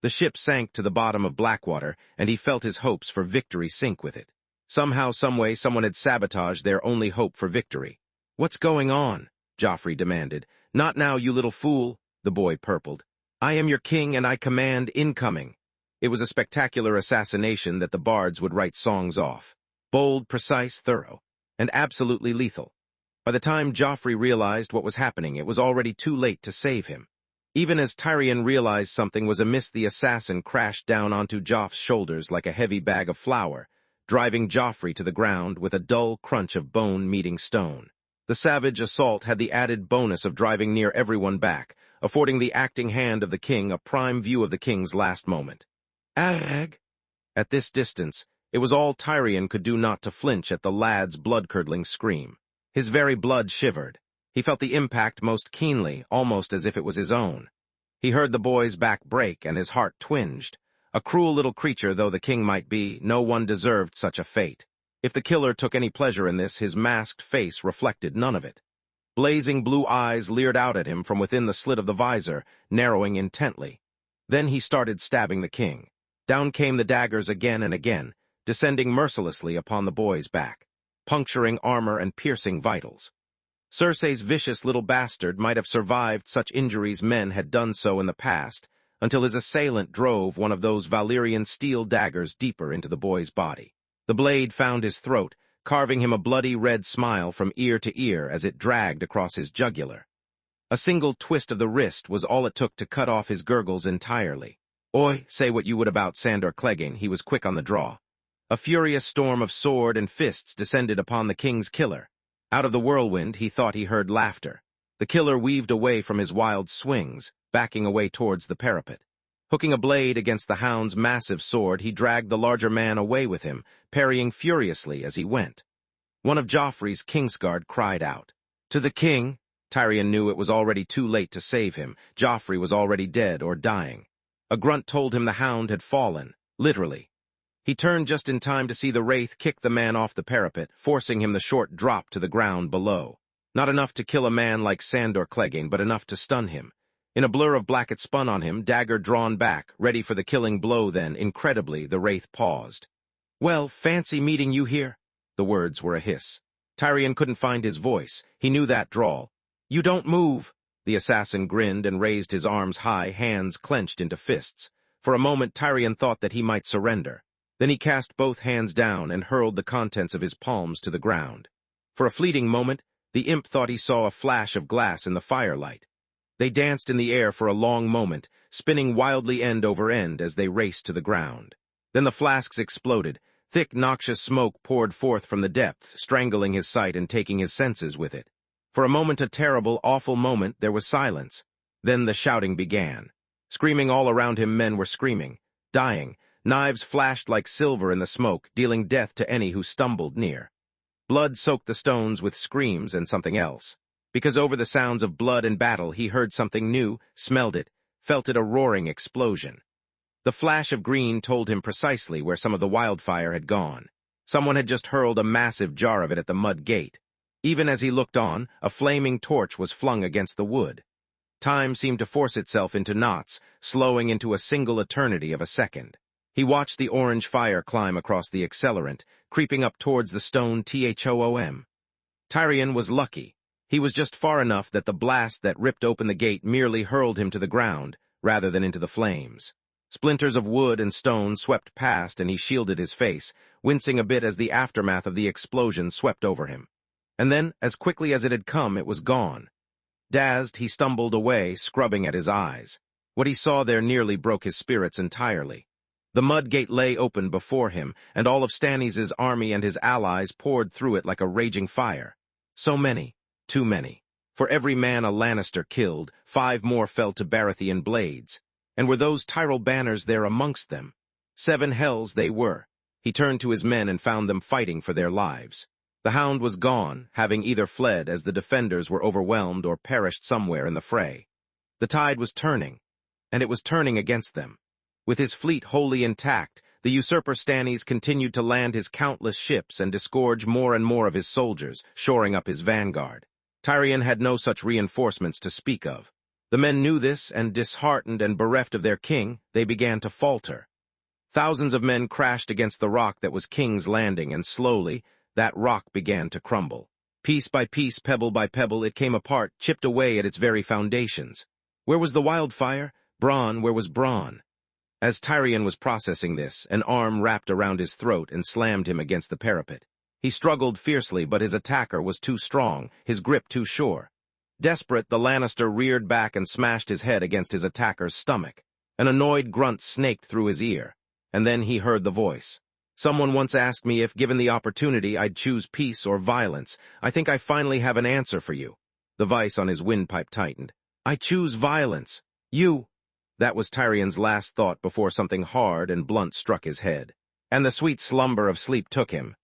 The ship sank to the bottom of Blackwater, and he felt his hopes for victory sink with it. Somehow, someway, someone had sabotaged their only hope for victory. What's going on? Joffrey demanded. Not now, you little fool, the boy purpled. I am your king, and I command incoming. It was a spectacular assassination that the bards would write songs off. Bold, precise, thorough, and absolutely lethal. By the time Joffrey realized what was happening, it was already too late to save him. Even as Tyrion realized something was amiss, the assassin crashed down onto Joff's shoulders like a heavy bag of flour, driving Joffrey to the ground with a dull crunch of bone meeting stone. The savage assault had the added bonus of driving near everyone back, affording the acting hand of the king a prime view of the king's last moment. Ag! At this distance, it was all Tyrion could do not to flinch at the lad's blood-curdling scream. His very blood shivered. He felt the impact most keenly, almost as if it was his own. He heard the boy's back break, and his heart twinged. A cruel little creature though the king might be, no one deserved such a fate. If the killer took any pleasure in this, his masked face reflected none of it. Blazing blue eyes leered out at him from within the slit of the visor, narrowing intently. Then he started stabbing the king. Down came the daggers again and again, descending mercilessly upon the boy's back, puncturing armor and piercing vitals. Cersei's vicious little bastard might have survived such injuries. Men had done so in the past, until his assailant drove one of those Valyrian steel daggers deeper into the boy's body. The blade found his throat, carving him a bloody red smile from ear to ear as it dragged across his jugular. A single twist of the wrist was all it took to cut off his gurgles entirely. Oi, say what you would about Sandor Clegane, he was quick on the draw. A furious storm of sword and fists descended upon the king's killer. Out of the whirlwind, he thought he heard laughter. The killer weaved away from his wild swings, backing away towards the parapet. Hooking a blade against the hound's massive sword, he dragged the larger man away with him, parrying furiously as he went. One of Joffrey's Kingsguard cried out. To the king! Tyrion knew it was already too late to save him. Joffrey was already dead or dying. A grunt told him the hound had fallen, literally. He turned just in time to see the wraith kick the man off the parapet, forcing him the short drop to the ground below. Not enough to kill a man like Sandor Clegane, but enough to stun him. In a blur of black it spun on him, dagger drawn back, ready for the killing blow. Then, incredibly, the wraith paused. Well, fancy meeting you here. The words were a hiss. Tyrion couldn't find his voice. He knew that drawl. You don't move. The assassin grinned and raised his arms high, hands clenched into fists. For a moment, Tyrion thought that he might surrender. Then he cast both hands down and hurled the contents of his palms to the ground. For a fleeting moment, the imp thought he saw a flash of glass in the firelight. They danced in the air for a long moment, spinning wildly end over end as they raced to the ground. Then the flasks exploded. Thick, noxious smoke poured forth from the depth, strangling his sight and taking his senses with it. For a moment, a terrible, awful moment, there was silence. Then the shouting began. Screaming all around him, men were screaming, dying. Knives flashed like silver in the smoke, dealing death to any who stumbled near. Blood soaked the stones with screams and something else. Because over the sounds of blood and battle, he heard something new, smelled it, felt it, a roaring explosion. The flash of green told him precisely where some of the wildfire had gone. Someone had just hurled a massive jar of it at the mud gate. Even as he looked on, a flaming torch was flung against the wood. Time seemed to force itself into knots, slowing into a single eternity of a second. He watched the orange fire climb across the accelerant, creeping up towards the stone THOOM. Tyrion was lucky. He was just far enough that the blast that ripped open the gate merely hurled him to the ground, rather than into the flames. Splinters of wood and stone swept past, and he shielded his face, wincing a bit as the aftermath of the explosion swept over him. And then, as quickly as it had come, it was gone. Dazed, he stumbled away, scrubbing at his eyes. What he saw there nearly broke his spirits entirely. The mud gate lay open before him, and all of Stannis' army and his allies poured through it like a raging fire. So many, too many. For every man a Lannister killed, 5 more fell to Baratheon blades. And were those Tyrell banners there amongst them? 7 hells they were. He turned to his men and found them fighting for their lives. The Hound was gone, having either fled as the defenders were overwhelmed or perished somewhere in the fray. The tide was turning, and it was turning against them. With his fleet wholly intact, the usurper Stannis continued to land his countless ships and disgorge more and more of his soldiers, shoring up his vanguard. Tyrion had no such reinforcements to speak of. The men knew this, and disheartened and bereft of their king, they began to falter. Thousands of men crashed against the rock that was King's Landing, and slowly, that rock began to crumble. Piece by piece, pebble by pebble, it came apart, chipped away at its very foundations. Where was the wildfire? Bronn, where was Bronn? As Tyrion was processing this, an arm wrapped around his throat and slammed him against the parapet. He struggled fiercely, but his attacker was too strong, his grip too sure. Desperate, the Lannister reared back and smashed his head against his attacker's stomach. An annoyed grunt snaked through his ear, and then he heard the voice. Someone once asked me if, given the opportunity, I'd choose peace or violence. I think I finally have an answer for you. The vice on his windpipe tightened. I choose violence. You. That was Tyrion's last thought before something hard and blunt struck his head. And the sweet slumber of sleep took him,